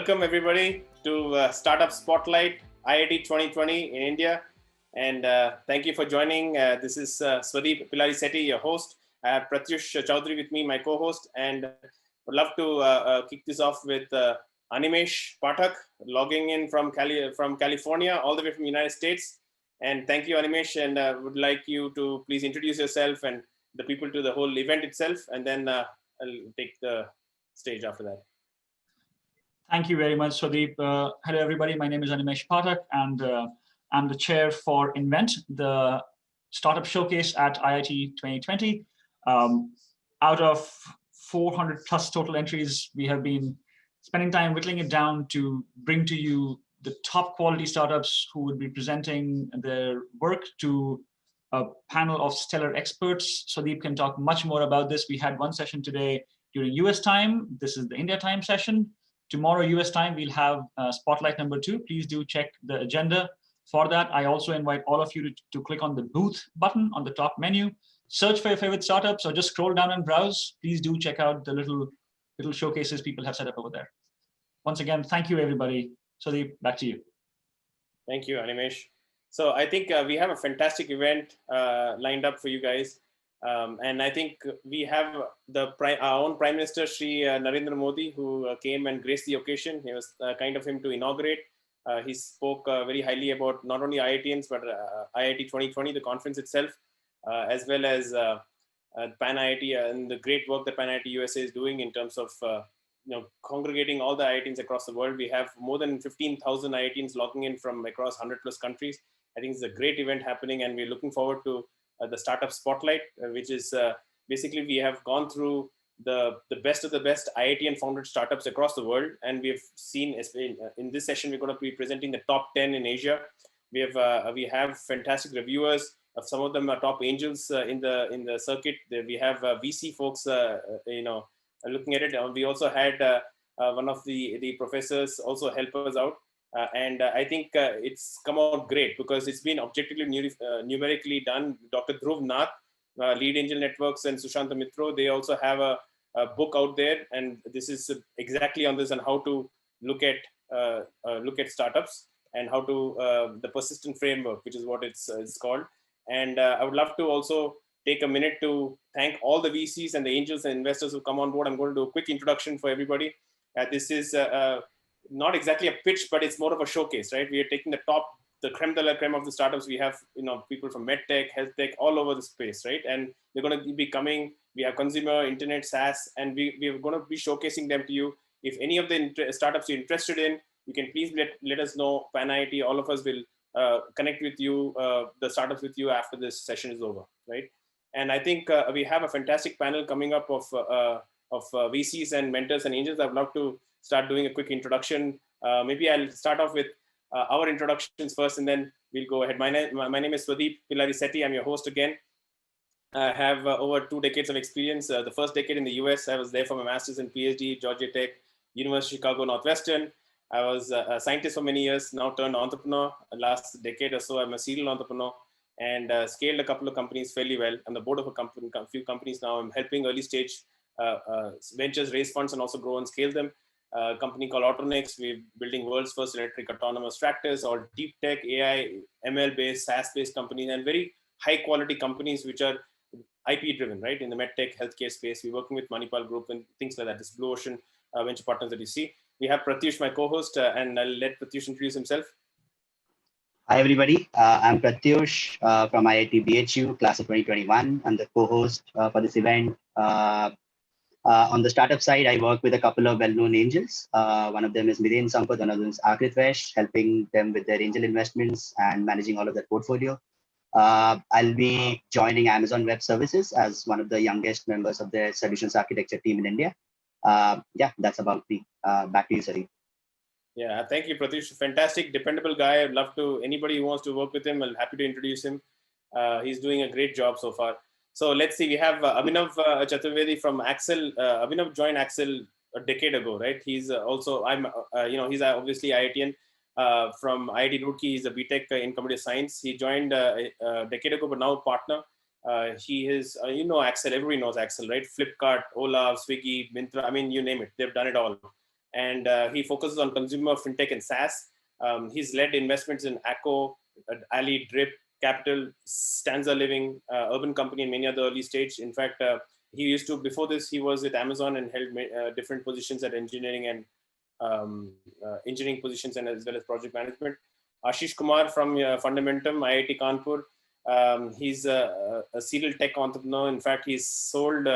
Welcome everybody to Startup Spotlight IIT2020 in India. And thank you for joining. This is Swadeep Pilari-Sethi, your host. I have Pratyush Chaudhary with me, my co-host. And would love to kick this off with Animesh Pathak, logging in from California, all the way from the United States. And thank you, Animesh. And would like you to please introduce yourself and the people to the whole event itself. And then I'll take the stage after that. Thank you very much, Swadeep. Hello, everybody. My name is Animesh Pathak, and I'm the chair for Invent, the startup showcase at IIT 2020. Out of 400 plus total entries, we have been spending time whittling it down to bring to you the top quality startups who would be presenting their work to a panel of stellar experts. Swadeep can talk much more about this. We had one session today during US time. This is the India time session. Tomorrow, US time, we'll have Spotlight number 2. Please do check the agenda for that. I also invite all of you to click on the booth button on the top menu, search for your favorite startups, or just scroll down and browse. Please do check out the little showcases people have set up over there. Once again, thank you, everybody. Swadeep, back to you. Thank you, Animesh. So I think we have a fantastic event lined up for you guys. And I think we have our own Prime Minister, Shri Narendra Modi, who came and graced the occasion. It was kind of him to inaugurate. He spoke very highly about not only IITians, but IIT 2020, the conference itself, as well as Pan IIT and the great work that Pan IIT USA is doing in terms of congregating all the IITians across the world. We have more than 15,000 IITians logging in from across 100 plus countries. I think it's a great event happening, and we're looking forward to the Startup Spotlight, which is basically we have gone through the best of the best IIT founded startups across the world, and we have seen in this session we're going to be presenting the top 10 in Asia. We have fantastic reviewers. Some of them are top angels in the circuit. We have VC folks, looking at it. We also had one of the professors also help us out. And I think it's come out great because it's been objectively numerically done. Dr. Dhruv Nath, Lead Angel Networks, and Sushanta Mitro, they also have a book out there, and this is exactly on this and how to look at startups and how to the persistent framework, which is what it's called. And I would love to also take a minute to thank all the VCs and the angels and investors who come on board. I'm going to do a quick introduction for everybody. This is not exactly a pitch, but it's more of a showcase, right? We are taking the creme de la creme of the startups. We have, people from medtech, health tech, all over the space, right? And they're going to be coming. We have consumer, internet, SaaS, and we're going to be showcasing them to you. If any of the startups you're interested in, you can please let us know. Pan IIT, all of us will connect with you, the startups with you after this session is over, right? And I think we have a fantastic panel coming up of VCs and mentors and angels. I'd love to start doing a quick introduction. Maybe I'll start off with our introductions first, and then we'll go ahead. My name is Swadeep Pilari-Sethi. I'm your host again. I have over 2 decades of experience. The first decade in the US, I was there for my master's and PhD, Georgia Tech, University of Chicago, Northwestern. I was a scientist for many years, now turned entrepreneur. Last decade or so, I'm a serial entrepreneur and scaled a couple of companies fairly well. I'm the board of a few companies now. I'm helping early stage ventures raise funds and also grow and scale them. A company called Autonix. We're building world's first electric autonomous tractors, all deep tech, AI, ML based, SaaS based companies, and very high quality companies which are IP driven, right? In the medtech healthcare space, we're working with Manipal Group and things like that. This blue ocean venture partners that you see. We have Pratyush, my co-host, and I'll let Pratyush introduce himself. Hi, everybody. I'm Pratyush from IIT BHU, class of 2021. I'm the co-host for this event. On the startup side, I work with a couple of well-known angels. One of them is Midhen Sampath, another is Akrit Vesh, helping them with their angel investments and managing all of their portfolio. I'll be joining Amazon Web Services as one of the youngest members of their solutions architecture team in India. That's about me. Back to you, Sari. Yeah, thank you, Pratyush. Fantastic, dependable guy. I'd love to, anybody who wants to work with him, I'm happy to introduce him. He's doing a great job so far. So let's see, we have Abhinav Chaturvedi from Axel. Abhinav joined Axel a decade ago, right? He's also, he's obviously IITian from IIT Roorkee. He's a BTech in computer science. He joined a decade ago, but now partner. He is, Axel, everybody knows Axel, right? Flipkart, Ola, Swiggy, Myntra, I mean, you name it, they've done it all. and he focuses on consumer fintech and SaaS. He's led investments in Acco, Ali, Drip, Capital, Stanza Living, Urban Company, and many other early stage. In fact, he used to, before this, he was with Amazon and held different positions at engineering and engineering positions, and as well as project management. Ashish Kumar from Fundamentum, IIT Kanpur. He's a serial tech entrepreneur. In fact, he's sold,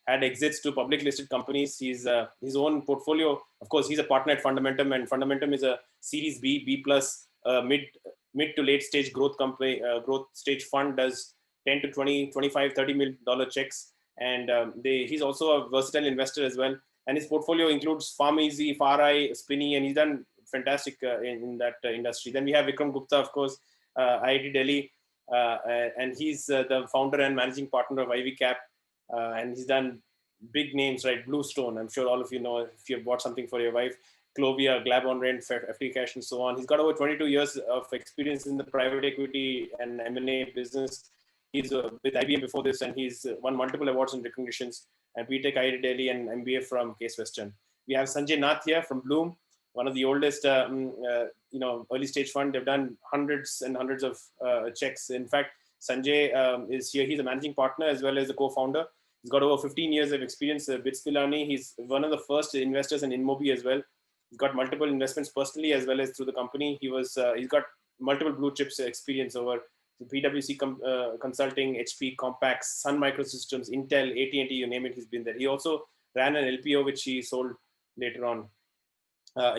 had exits to public listed companies. He's his own portfolio. Of course, he's a partner at Fundamentum, and Fundamentum is a Series B plus mid to late stage growth company, growth stage fund, does 10 to 20, 25, $30 million checks. And he's also a versatile investor as well. And his portfolio includes PharmEasy, FarEye, Spinny, and he's done fantastic in that industry. Then we have Vikram Gupta, of course, IIT Delhi, and he's the founder and managing partner of IVCap, and he's done big names, right? Bluestone, I'm sure all of you know if you've bought something for your wife, Clovia, Glab on Rent, FTCash, and so on. He's got over 22 years of experience in the private equity and M&A business. He's with IBM before this, and he's won multiple awards and recognitions, and BTech, IIT Delhi, and MBA from Case Western. We have Sanjay Nath here from Bloom, one of the oldest, early stage fund. They've done hundreds and hundreds of checks. In fact, Sanjay is here. He's a managing partner as well as a co-founder. He's got over 15 years of experience. Bits Pilani, he's one of the first investors in InMobi as well. He's got multiple investments personally as well as through the company. He's got multiple blue chips experience over PwC Consulting, HP, Compaq, Sun Microsystems, Intel, AT&T, you name it, he's been there. He also ran an LPO, which he sold later on.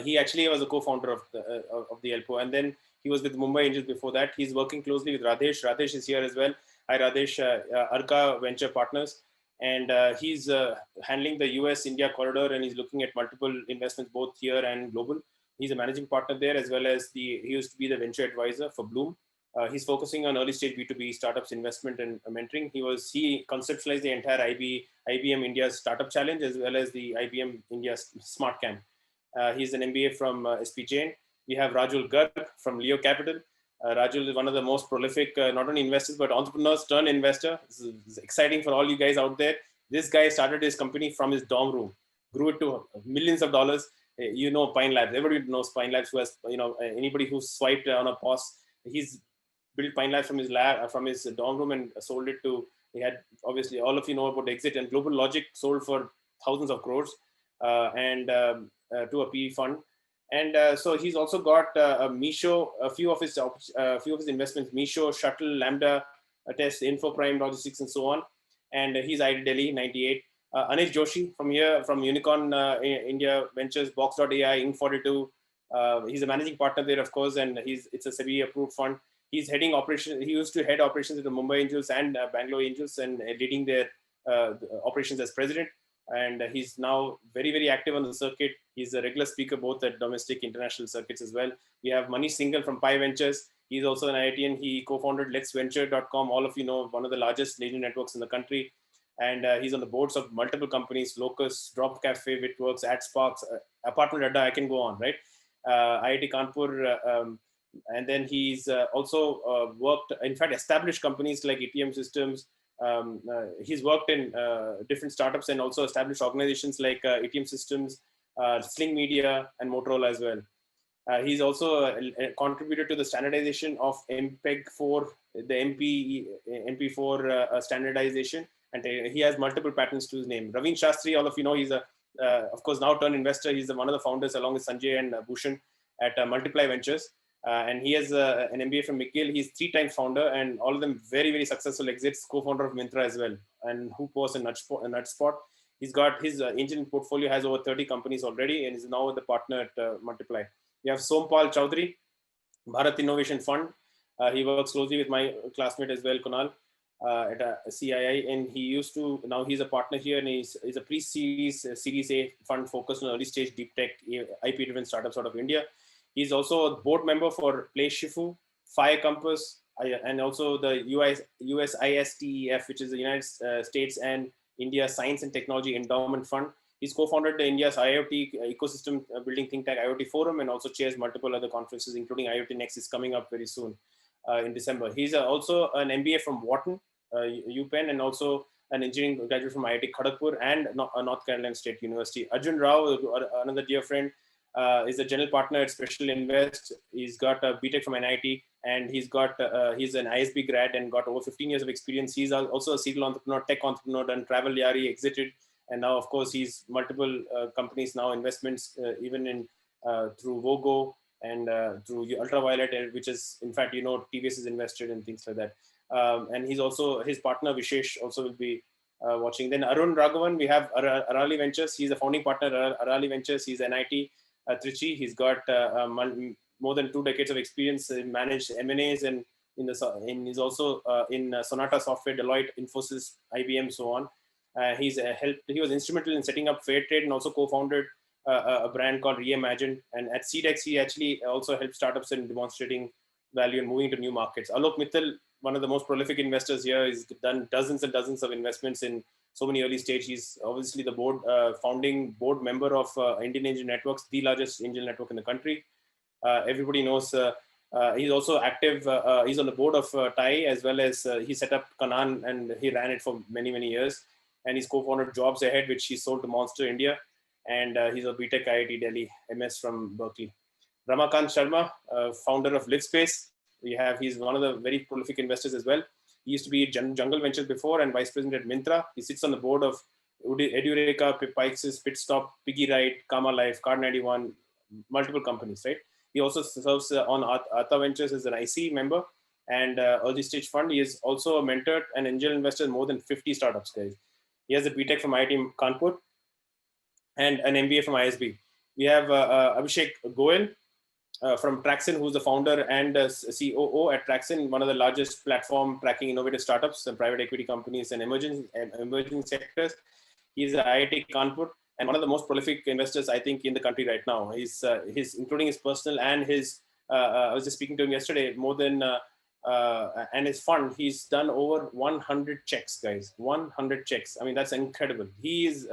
He actually was a co-founder of the LPO, and then he was with Mumbai Angels before that. He's working closely with Radhesh. Radhesh is here as well. Hi, Radhesh, Arka Venture Partners. And he's handling the US-India corridor, and he's looking at multiple investments, both here and global. He's a managing partner there, as well as he used to be the venture advisor for Bloom. He's focusing on early stage B2B startups investment and mentoring. He conceptualized the entire IBM India's Startup Challenge, as well as the IBM India Smart Camp. He's an MBA from SP Jain. We have Rajul Garg from Leo Capital. Rajul is one of the most prolific, not only investors, but entrepreneurs turned investor. This is exciting for all you guys out there. This guy started his company from his dorm room, grew it to millions of dollars. You know Pine Labs. Everybody knows Pine Labs. Who has, anybody who swiped on a POS, he's built Pine Labs from his lab, from his dorm room, and sold it to. He had, obviously, all of you know about Exit, and Global Logic sold for thousands of crores, and to a PE fund. And so he's also got Misho, a few of his investments: Misho, Shuttle, Lambda, Test, Infoprime, Logistics, and so on. And he's IIT Delhi, 98. Anish Joshi from here, from Unicorn India Ventures, Box.ai, Inc42. He's a managing partner there, of course, and it's a SEBI-approved fund. He's heading operations. He used to head operations at the Mumbai Angels and Bangalore Angels, and leading their operations as president. And he's now very, very active on the circuit. He's a regular speaker both at domestic, international circuits as well. We have Manish Singhal from Pi Ventures. He's also an IITian. He co-founded letsventure.com. All of you know, one of the largest leisure networks in the country. And he's on the boards of multiple companies: Locus, Drop Cafe, Bitworks, AdSparks, Apartment Adda. I can go on, right? IIT Kanpur. And then he's also worked, in fact, established companies like ATM Systems. He's worked in different startups and also established organizations like ATM Systems, Sling Media, and Motorola as well. He's also contributed to the standardization of MPEG-4, the MP4 standardization, and he has multiple patents to his name. Ravin Shastri, all of you know, he's of course, now turned investor. He's one of the founders, along with Sanjay and Bhushan, at Multiply Ventures. And he has an MBA from McGill. He's 3 times founder, and all of them very, very successful exits, co-founder of Myntra as well, and Hoopos and Nutspot. He's got his engine portfolio has over 30 companies already, and is now the partner at Multiply. We have Sompal Chowdhury, Bharat Innovation Fund. He works closely with my classmate as well, Kunal, at CII, and now he's a partner here, and he's a pre-series, Series A fund focused on early stage deep tech, IP-driven startups out of India. He's also a board member for Play Shifu, Fire Compass, and also the USISTEF, which is the United States and India Science and Technology Endowment Fund. He's co-founded the India's IoT ecosystem building think tank IoT Forum, and also chairs multiple other conferences, including IoT Next is coming up very soon in December. He's also an MBA from Wharton, UPenn, and also an engineering graduate from IIT Kharagpur and North Carolina State University. Arjun Rao, another dear friend, is a general partner at Special Invest. He's got a BTech from NIT, and he's an ISB grad and got over 15 years of experience. He's also a serial entrepreneur, tech entrepreneur, done Travel Yari, exited, and now, of course, he's multiple companies now, investments, even in through Vogo and through Ultraviolet, which is, in fact, TVS is invested in things like that. And he's also, his partner Vishesh also will be watching. Then Arun Raghavan, we have Arali Ventures. He's a founding partner at Arali Ventures. He's NIT Trichy. He's got more than 2 decades of experience in managed M&As, and he's also in Sonata Software, Deloitte, Infosys, IBM, so on. He was instrumental in setting up Fairtrade and also co-founded a brand called Reimagine. And at CDEX, he actually also helped startups in demonstrating value and moving to new markets. Alok Mittal, one of the most prolific investors here, he's done dozens and dozens of investments in so many early stage. He's obviously the founding board member of Indian Angel Networks, the largest angel network in the country. Everybody knows he's also active. He's on the board of TAI, as well as he set up Kanan, and he ran it for many, many years. And he's co-founded Jobs Ahead, which he sold to Monster India. And he's a BTech IIT Delhi, MS from Berkeley. Ramakant Sharma, founder of LiveSpace. He's one of the very prolific investors as well. He used to be Jungle Ventures before and vice president at Myntra. He sits on the board of Edureka, Pipexis, Pitstop, Piggy Ride, Kama Life, Card91, multiple companies, right? He also serves on Atha Ventures as an IC member and early stage fund. He is also a mentor and angel investor in more than 50 startups, guys. He has a BTech from IIT Kanpur and an MBA from ISB. We have Abhishek Goen from Traxin, who's the founder and COO at Traxin, one of the largest platform tracking innovative startups and private equity companies and emerging sectors. He's at IIT Kanpur and one of the most prolific investors, I think, in the country right now. He's including his personal and his, I was just speaking to him yesterday, more than, and his fund, he's done over 100 checks, guys, 100 checks. I mean, that's incredible. It's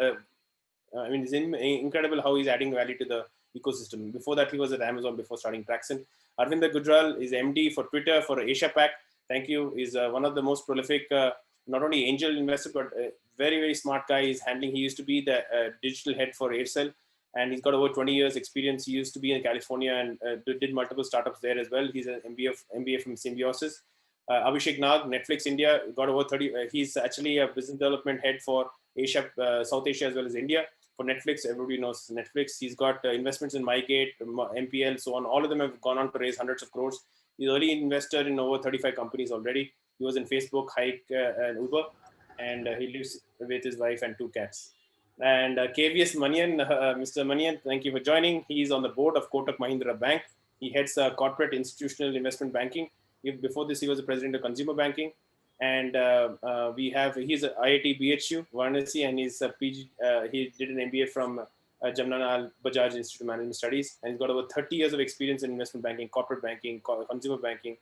incredible how he's adding value to the ecosystem. Before that, he was at Amazon before starting Traxin. Arvinder Gujral is MD for Twitter for Asia Pac. Thank you. He's one of the most prolific, not only angel investor, but very, very smart guy. He used to be the digital head for Aircel, and he's got over 20 years experience. He used to be in California and did multiple startups there as well. He's an MBA from Symbiosis. Abhishek Nag, Netflix India, got over 30. He's actually a business development head for Asia, South Asia, as well as India. For Netflix, everybody knows Netflix. He's got investments in MyGate, MPL, so on. All of them have gone on to raise hundreds of crores. He's early investor in over 35 companies already. He was in Facebook, Hike, and Uber, and he lives with his wife and 2 cats. And KVS Manian, Mr. Manian, thank you for joining. He's on the board of Kotak Mahindra Bank. He heads corporate institutional investment banking. Before this, he was the president of consumer banking. And he's at IIT BHU, Varanasi, and he's a PG, he did an MBA from Jamnana Bajaj Institute of Management Studies, and he's got over 30 years of experience in investment banking, corporate banking, consumer banking,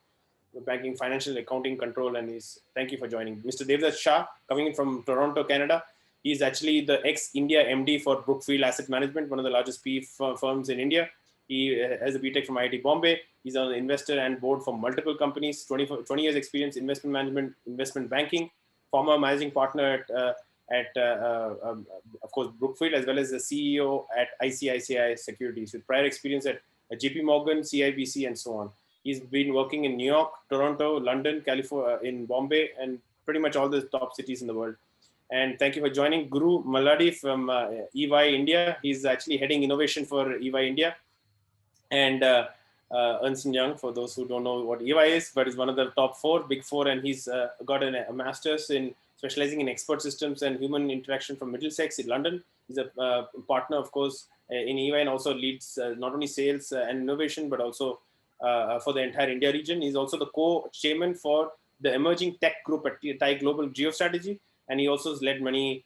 financial accounting control, and thank you for joining. Mr. Devdas Shah, coming in from Toronto, Canada. He's actually the ex-India MD for Brookfield Asset Management, one of the largest PE firms in India. He has a BTech from IIT Bombay. He's an investor and board for multiple companies, 20 years experience, investment management, investment banking, former managing partner at of course, Brookfield, as well as the CEO at ICICI Securities, with prior experience at JP Morgan, CIBC, and so on. He's been working in New York, Toronto, London, California, in Bombay, and pretty much all the top cities in the world. And thank you for joining. Guru Maladi from EY India. He's actually heading innovation for EY India. And Ernst & Young, for those who don't know what EY is, but is one of the top Big Four, and he's got a master's in specializing in expert systems and human interaction from Middlesex in London. He's a partner, of course, in EY, and also leads not only sales and innovation, but also for the entire India region. He's also the co-chairman for the emerging tech group at TAI Global Geostrategy, and he also has led many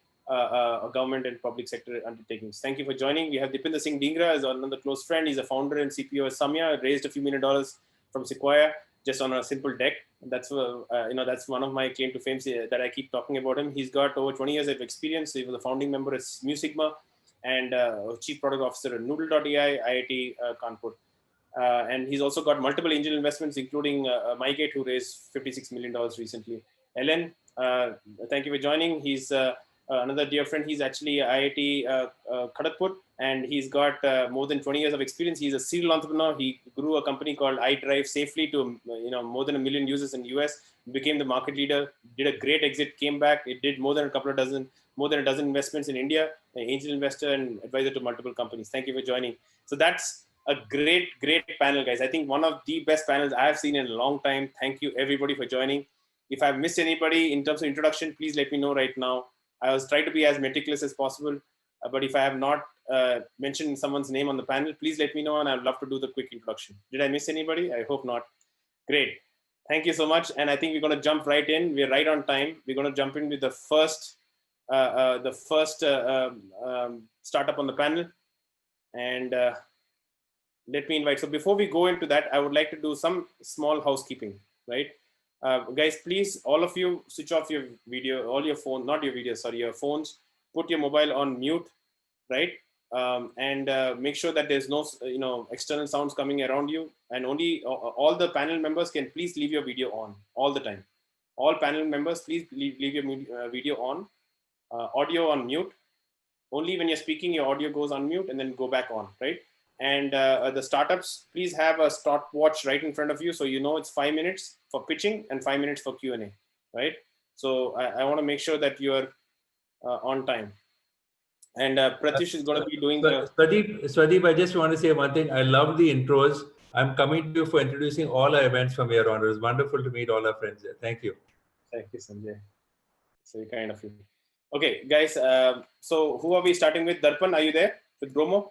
government and public sector undertakings. Thank you for joining. We have Dipinder Singh Dhingra as another close friend. He's a founder and CPO at Samya, raised a few $1 million from Sequoia just on a simple deck. That's that's one of my claim to fame that I keep talking about him. He's got over 20 years of experience. He was a founding member at Mu Sigma and chief product officer at Noodle.ai, IIT Kanpur. And he's also got multiple angel investments, including MyGate, who raised $56 million recently. Helen, thank you for joining. He's another dear friend. He's actually IIT Kharagpur, and he's got more than 20 years of experience. He's a serial entrepreneur. He grew a company called iDrive safely to more than 1 million users in the US. Became the market leader. Did a great exit. Came back. It did more than a dozen investments in India. An angel investor and advisor to multiple companies. Thank you for joining. So that's a great panel, guys. I think one of the best panels I have seen in a long time. Thank you everybody for joining. If I've missed anybody in terms of introduction, please let me know right now. I was trying to be as meticulous as possible, but if I have not mentioned someone's name on the panel, please let me know, and I'd love to do the quick introduction. Did I miss anybody? I hope not. Great. Thank you so much. And I think we're going to jump right in. We're right on time. We're going to jump in with the first startup on the panel. And let me invite. So before we go into that, I would like to do some small housekeeping, right? Guys, please, all of you, switch off your video, all your phone, not your video, sorry, your phones. Put your mobile on mute, right? And make sure that there's no, external sounds coming around you. And only all the panel members can please leave your video on all the time. All panel members, please leave your video on, audio on mute. Only when you're speaking, your audio goes on mute and then go back on, right? And the startups, please have a stopwatch right in front of you, so you know it's 5 minutes for pitching and 5 minutes for Q&A, right? So I want to make sure that you're on time. And Pratyush is going to be doing Swadeep, I just want to say one thing. I love the intros. I'm coming to you for introducing all our events from here on. It was wonderful to meet all our friends there. Thank you. Thank you, Sanjay. So kind of you. Okay, guys. So who are we starting with? Darpan, are you there with Bromo?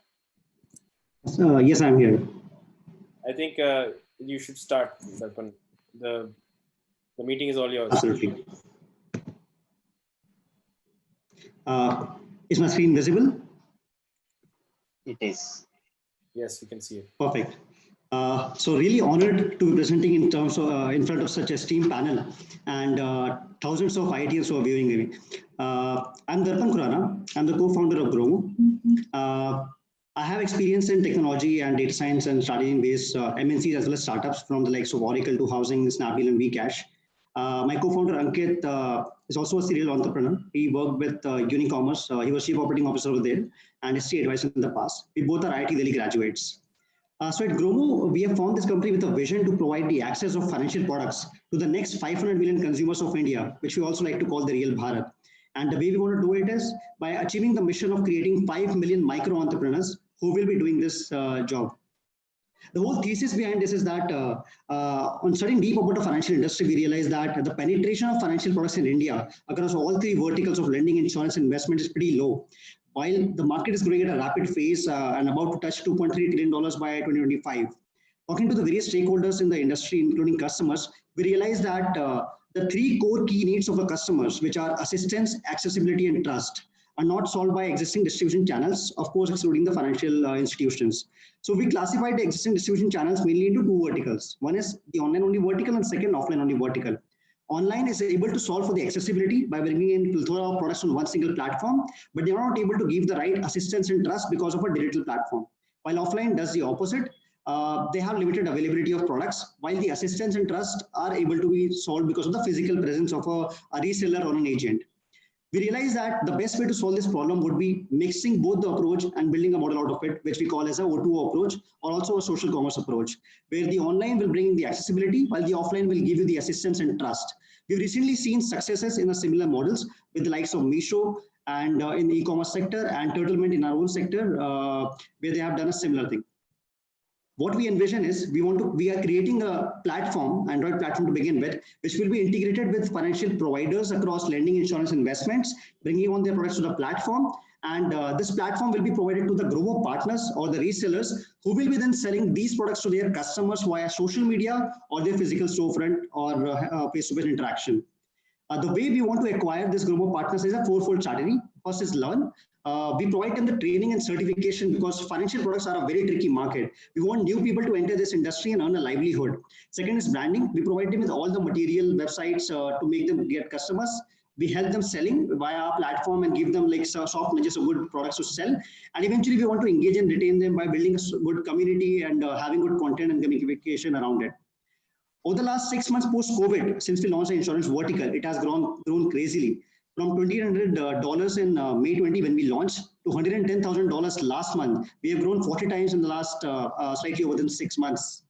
Yes, I'm here. I think you should start, Darpan. The meeting is all yours. Absolutely. Is my screen visible? It is. Yes, we can see it. Perfect. So really honored to be presenting in terms of in front of such a esteemed panel and thousands of IITians who are viewing me. I'm Darpan Khurana. I'm the co-founder of Bromo. I have experience in technology and data science and strategy-based MNCs as well as startups from the likes of Oracle to Housing, Snapdeal, and Vcash. My co-founder Ankit is also a serial entrepreneur. He worked with Unicommerce. He was chief operating officer over there and history advisor in the past. We both are IIT Delhi graduates. So at Bromo, we have formed this company with a vision to provide the access of financial products to the next 500 million consumers of India, which we also like to call the real Bharat. And the way we want to do it is by achieving the mission of creating 5 million micro entrepreneurs who will be doing this job. The whole thesis behind this is that on studying deep about the financial industry, we realized that the penetration of financial products in India across all three verticals of lending, insurance, and investment is pretty low. While the market is growing at a rapid pace and about to touch $2.3 trillion by 2025. Talking to the various stakeholders in the industry, including customers, we realized that the three core key needs of the customers, which are assistance, accessibility, and trust, are not solved by existing distribution channels, of course, excluding the financial institutions. So we classified the existing distribution channels mainly into two verticals. One is the online-only vertical and second, offline-only vertical. Online is able to solve for the accessibility by bringing in plethora of products on one single platform, but they are not able to give the right assistance and trust because of a digital platform. While offline does the opposite, they have limited availability of products, while the assistance and trust are able to be solved because of the physical presence of a reseller or an agent. We realized that the best way to solve this problem would be mixing both the approach and building a model out of it, which we call as a O2O approach or also a social commerce approach, where the online will bring the accessibility while the offline will give you the assistance and trust. We've recently seen successes in a similar models with the likes of Meesho and in the e-commerce sector and Turtlemint in our own sector, where they have done a similar thing. What we envision is we are creating a platform, Android platform to begin with, which will be integrated with financial providers across lending, insurance, investments, bringing on their products to the platform. And this platform will be provided to the Grovo partners or the resellers who will be then selling these products to their customers via social media or their physical storefront or face-to-face interaction. The way we want to acquire this Grovo partners is a fourfold strategy. First is learn. We provide them the training and certification because financial products are a very tricky market. We want new people to enter this industry and earn a livelihood. Second is branding. We provide them with all the material websites to make them get customers. We help them selling via our platform and give them like soft niches of good products to sell. And eventually we want to engage and retain them by building a good community and having good content and communication around it. Over the last 6 months post-COVID, since we launched the insurance vertical, it has grown crazily. From $2,800 in May 20 when we launched to $110,000 last month. We have grown 40 times in the last slightly over than 6 months.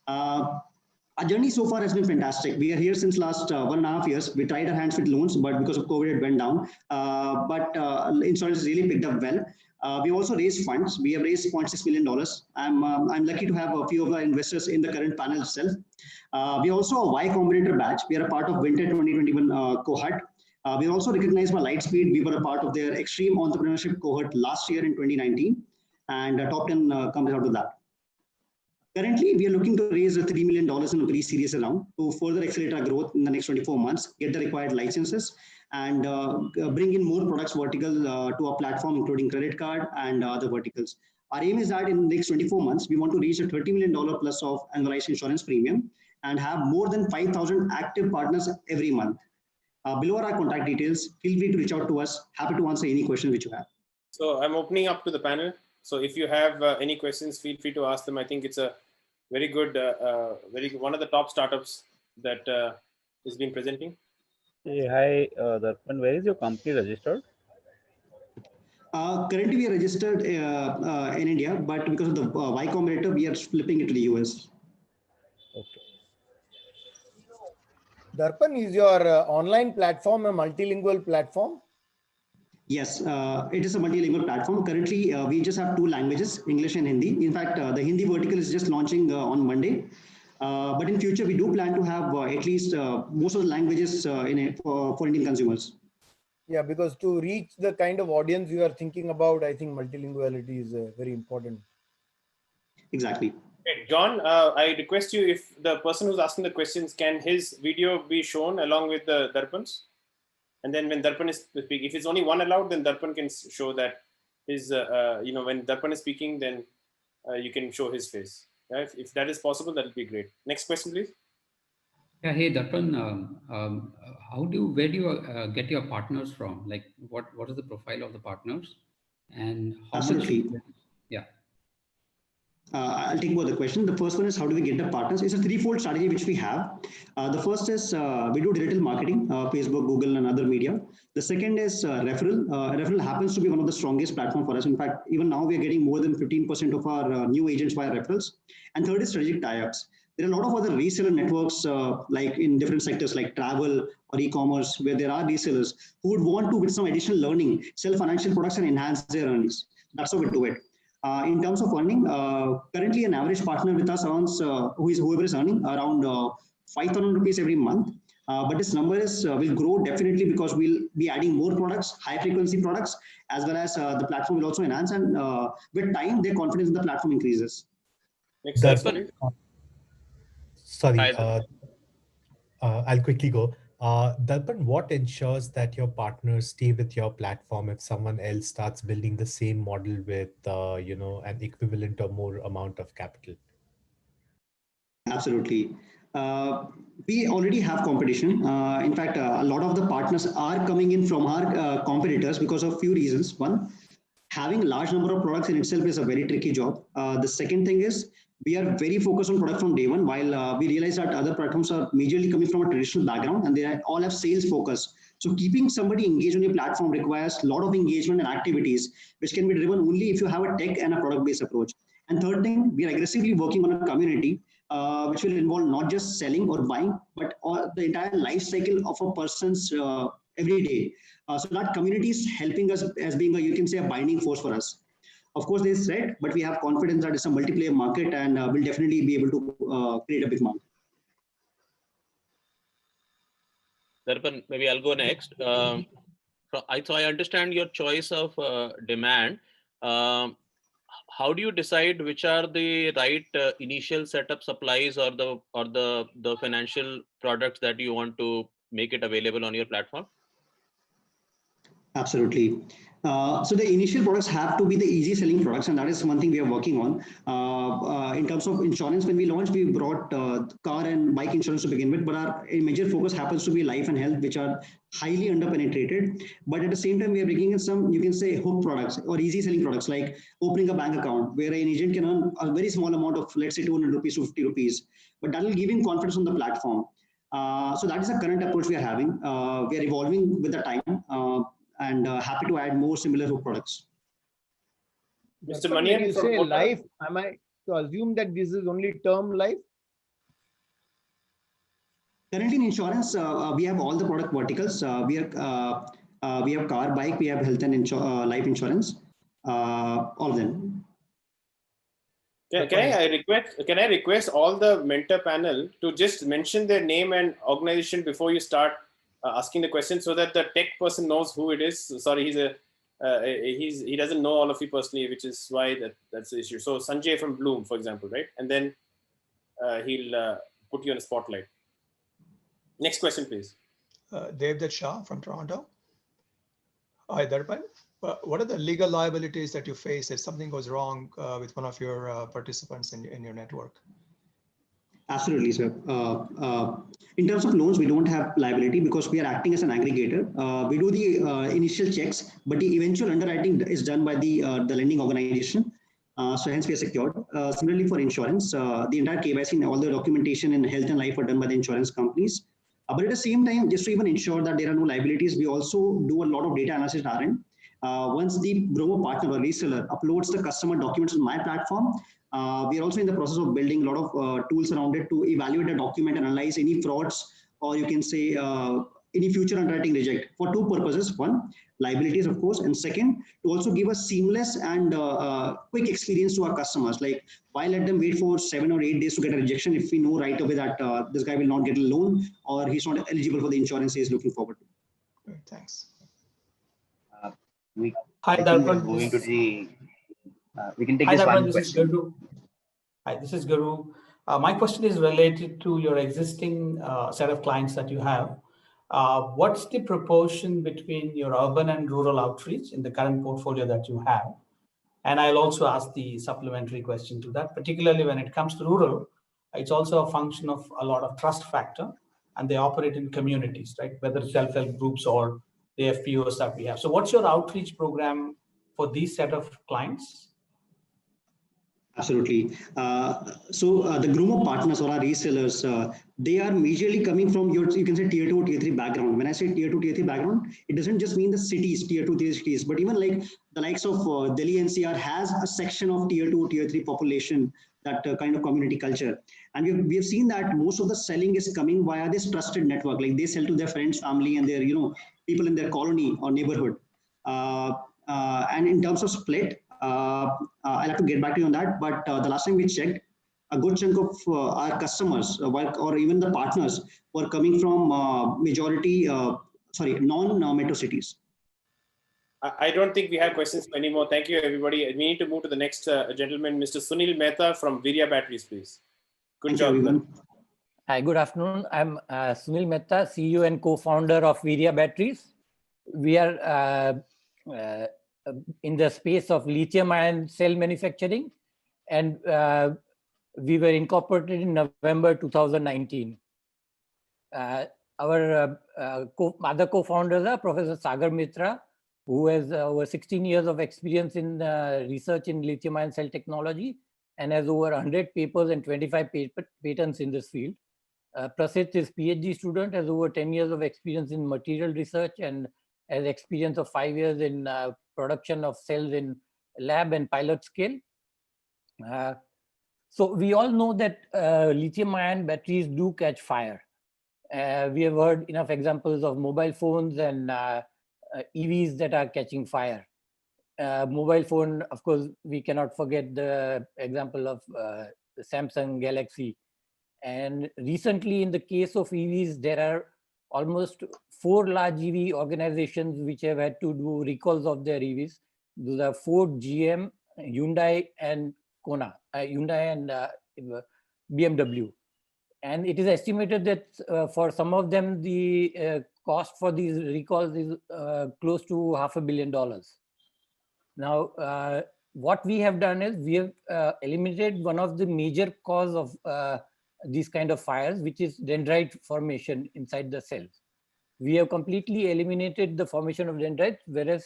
Our journey so far has been fantastic. We are here since last 1.5 years. We tried our hands with loans, but because of COVID, it went down. But insurance really picked up well. We also raised funds. We have raised $0.6 million. I'm lucky to have a few of our investors in the current panel itself. We are also a Y Combinator batch. We are a part of IIT2020 cohort. We are also recognized by Lightspeed. We were a part of their extreme entrepreneurship cohort last year in 2019, and top 10 comes out of that. Currently, we are looking to raise $3 million in a pre-series round to further accelerate our growth in the next 24 months, get the required licenses, and bring in more products vertical to our platform, including credit card and other verticals. Our aim is that in the next 24 months, we want to reach a $30 million plus of annualized insurance premium and have more than 5,000 active partners every month. Below are our contact details. Feel free to reach out to us. Happy to answer any question which you have. So I'm opening up to the panel. So if you have any questions, feel free to ask them. I think it's a very good, one of the top startups that has been presenting. Hey, hi, Darpan. Where is your company registered? Currently, we are registered in India, but because of the Y Combinator, we are flipping it to the US. Okay. Darpan, is your online platform a multilingual platform? Yes, it is a multilingual platform. Currently, we just have 2 languages, English and Hindi. In fact, the Hindi vertical is just launching on Monday. But in future, we do plan to have at least most of the languages for Indian consumers. Yeah, because to reach the kind of audience you are thinking about, I think multilinguality is very important. Exactly. Okay, John, I request you, if the person who's asking the questions, can his video be shown along with the Darpan's? And then when Darpan is speaking, if it's only one allowed, then Darpan can show that his, when Darpan is speaking, then you can show his face. Yeah, if that is possible, that would be great. Next question, please. Yeah, hey Darpan, where do you get your partners from? Like, what is the profile of the partners, and how Absolutely. much? Yeah. I'll take both the question. The first one is, how do we get the partners? It's a threefold strategy which we have. The first is we do digital marketing, Facebook, Google, and other media. The second is referral. Referral happens to be one of the strongest platform for us. In fact, even now we are getting more than 15% of our new agents via referrals. And third is strategic tie-ups. There are a lot of other reseller networks like in different sectors like travel or e-commerce, where there are resellers who would want to, with some additional learning, sell financial products and enhance their earnings. That's how we do it. In terms of earning, currently an average partner with us earns, whoever is earning around 5,000 rupees every month. But this number will grow definitely because we'll be adding more products, high frequency products, as well as the platform will also enhance. And with time, their confidence in the platform increases. Next slide, sorry, I'll quickly go. Darpan, what ensures that your partners stay with your platform if someone else starts building the same model with, an equivalent or more amount of capital? Absolutely. We already have competition. In fact, a lot of the partners are coming in from our competitors because of few reasons. One, having a large number of products in itself is a very tricky job. The second thing is, we are very focused on product from day one, while we realize that other platforms are majorly coming from a traditional background and they all have sales focus. So keeping somebody engaged on your platform requires a lot of engagement and activities, which can be driven only if you have a tech and a product-based approach. And third thing, we are aggressively working on a community, which will involve not just selling or buying, but the entire life cycle of a person's every day. So that community is helping us as being you can say, a binding force for us. Of course, there's threat, but we have confidence that it's a multiplayer market and we'll definitely be able to create a big market. Darpan, maybe I'll go next. So I understand your choice of demand. How do you decide which are the right initial setup supplies or the financial products that you want to make it available on your platform? Absolutely. So the initial products have to be the easy selling products, and that is one thing we are working on. In terms of insurance, when we launched, we brought car and bike insurance to begin with, but our major focus happens to be life and health, which are highly underpenetrated. But at the same time, we are bringing in some, you can say, hook products or easy selling products, like opening a bank account, where an agent can earn a very small amount of, let's say, 200 rupees, 50 rupees, but that will give him confidence on the platform. So that is the current approach we are having. We are evolving with the time. And happy to add more similar hook products. Mr. When Manian you from say Kotak. life, am I to assume that this is only term life? Currently in insurance, we have all the product verticals. We have car, bike, we have health and life insurance, all of them. Can I request all the mentor panel to just mention their name and organization before you start asking the question, so that the tech person knows who it is. Sorry, he doesn't know all of you personally, which is why that's the issue. So Sanjay from Bloom, for example, right? And then he'll put you on a spotlight. Next question, please. Devdat Shah from Toronto. Hi, Darpan. What are the legal liabilities that you face if something goes wrong with one of your participants in your network? Absolutely, sir. In terms of loans, we don't have liability because we are acting as an aggregator. We do the initial checks, but the eventual underwriting is done by the lending organization. So hence we are secured. Similarly for insurance, the entire KYC and all the documentation in health and life are done by the insurance companies. But at the same time, just to even ensure that there are no liabilities, we also do a lot of data analysis at our end. Once the broker partner or reseller uploads the customer documents on my platform, we are also in the process of building a lot of tools around it to evaluate the document and analyze any frauds, or you can say any future underwriting reject, for two purposes. One, liabilities, of course, and second, to also give a seamless and quick experience to our customers. Like, why let them wait for 7 or 8 days to get a rejection if we know right away that this guy will not get a loan or he's not eligible for the insurance he is looking forward to. Great, thanks. Hi, Darpan. We can take Hi, this Darpan, one this question. is Guru. Hi, this is Guru. My question is related to your existing set of clients that you have. What's the proportion between your urban and rural outreach in the current portfolio that you have? And I'll also ask the supplementary question to that, particularly when it comes to rural. It's also a function of a lot of trust factor, and they operate in communities, right? Whether self-help groups or the FPOs that we have. So what's your outreach program for these set of clients? Absolutely. So the Grumo partners or our resellers, they are majorly coming from your, you can say, tier 2, tier 3 background. When I say tier 2, tier 3 background, it doesn't just mean the cities, tier 2, tier 3 cities, but even like the likes of Delhi NCR has a section of tier 2, tier 3 population, that kind of community culture. And we have seen that most of the selling is coming via this trusted network. Like they sell to their friends, family, and their, people in their colony or neighborhood. And in terms of split, I'll have to get back to you on that. But the last time we checked, a good chunk of our customers or even the partners were coming from non-metro cities. I don't think we have questions anymore. Thank you, everybody. We need to move to the next gentleman, Mr. Sunil Mehta from Virya Batteries, please. Good job. Hi, good afternoon. I'm Sunil Mehta, CEO and co-founder of Virya Batteries. We are in the space of lithium-ion cell manufacturing, and we were incorporated in November 2019. Our other co-founders are Professor Sagar Mitra, who has over 16 years of experience in research in lithium-ion cell technology and has over 100 papers and 25 patents in this field. Prasit is PhD student, has over 10 years of experience in material research and has experience of 5 years in production of cells in lab and pilot scale. So we all know that lithium-ion batteries do catch fire. We have heard enough examples of mobile phones and EVs that are catching fire. Mobile phone, of course, we cannot forget the example of the Samsung Galaxy. And recently, in the case of EVs, there are almost 4 large EV organizations which have had to do recalls of their EVs. Those are Ford, GM, Hyundai, and Kona, Hyundai and BMW. And it is estimated that for some of them, the cost for these recalls is close to $500 million. Now, what we have done is we have eliminated one of the major cause of these kind of fires, which is dendrite formation inside the cells. We have completely eliminated the formation of dendrites, whereas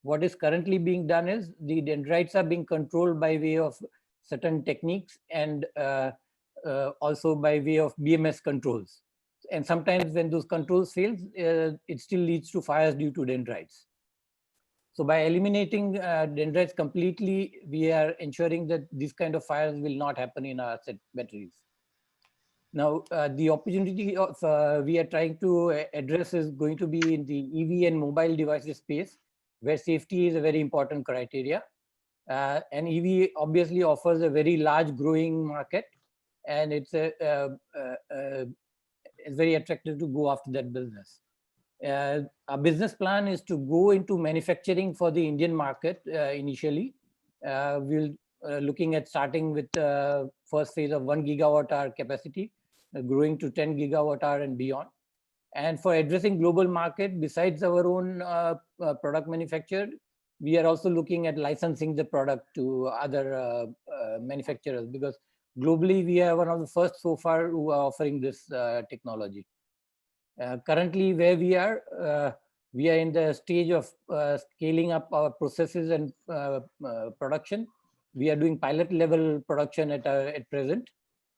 what is currently being done is the dendrites are being controlled by way of certain techniques and also by way of BMS controls. And sometimes when those controls fail, it still leads to fires due to dendrites. So by eliminating dendrites completely, we are ensuring that these kind of fires will not happen in our set batteries. Now, the opportunity of we are trying to address is going to be in the EV and mobile devices space, where safety is a very important criteria. And EV obviously offers a very large growing market, and it's very attractive to go after that business. Our business plan is to go into manufacturing for the Indian market initially. We'll looking at starting with the first phase of 1 gigawatt-hour capacity, growing to 10 gigawatt-hour and beyond. And for addressing global market, besides our own product manufacture, we are also looking at licensing the product to other manufacturers, because globally we are one of the first so far who are offering this technology. Currently, where we are in the stage of scaling up our processes and production. We are doing pilot level production at present.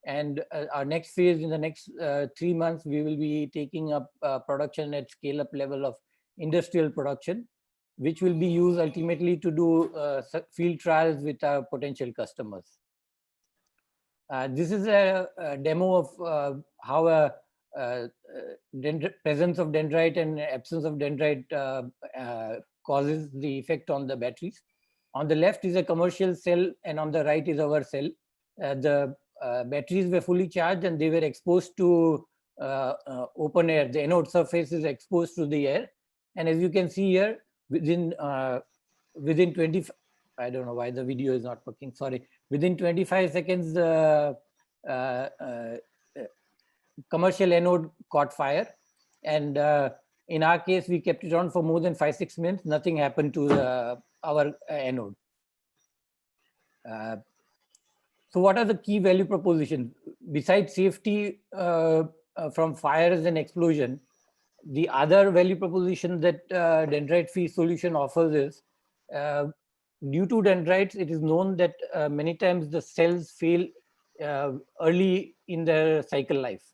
And our next phase in the next 3 months, we will be taking up production at scale up level of industrial production, which will be used ultimately to do field trials with our potential customers. This is a demo of how a presence of dendrite and absence of dendrite causes the effect on the batteries. On the left is a commercial cell, and on the right is our cell. The batteries were fully charged and they were exposed to open air. The anode surface is exposed to the air. And as you can see here, within 20, I don't know why the video is not working, sorry. Within 25 seconds, the commercial anode caught fire. And in our case, we kept it on for more than 5-6 minutes. Nothing happened to our anode. So what are the key value propositions? Besides safety from fires and explosion, the other value proposition that dendrite-free solution offers is, due to dendrites, it is known that many times the cells fail early in their cycle life.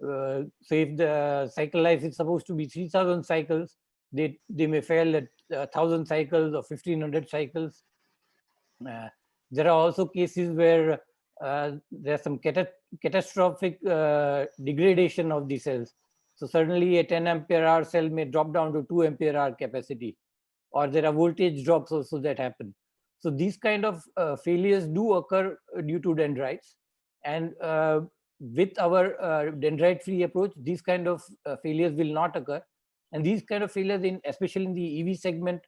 So if the cycle life is supposed to be 3,000 cycles, they may fail at 1,000 cycles or 1,500 cycles. There are also cases where there's some catastrophic degradation of the cells. So suddenly a 10 ampere hour cell may drop down to 2 ampere hour capacity, or there are voltage drops also that happen. So these kind of failures do occur due to dendrites. And with our dendrite-free approach, these kind of failures will not occur. And these kind of failures, especially in the EV segment,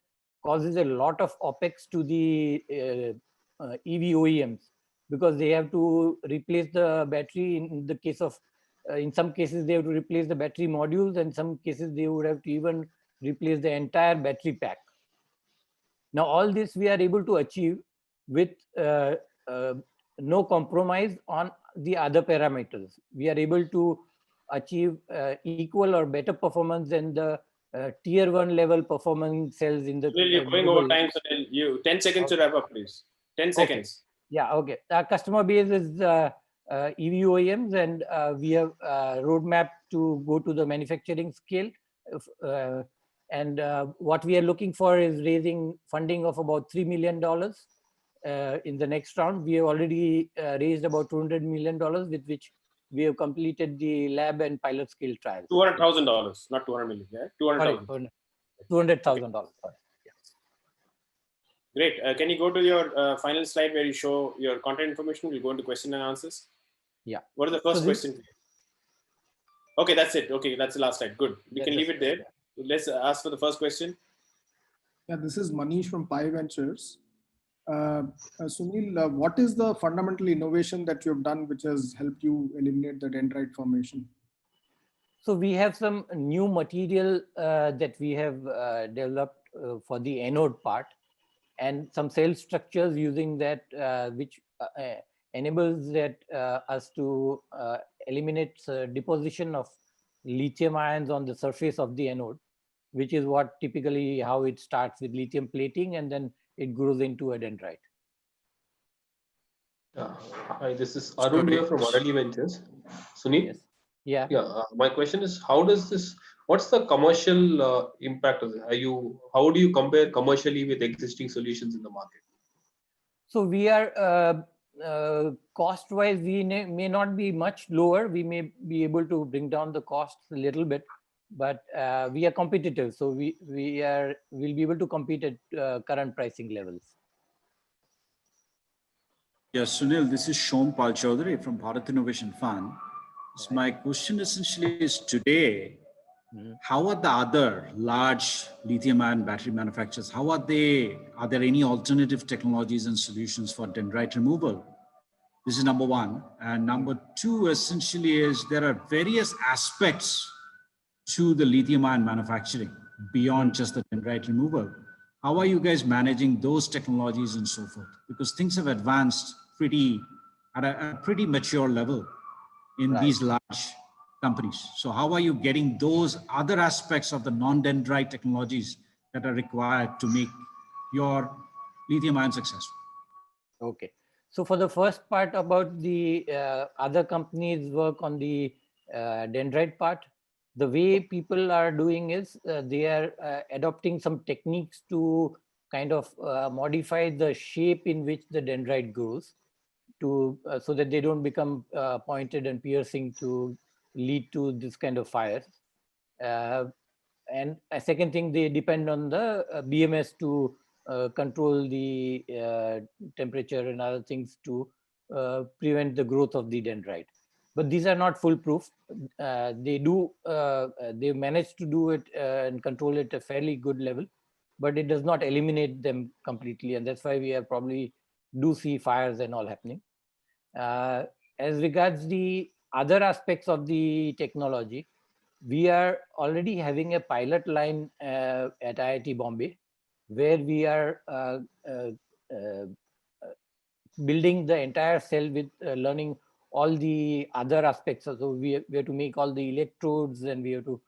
causes a lot of OPEX to the EV OEMs, because they have to replace the battery. In the case of, in some cases, they have to replace the battery modules, and some cases they would have to even replace the entire battery pack. Now, all this we are able to achieve with no compromise on the other parameters. We are able to achieve equal or better performance than the tier 1 level performance cells in the. Well, you're going over time, so you 10 seconds to wrap up, please. 10 seconds. Yeah, okay. Our customer base is EV OEMs, and we have a roadmap to go to the manufacturing scale. And what we are looking for is raising funding of about $3 million in the next round. We have already raised about $200 million, with which we have completed the lab and pilot scale trials. $200,000, not 200 million. Yeah, 200,000. $200,000. Great. Can you go to your final slide where you show your content information? We'll go into question and answers. Yeah. What is the first question? Okay, that's it. Okay, that's the last slide. Good. We can leave it there. Let's ask for the first question. Yeah, this is Manish from Pi Ventures. Sunil, what is the fundamental innovation that you have done which has helped you eliminate the dendrite formation? So we have some new material that we have developed for the anode part, and some cell structures using that, which enables that us to eliminate deposition of lithium ions on the surface of the anode, which is what typically how it starts with lithium plating, and then it grows into a dendrite. Hi, this is Arun here from Untitled Ventures. Sunil? Yes. Yeah. Yeah. My question is, how does this? What's the commercial impact of it? How do you compare commercially with existing solutions in the market? So we are cost-wise, we may not be much lower. We may be able to bring down the costs a little bit, but we are competitive. So we'll be able to compete at current pricing levels. Yes, Sunil, this is Shom Pal Chaudhary from Bharat Innovation Fund. So my question essentially is today, how are the other large lithium-ion battery manufacturers, are there any alternative technologies and solutions for dendrite removal? This is number one. And number two, essentially, is there are various aspects to the lithium-ion manufacturing beyond just the dendrite removal. How are you guys managing those technologies and so forth? Because things have advanced at a pretty mature level in these large companies. So how are you getting those other aspects of the non-dendrite technologies that are required to make your lithium-ion successful? Okay. So for the first part about the other companies work on the dendrite part, the way people are doing is they are adopting some techniques to kind of modify the shape in which the dendrite grows to so that they don't become pointed and piercing to lead to this kind of fires. And a second thing, they depend on the BMS to control the temperature and other things to prevent the growth of the dendrite. But these are not foolproof. They manage to do it and control it at a fairly good level, but it does not eliminate them completely. And that's why we are probably do see fires and all happening. As regards the other aspects of the technology, we are already having a pilot line at IIT Bombay, where we are building the entire cell with learning all the other aspects. So we have to make all the electrodes, and we have to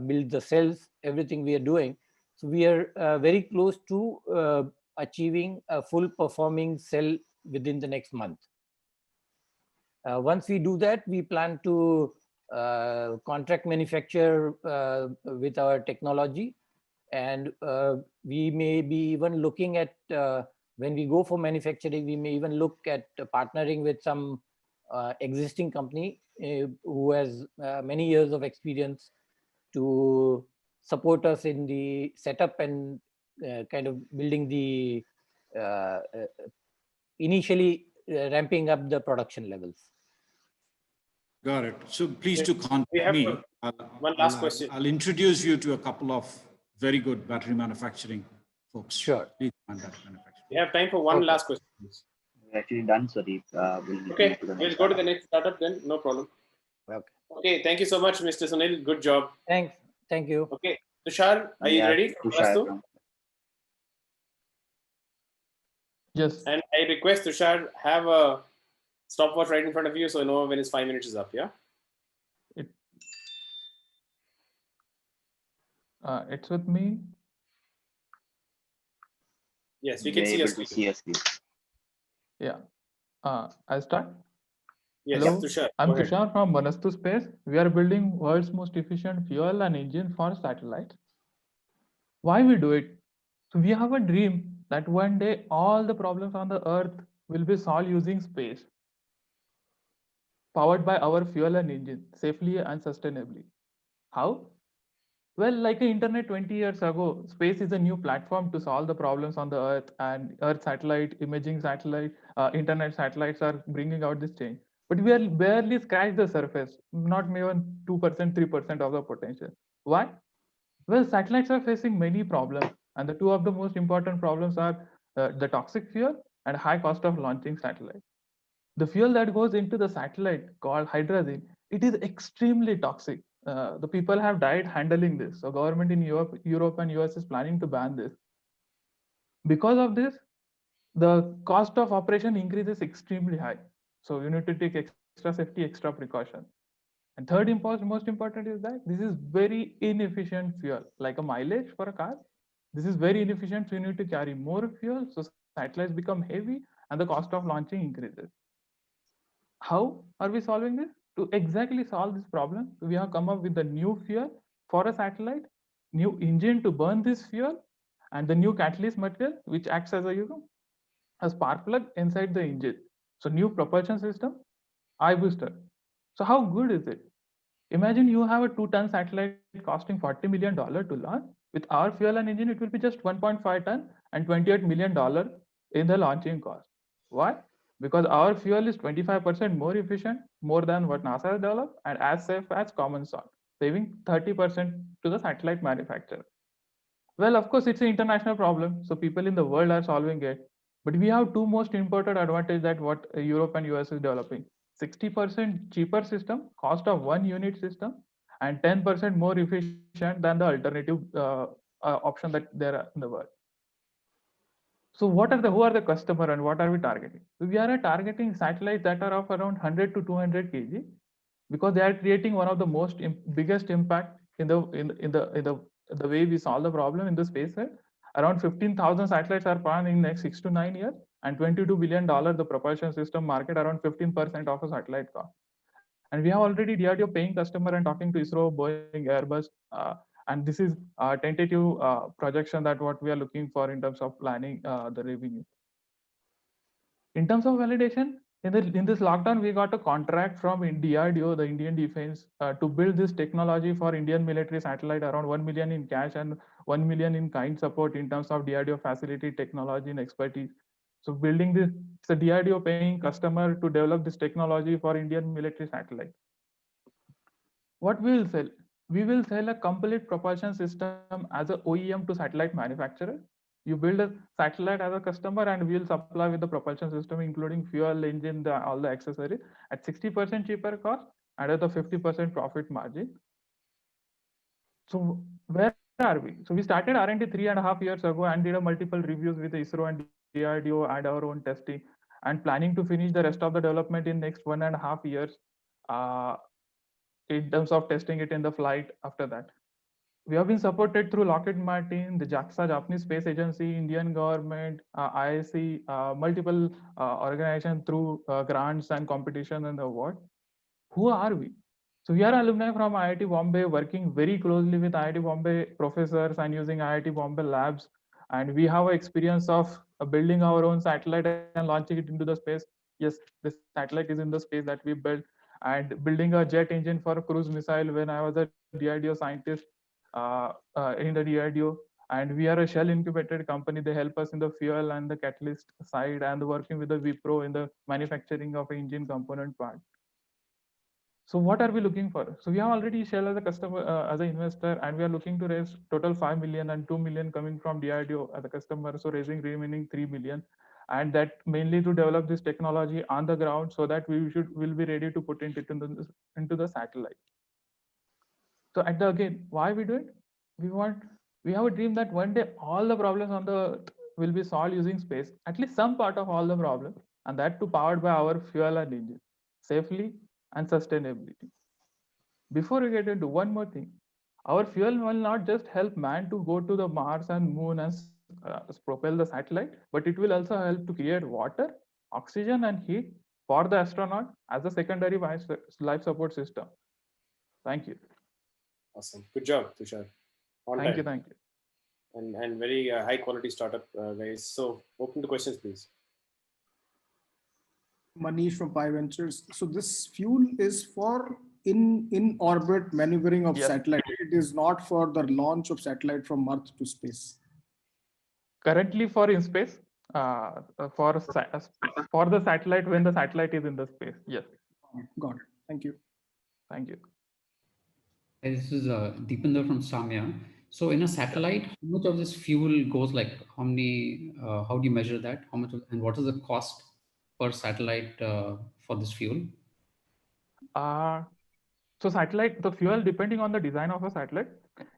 build the cells, everything we are doing. So we are very close to achieving a full performing cell within the next month. Once we do that, we plan to contract manufacture with our technology, and we may be even looking at when we go for manufacturing, we may even look at partnering with some existing company who has many years of experience to support us in the setup and kind of building the initially ramping up the production levels. Got it. So please do contact me. One last question. I'll introduce you to a couple of very good battery manufacturing folks. Sure. We have time for one last question, please. We're actually done, Sudeep. Okay, we'll go to the next startup then. No problem. Okay, thank you so much, Mr. Sunil. Good job. Thanks. Thank you. Okay, Tushar, are you ready? Yes. And I request Tushar have a stopwatch right in front of you so I know when his 5 minutes is up, yeah? It's with me. Yes, we can see your screen. Yeah. I'll start. Yes, hello, Tushar. I'm Tushar from Manastu Space. We are building world's most efficient fuel and engine for satellites. Why we do it? So we have a dream that one day all the problems on the Earth will be solved using space, powered by our fuel and engine, safely and sustainably. How? Well, like the internet 20 years ago, space is a new platform to solve the problems on the Earth, and Earth satellite, imaging satellite, internet satellites are bringing out this change. But we are barely scratched the surface, not even 2%, 3% of the potential. Why? Well, satellites are facing many problems, and the two of the most important problems are the toxic fuel and high cost of launching satellite. The fuel that goes into the satellite called hydrazine, it is extremely toxic. the people have died handling this. So government in Europe and US is planning to ban this. Because of this, the cost of operation increases extremely high. So you need to take extra safety, extra precaution. And third most important is that this is very inefficient fuel, like a mileage for a car. This is very inefficient, so you need to carry more fuel. So satellites become heavy and the cost of launching increases. How are we solving this? To exactly solve this problem, we have come up with the new fuel for a satellite, new engine to burn this fuel, and the new catalyst material, which acts as a spark plug inside the engine. So new propulsion system, iBooster. So how good is it? Imagine you have a 2-ton satellite costing $40 million to launch. With our fuel and engine, it will be just 1.5 ton and $28 million in the launching cost. Why? Because our fuel is 25% more efficient, more than what NASA has developed, and as safe as common salt, saving 30% to the satellite manufacturer. Well, of course, it's an international problem, so people in the world are solving it. But we have two most important advantages that what Europe and US is developing. 60% cheaper system, cost of one unit system, and 10% more efficient than the alternative option that there are in the world. So who are the customer and what are we targeting? So we are targeting satellites that are of around 100 to 200 kg because they are creating one of the biggest impact in the way we solve the problem in the space side. Around 15,000 satellites are planned in the next 6 to 9 years, and $22 billion the propulsion system market, around 15% of a satellite cost. And we have already DRDO paying customer and talking to ISRO, Boeing, Airbus, and this is a tentative projection that what we are looking for in terms of planning the revenue. In terms of validation, in this lockdown, we got a contract from DRDO, the Indian Defense, to build this technology for Indian military satellite, around 1 million in cash and 1 million in kind support in terms of DRDO facility, technology, and expertise. So building this, it's a DRDO paying customer to develop this technology for Indian military satellite. What we will sell? We will sell a complete propulsion system as a OEM to satellite manufacturer. You build a satellite as a customer and we'll supply with the propulsion system, including fuel, engine, all the accessories at 60% cheaper cost and at the 50% profit margin. So where are we? So we started R&D 3.5 years ago and did a multiple reviews with ISRO and DRDO and our own testing, and planning to finish the rest of the development in next 1.5 years in terms of testing it in the flight after that. We have been supported through Lockheed Martin, the JAXA, Japanese Space Agency, Indian government, IIC, multiple organizations through grants and competition and award. Who are we? So we are alumni from IIT Bombay, working very closely with IIT Bombay professors and using IIT Bombay labs. And we have experience of building our own satellite and launching it into the space. Yes, the satellite is in the space that we built, and building a jet engine for a cruise missile when I was a DRDO scientist in the DRDO. And we are a Shell incubated company. They help us in the fuel and the catalyst side, and working with the Wipro in the manufacturing of an engine component part. So what are we looking for? So we have already Shell as a customer, as an investor, and we are looking to raise total 5 million and 2 million coming from DRDO as a customer. So raising remaining 3 million, and that mainly to develop this technology on the ground so that will be ready to put it into the satellite. So again, why we do it? We have a dream that one day all the problems on the Earth will be solved using space, at least some part of all the problems, and that too powered by our fuel and engine, safely and sustainability. Before we get into one more thing, our fuel will not just help man to go to the Mars and Moon and propel the satellite, but it will also help to create water, oxygen, and heat for the astronaut as a secondary life support system. Thank you. Awesome. Good job, Tushar. Thank you. And very high quality startup, guys. So open to questions, please. Manish from Pi Ventures. So this fuel is for in orbit maneuvering of satellite. It is not for the launch of satellite from Earth to space. Currently for in space, for the satellite when the satellite is in the space. Yes. Got it. Thank you. Thank you. Hey, this is Deepinder from Samya. So in a satellite, how much of this fuel goes, like how do you measure that? How much and what is the cost per satellite for this fuel? So satellite, the fuel, depending on the design of a satellite,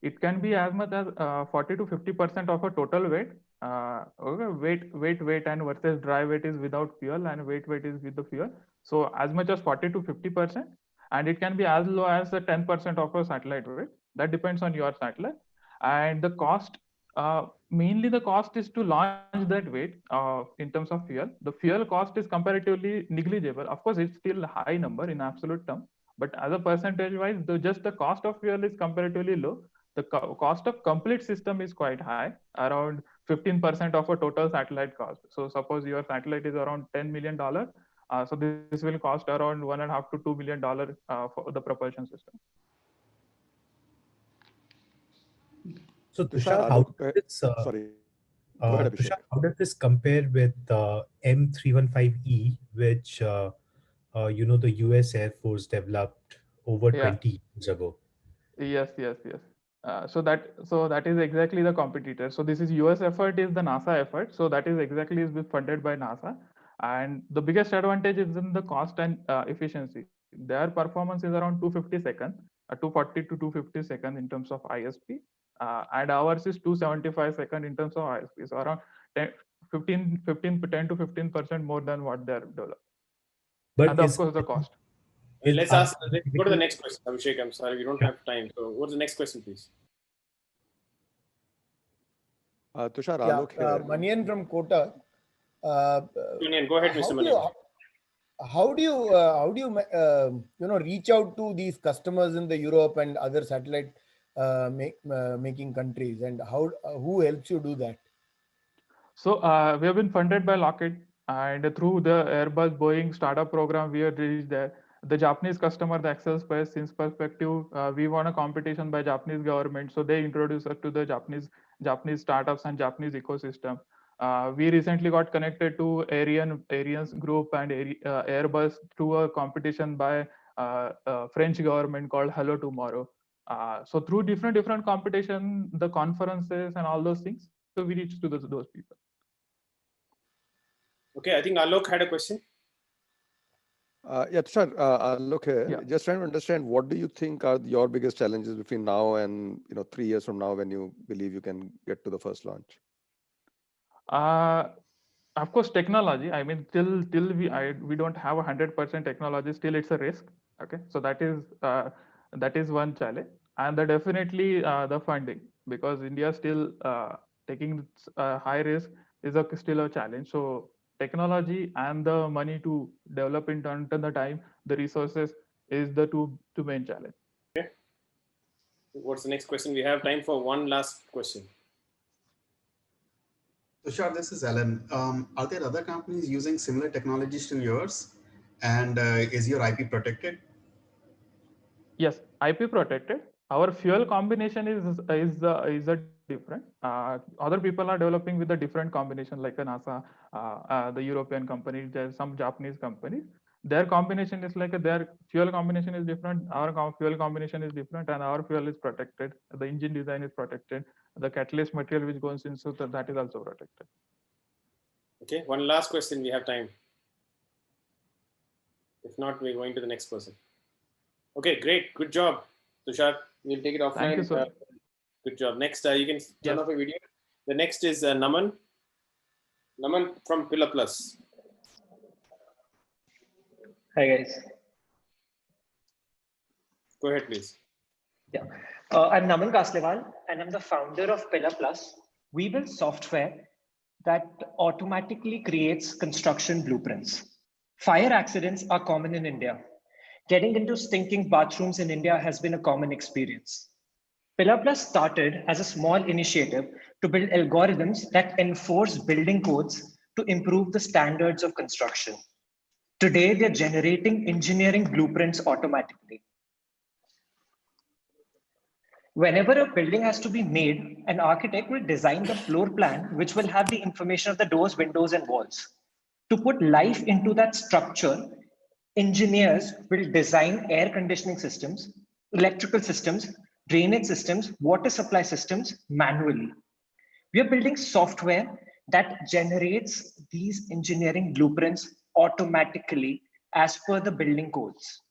it can be as much as 40 to 50% of a total weight. Okay, weight, and versus dry weight is without fuel, and weight is with the fuel. So as much as 40 to 50%, and it can be as low as 10% of a satellite weight. That depends on your satellite, and the cost. Mainly the cost is to launch that weight in terms of fuel. The fuel cost is comparatively negligible. Of course, it's still a high number in absolute term, but as a percentage wise, just the cost of fuel is comparatively low. The cost of complete system is quite high, around 15% of a total satellite cost. So suppose your satellite is around $10 million. So this will cost around $1.5 to $2 million for the propulsion system. So Tushar, how does this, Go ahead, Abhishek. Tushar, how does this compare with M315E, which the US Air Force developed over 20 years ago? Yes. So that is exactly the competitor. So this is US effort, is the NASA effort. So that is exactly is funded by NASA. And the biggest advantage is in the cost and efficiency. Their performance is around 250 seconds, 240 to 250 seconds in terms of ISP. And ours is 275 seconds in terms of ISP. So around 10 to 15% more than what they're developed. But and of course the cost. Let's go to the next question. Abhishek, I'm sorry, we don't have time. So what's the next question, please? Tushar, Manian from Kota. Manian, go ahead, Mr. Manian. How do you reach out to these customers in the Europe and other satellite making countries, and who helps you do that? So we have been funded by Lockheed, and through the Airbus Boeing startup program, we have reached there. The Japanese customer, the Excel Space, since perspective, we won a competition by Japanese government, so they introduced us to the Japanese startups and Japanese ecosystem. We recently got connected to Ariane's group and Airbus through a competition by French government called Hello Tomorrow. So through different competition, the conferences and all those things, so we reached to those people. Okay, I think Alok had a question. Tushar, Alok here. Just trying to understand, what do you think are your biggest challenges between now and 3 years from now, when you believe you can get to the first launch? Of course, technology. I mean, till we don't have 100% technology, still it's a risk. Okay, so that is one challenge, and definitely the funding, because India still taking high risk is still a challenge. So technology and the money to develop it until the time, the resources is the two main challenge. Okay. What's the next question? We have time for one last question. Tushar, this is Alan. Are there other companies using similar technologies to yours? And is your IP protected? Yes, IP protected. Our fuel combination is a different. Other people are developing with a different combination, like a NASA, the European companies. There's some Japanese companies. Their combination is like their fuel combination is different. Our fuel combination is different, and our fuel is protected. The engine design is protected. The catalyst material which goes in, so that is also protected. Okay, one last question. We have time. If not, we're going to the next person. Okay, great. Good job, Tushar. We'll take it offline. Thank you, sir. Good job. Next, you can turn off a video. The next is Naman. Naman from Pillar Plus. Hi, guys. Go ahead, please. Yeah. I'm Naman Kasleval, and I'm the founder of Pillar Plus. We build software that automatically creates construction blueprints. Fire accidents are common in India. Getting into stinking bathrooms in India has been a common experience. Pillar Plus started as a small initiative to build algorithms that enforce building codes to improve the standards of construction. Today, they're generating engineering blueprints automatically. Whenever a building has to be made, an architect will design the floor plan, which will have the information of the doors, windows, and walls. To put life into that structure, engineers will design air conditioning systems, electrical systems, drainage systems, water supply systems manually. We are building software that generates these engineering blueprints automatically as per the building codes.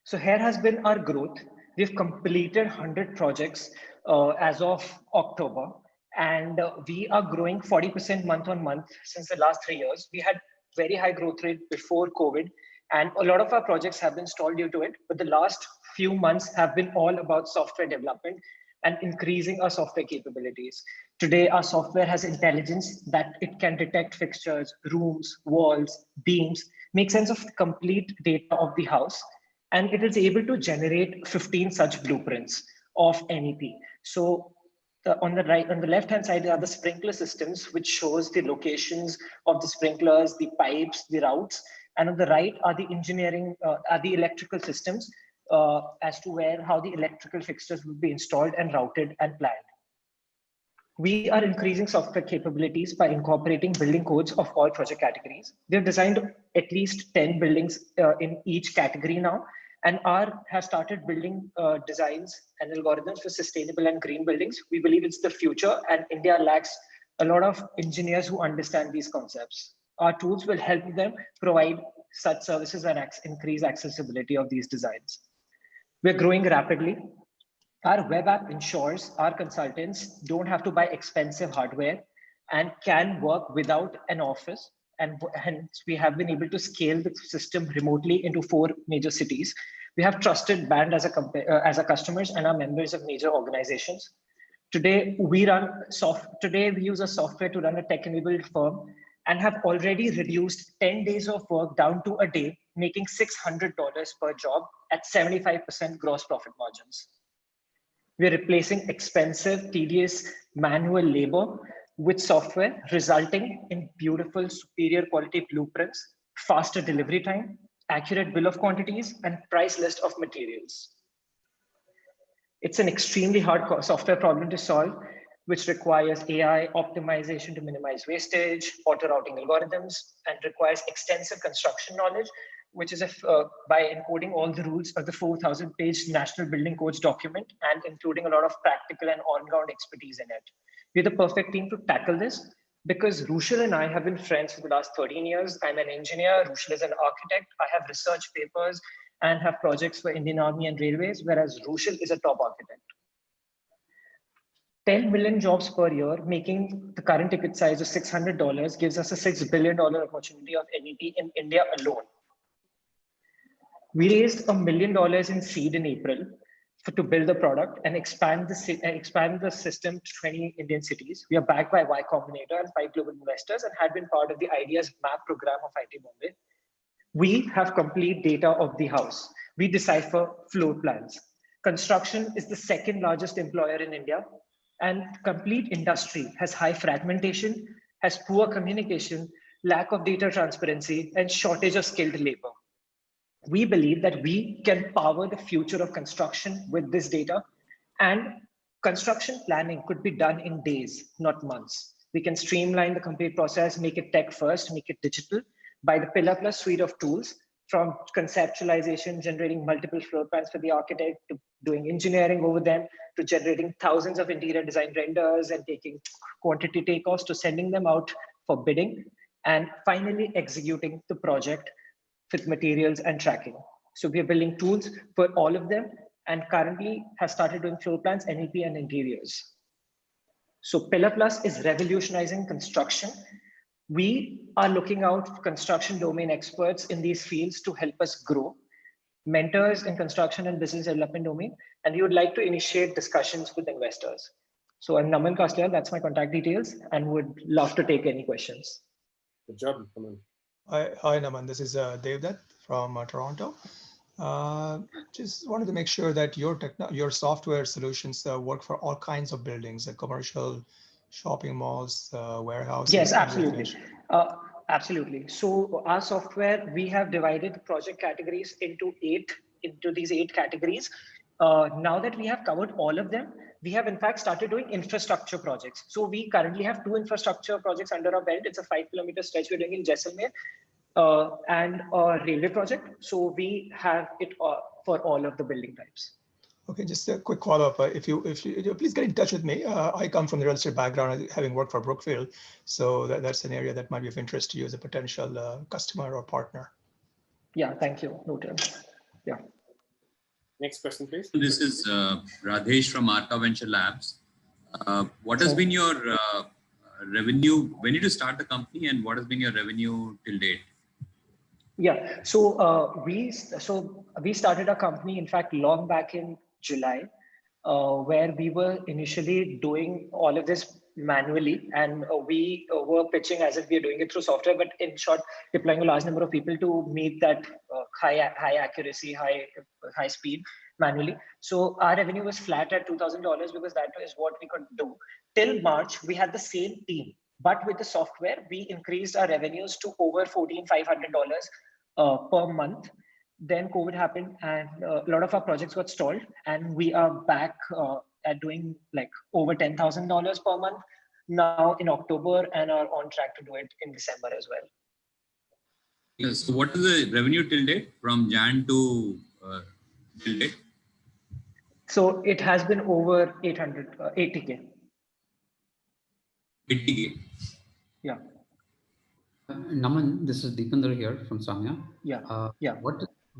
So here has been our growth. We've completed 100 projects as of October, and we are growing 40% month on month since the last 3 years. We had very high growth rate before COVID, and a lot of our projects have been stalled due to it. But the last few months have been all about software development and increasing our software capabilities. Today, our software has intelligence that it can detect fixtures, rooms, walls, beams, make sense of complete data of the house, and it is able to generate 15 such blueprints of NEP. So on the left-hand side are the sprinkler systems, which shows the locations of the sprinklers, the pipes, the routes, and on the right are the engineering, are the electrical systems as to how the electrical fixtures will be installed and routed and planned. We are increasing software capabilities by incorporating building codes of all project categories. We have designed at least 10 buildings in each category now, and has started building designs and algorithms for sustainable and green buildings. We believe it's the future, and India lacks a lot of engineers who understand these concepts. Our tools will help them provide such services and increase accessibility of these designs. We're growing rapidly. Our web app ensures our consultants don't have to buy expensive hardware and can work without an office. And hence we have been able to scale the system remotely into 4 major cities. We have trusted band as a customers and are members of major organizations. Today we use a software to run a tech-enabled firm and have already reduced 10 days of work down to a day, making $600 per job at 75% gross profit margins. We're replacing expensive, tedious manual labor with software, resulting in beautiful, superior quality blueprints, faster delivery time, accurate bill of quantities, and price list of materials. It's an extremely hard software problem to solve, which requires AI optimization to minimize wastage, auto routing algorithms, and requires extensive construction knowledge, which is by encoding all the rules of the 4,000-page National Building Codes document and including a lot of practical and on-ground expertise in it. We're the perfect team to tackle this because Rushil and I have been friends for the last 13 years. I'm an engineer, Rushil is an architect. I have research papers and have projects for Indian Army and Railways, whereas Rushil is a top architect. 10 million jobs per year, making the current ticket size of $600 gives us a $6 billion opportunity of NEP in India alone. We raised $1 million in seed in April to build the product and expand the system to 20 Indian cities. We are backed by Y Combinator and 5 global investors and had been part of the Ideas Map program of IIT Bombay. We have complete data of the house. We decipher floor plans. Construction is the second largest employer in India, and complete industry has high fragmentation, has poor communication, lack of data transparency, and shortage of skilled labor. We believe that we can power the future of construction with this data, and construction planning could be done in days, not months. We can streamline the complete process, make it tech first, make it digital by the Pillar Plus suite of tools, from conceptualization, generating multiple floor plans for the architect, to doing engineering over them, to generating thousands of interior design renders and taking quantity takeoffs, to sending them out for bidding, and finally executing the project with materials and tracking. So we are building tools for all of them and currently have started doing floor plans, NEP, and interiors. So Pillar Plus is revolutionizing construction. We are looking out for construction domain experts in these fields to help us grow, mentors in construction and business development domain, and we would like to initiate discussions with investors. So I'm Naman Kasliwal, that's my contact details, and would love to take any questions. Good job, Naman. Hi, Naman. This is Devdutt from Toronto. Just wanted to make sure that your software solutions work for all kinds of buildings, like commercial, shopping malls, warehouses. Yes, absolutely. Absolutely. So our software, we have divided the project categories into these 8 categories. Now that we have covered all of them, we have in fact started doing infrastructure projects. So we currently have 2 infrastructure projects under our belt. It's a 5-kilometer stretch we're doing in Jaisalmer and a railway project. So we have it for all of the building types. Okay, just a quick follow-up. If you please get in touch with me. I come from the real estate background, having worked for Brookfield. So that's an area that might be of interest to you as a potential customer or partner. Yeah, thank you. Noted. Yeah. Next question, please. This is Radhesh from Arca Venture Labs. What has been your revenue? When did you start the company, and what has been your revenue till date? Yeah, so we started a company, in fact, long back in July, where we were initially doing all of this manually, and we were pitching as if we are doing it through software, but in short, deploying a large number of people to meet that high accuracy, high speed manually. So our revenue was flat at $2,000 because that is what we could do. Till March, we had the same team, but with the software, we increased our revenues to over $1,400 per month. Then COVID happened and a lot of our projects got stalled, and we are back at doing like over $10,000 per month now in October, and are on track to do it in December as well. Yes. So what is the revenue till date from Jan to till date? So it has been over 80K. 80K. Yeah. Naman, this is Deepinder here from Samya. Yeah.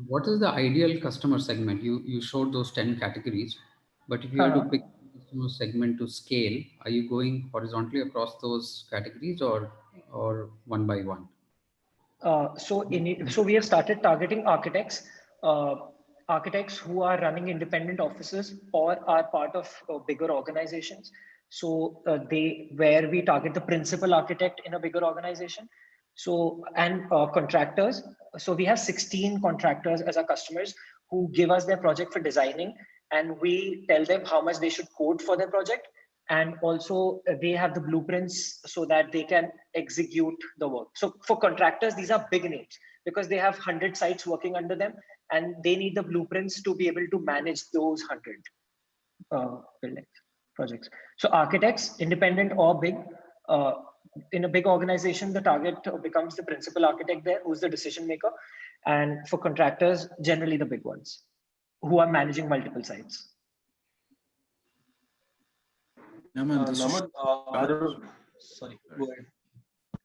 What is the ideal customer segment? You showed those 10 categories, but if you had to pick a customer segment to scale, are you going horizontally across those categories or one by one? So we have started targeting architects, architects who are running independent offices or are part of bigger organizations. So where we target the principal architect in a bigger organization. So, and contractors. So we have 16 contractors as our customers who give us their project for designing, and we tell them how much they should code for their project. And also they have the blueprints so that they can execute the work. So for contractors, these are big names because they have 100 sites working under them, and they need the blueprints to be able to manage those 100 buildings, projects. So architects, independent or big, in a big organization, the target becomes the principal architect there, who's the decision maker. And for contractors, generally the big ones who are managing multiple sites. Naman, sorry, go ahead.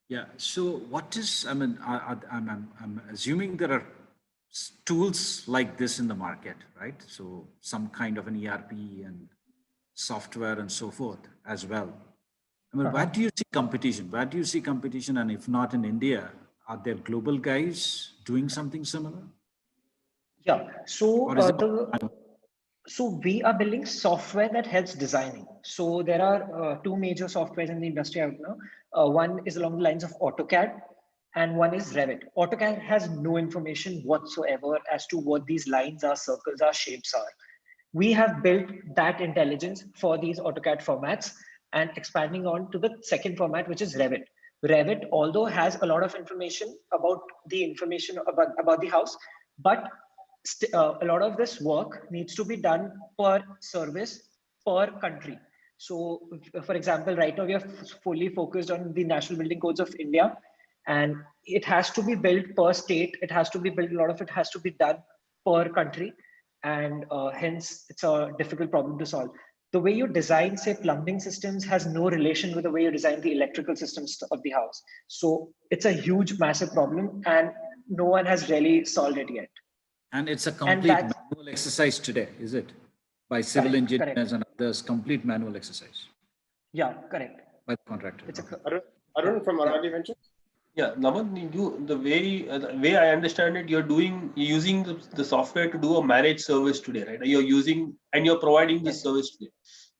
Yeah. So what is, I mean, I'm assuming there are tools like this in the market, right? So some kind of an ERP and software and so forth as well. I mean, where do you see competition? Where do you see competition? And if not in India, are there global guys doing something similar? Yeah. So we are building software that helps designing. So there are two major softwares in the industry out now. One is along the lines of AutoCAD, and one is Revit. AutoCAD has no information whatsoever as to what these lines are, circles are, shapes are. We have built that intelligence for these AutoCAD formats and expanding on to the second format, which is Revit. Revit, although has a lot of information about the house, but a lot of this work needs to be done per service, per country. So for example, right now we are fully focused on the National Building Codes of India, and it has to be built per state. It has to be built, a lot of it has to be done per country. And hence it's a difficult problem to solve. The way you design, say, plumbing systems has no relation with the way you design the electrical systems of the house. So it's a huge, massive problem, and no one has really solved it yet. And it's a complete manual exercise today, is it? By civil engineers and others, complete manual exercise. Yeah, correct. By the contractor. Arun from Aradi Ventures. Yeah, Naman, the way I understand it, you're using the software to do a managed service today, right? You're providing this service today.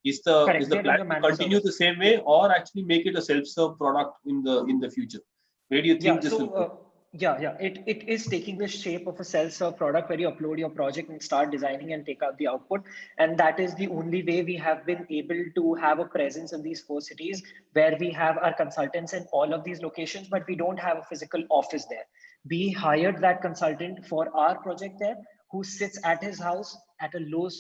Is the plan to continue the same way, or actually make it a self-serve product in the future? Where do you think this will go? It is taking the shape of a self-serve product where you upload your project and start designing and take out the output. And that is the only way we have been able to have a presence in these 4 cities, where we have our consultants in all of these locations, but we don't have a physical office there. We hired that consultant for our project there, who sits at his house at a low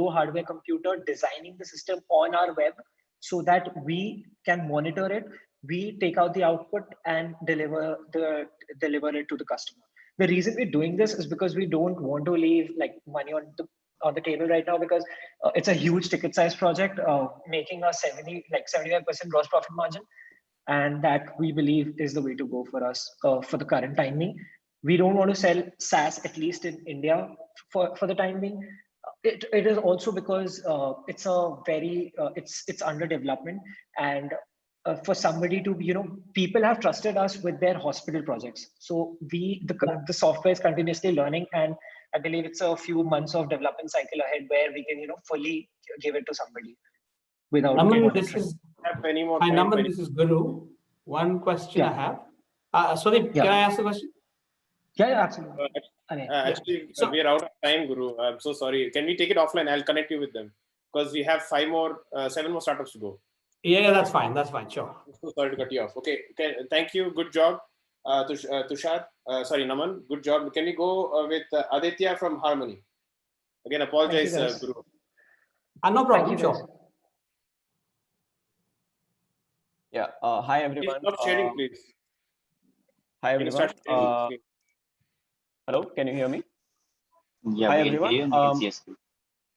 hardware computer, designing the system on our web so that we can monitor it. We take out the output and deliver it to the customer. The reason we're doing this is because we don't want to leave like money on the table right now, because it's a huge ticket size project, making a 75% gross profit margin, and that we believe is the way to go for us for the current timing. We don't want to sell SaaS, at least in India, for the time being. It is also because it's a very it's under development, and for somebody to, people have trusted us with their hospital projects. So the software is continuously learning, and I believe it's a few months of development cycle ahead where we can, fully give it to somebody without. Naman, this is Have any more Hi, time? Naman, this is Guru. One question I have. Sorry, Yeah. can I ask a question? Yeah, absolutely. Actually, we are out of time, Guru. I'm so sorry. Can we take it offline? I'll connect you with them because we have 7 more startups to go. Yeah, that's fine. That's fine. Sure. I'm so sorry to cut you off. Okay. Thank you. Good job, Tushar. Sorry, Naman. Good job. Can we go with Aditya from Harmony? Again, apologize, Guru. No problem. Sure. Yeah. Hi, everyone. Please stop sharing, please. Hi, everyone. Hello, can you hear me? Yeah, hi, we can everyone. hear you. Yes.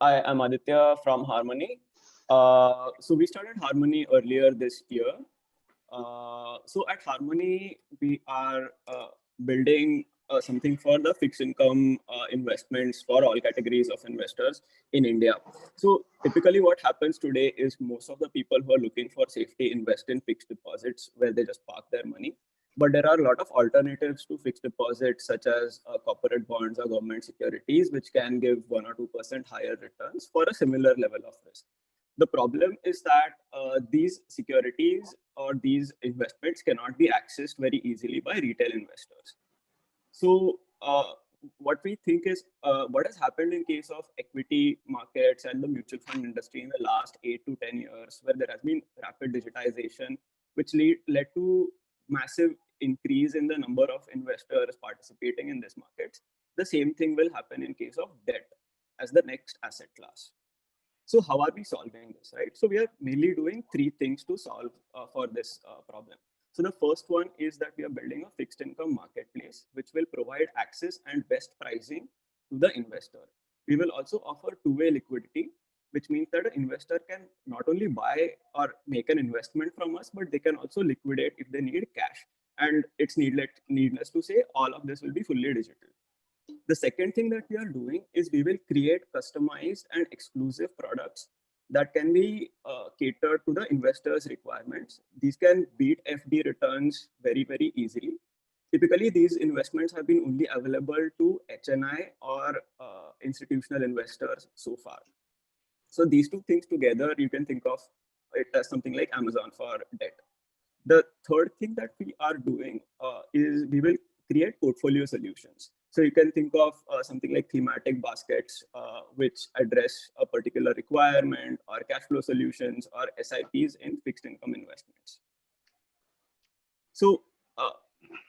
I am Aditya from Harmony. So we started Harmony earlier this year. So at Harmony, we are building something for the fixed income investments for all categories of investors in India. So typically what happens today is most of the people who are looking for safety invest in fixed deposits where they just park their money. But there are a lot of alternatives to fixed deposits, such as corporate bonds or government securities, which can give 1 or 2% higher returns for a similar level of risk. The problem is that these securities or these investments cannot be accessed very easily by retail investors. So what we think is what has happened in case of equity markets and the mutual fund industry in the last 8 to 10 years, where there has been rapid digitization, which led to massive increase in the number of investors participating in this market. The same thing will happen in case of debt as the next asset class. So how are we solving this, right? So we are mainly doing 3 things to solve for this problem. So the first one is that we are building a fixed income marketplace, which will provide access and best pricing to the investor. We will also offer two-way liquidity, which means that an investor can not only buy or make an investment from us, but they can also liquidate if they need cash. And it's needless to say, all of this will be fully digital. The second thing that we are doing is we will create customized and exclusive products that can be catered to the investors' requirements. These can beat FD returns very, very easily. Typically, these investments have been only available to HNI or institutional investors so far. So these 2 things together, you can think of it as something like Amazon for debt. The third thing that we are doing is we will create portfolio solutions. So you can think of something like thematic baskets, which address a particular requirement, or cash flow solutions, or SIPs in fixed income investments. So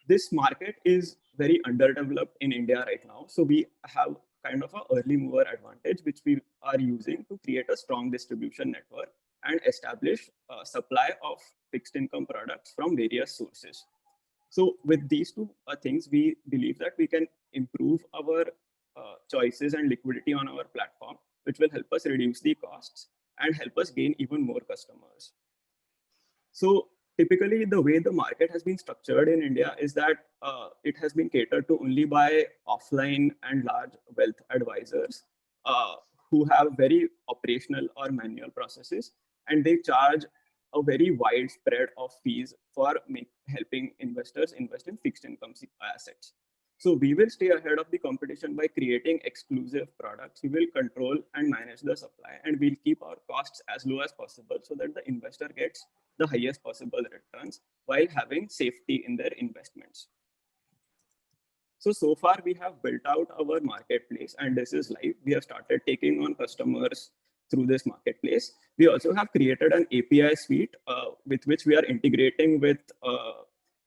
this market is very underdeveloped in India right now. So we have kind of an early mover advantage, which we are using to create a strong distribution network and establish a supply of fixed income products from various sources. So with these 2 things, we believe that we can improve our choices and liquidity on our platform, which will help us reduce the costs and help us gain even more customers. So typically, the way the market has been structured in India is that it has been catered to only by offline and large wealth advisors who have very operational or manual processes, and they charge a very wide spread of fees for helping investors invest in fixed income assets. So we will stay ahead of the competition by creating exclusive products. We will control and manage the supply, and we'll keep our costs as low as possible so that the investor gets the highest possible returns while having safety in their investments. So far we have built out our marketplace, and this is live. We have started taking on customers through this marketplace. We also have created an API suite with which we are integrating with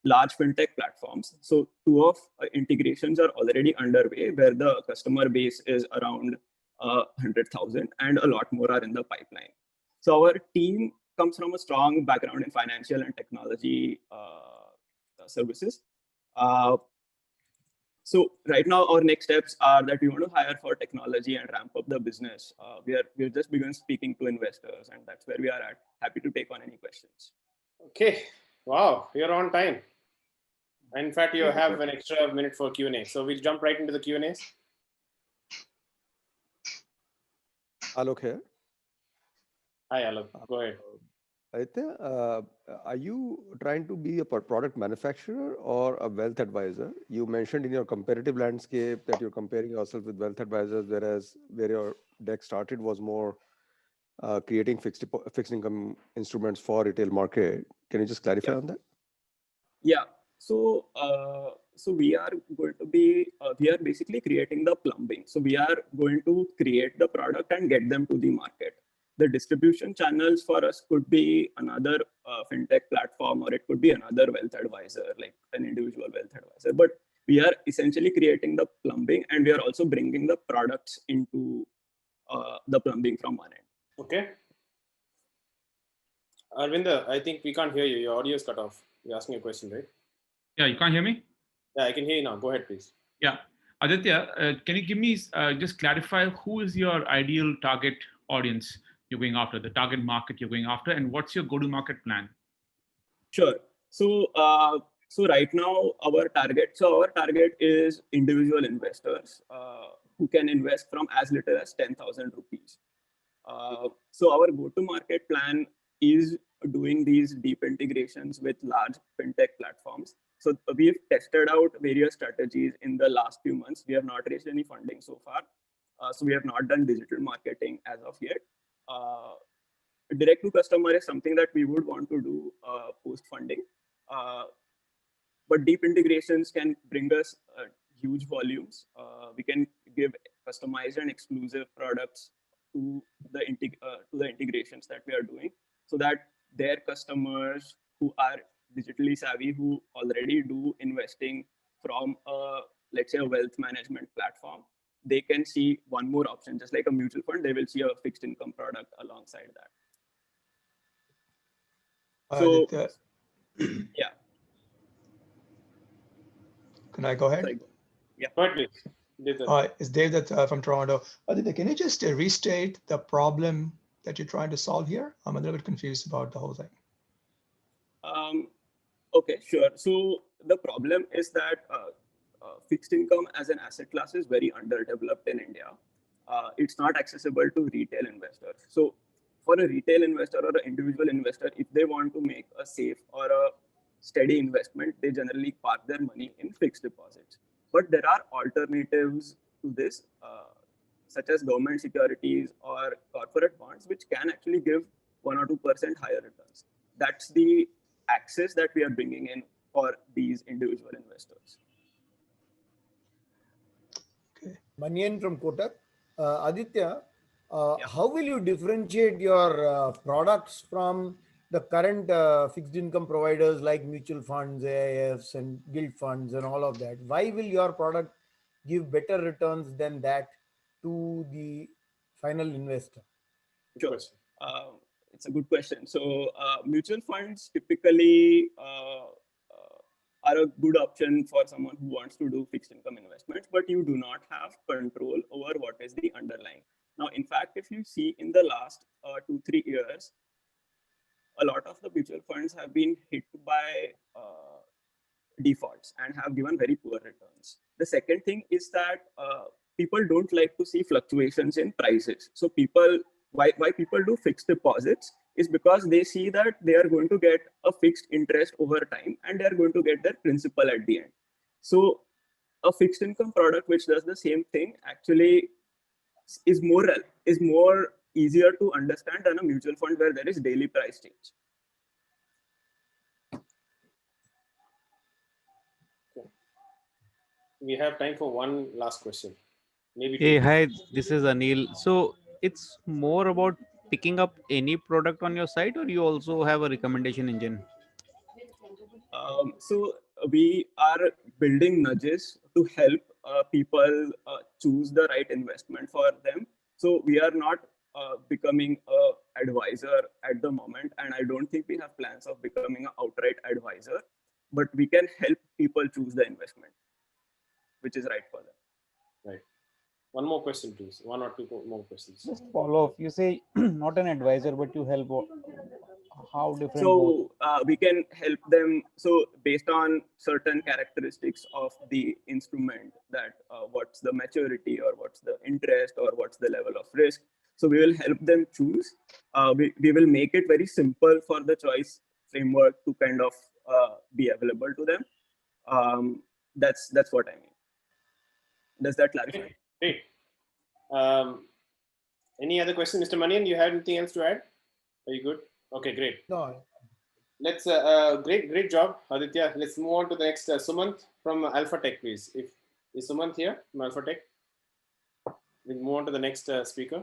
large fintech platforms. So 2 integrations are already underway, where the customer base is around 100,000, and a lot more are in the pipeline. So our team comes from a strong background in financial and technology services. So right now, our next steps are that we want to hire for technology and ramp up the business. We've just begun speaking to investors, and that's where we are at. Happy to take on any questions. Okay. Wow, you're on time. In fact, you have an extra minute for Q&A. So we'll jump right into the Q&As. Alok here. Hi, Alok. Go ahead. Aditya, are you trying to be a product manufacturer or a wealth advisor? You mentioned in your competitive landscape that you're comparing yourself with wealth advisors, whereas where your deck started was more creating fixed income instruments for retail market. Can you just clarify on that? Yeah. So, so we are going to be, we are basically creating the plumbing. So we are going to create the product and get them to the market. The distribution channels for us could be another fintech platform, or it could be another wealth advisor, like an individual wealth advisor. But we are essentially creating the plumbing, and we are also bringing the products into the plumbing from one end. Okay. Arvinda, I think we can't hear you. Your audio is cut off. You're asking a question, right? Yeah, you can't hear me? Yeah, I can hear you now. Go ahead, please. Yeah. Aditya, can you give me, just clarify who is your ideal target audience you're going after, the target market you're going after, and what's your go-to-market plan? Sure. So, so right now our target is individual investors who can invest from as little as 10,000 rupees. So our go-to-market plan is doing these deep integrations with large fintech platforms. So we've tested out various strategies in the last few months. We have not raised any funding so far. So we have not done digital marketing as of yet. Direct to customer is something that we would want to do post funding. But deep integrations can bring us huge volumes. We can give customized and exclusive products to the integrations that we are doing, so that their customers who are digitally savvy, who already do investing from let's say a wealth management platform, they can see one more option. Just like a mutual fund, they will see a fixed income product alongside that. So yeah. Can I go ahead? Sorry. Yeah. Go ahead, please. It's David from Toronto. Aditya, can you just restate the problem that you're trying to solve here? I'm a little bit confused about the whole thing. Okay, sure. So the problem is that fixed income as an asset class is very underdeveloped in India. It's not accessible to retail investors. So for a retail investor or an individual investor, if they want to make a safe or a steady investment, they generally park their money in fixed deposits. But there are alternatives to this, such as government securities or corporate bonds, which can actually give 1 or 2% higher returns. That's the access that we are bringing in for these individual investors. Okay. Manian from Kotak. Aditya, how will you differentiate your products from the current fixed income providers like mutual funds, AIFs and gilt funds and all of that? Why will your product give better returns than that to the final investor? Sure. It's a good question. So mutual funds typically are a good option for someone who wants to do fixed income investments, but you do not have control over what is the underlying. Now, in fact, if you see in the last 2-3 years, a lot of the mutual funds have been hit by defaults and have given very poor returns. The second thing is that people don't like to see fluctuations in prices. So why people do fixed deposits is because they see that they are going to get a fixed interest over time and they are going to get their principal at the end. So a fixed income product which does the same thing actually is more easier to understand than a mutual fund where there is daily price change. Okay. We have time for one last question. Maybe hey, hi, this is Anil. So it's more about picking up any product on your site, or you also have a recommendation engine? So we are building nudges to help people choose the right investment for them. So we are not becoming an advisor at the moment, and I don't think we have plans of becoming an outright advisor, but we can help people choose the investment which is right for them. Right. One more question, please. 1 or 2 more questions. Just follow up. You say not an advisor, but you help. how different? So we can help them. So based on certain characteristics of the instrument, that what's the maturity or what's the interest or what's the level of risk. So we will help them choose. We will make it very simple for the choice framework to kind of be available to them. That's what I mean. Does that clarify? Great. Any other question, Mr. Manian? You have anything else to add? Are you good? Okay, great. No. Let's great job, Aditya. Let's move on to the next Sumant from Alpha Tech, please. Is Sumant here from Alpha Tech? We'll move on to the next speaker.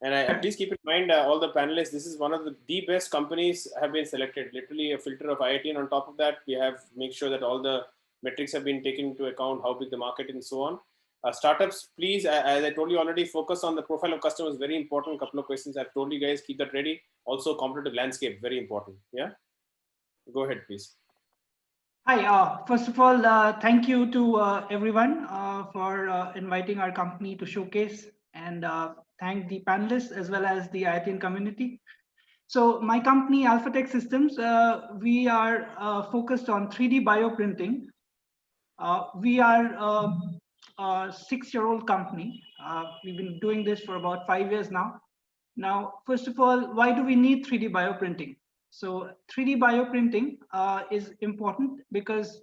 And please keep in mind, all the panelists, this is one of the best companies have been selected. Literally a filter of IIT, and on top of that, we have make sure that all the metrics have been taken into account, how big the market and so on. Startups, please, as I told you already, focus on the profile of customers. Very important. Couple of questions I've told you guys, keep that ready. Also, competitive landscape, very important. Yeah, go ahead, please. Hi. First of all, thank you to everyone for inviting our company to showcase, and thank the panelists as well as the IITian community. So my company, Alpha Tech Systems, we are focused on 3D bioprinting. We are a 6-year-old company. We've been doing this for about 5 years now. Now, first of all, why do we need 3D bioprinting? So 3D bioprinting is important because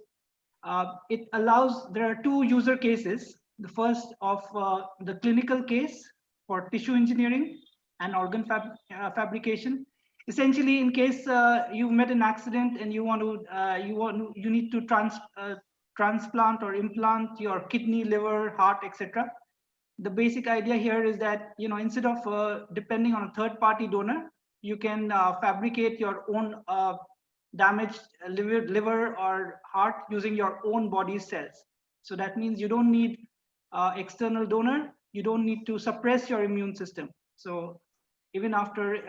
it allows, there are 2 user cases. The first of the clinical case for tissue engineering and organ fabrication. Essentially, in case you met an accident and you need to transplant or implant your kidney, liver, heart, etc. The basic idea here is that, you know, instead of depending on a third-party donor, you can fabricate your own damaged liver or heart using your own body cells. So that means you don't need external donor. You don't need to suppress your immune system. So even after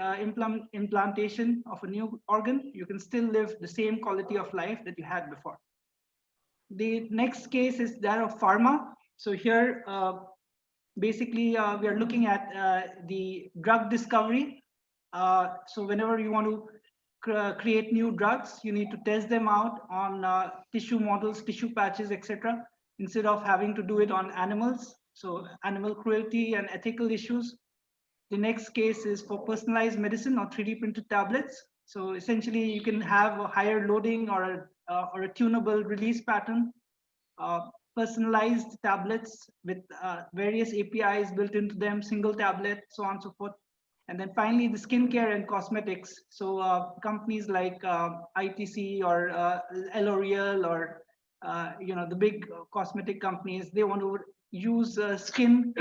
implantation of a new organ, you can still live the same quality of life that you had before. The next case is that of pharma. So here, basically, we are looking at the drug discovery. So whenever you want to create new drugs, you need to test them out on tissue models, tissue patches, etc., instead of having to do it on animals. So animal cruelty and ethical issues. The next case is for personalized medicine or 3D printed tablets. So essentially, you can have a higher loading or a tunable release pattern, personalized tablets with various APIs built into them, single tablet, so on and so forth. And then finally, the skincare and cosmetics. So companies like ITC or L'Oreal or you know, the big cosmetic companies, they want to use skin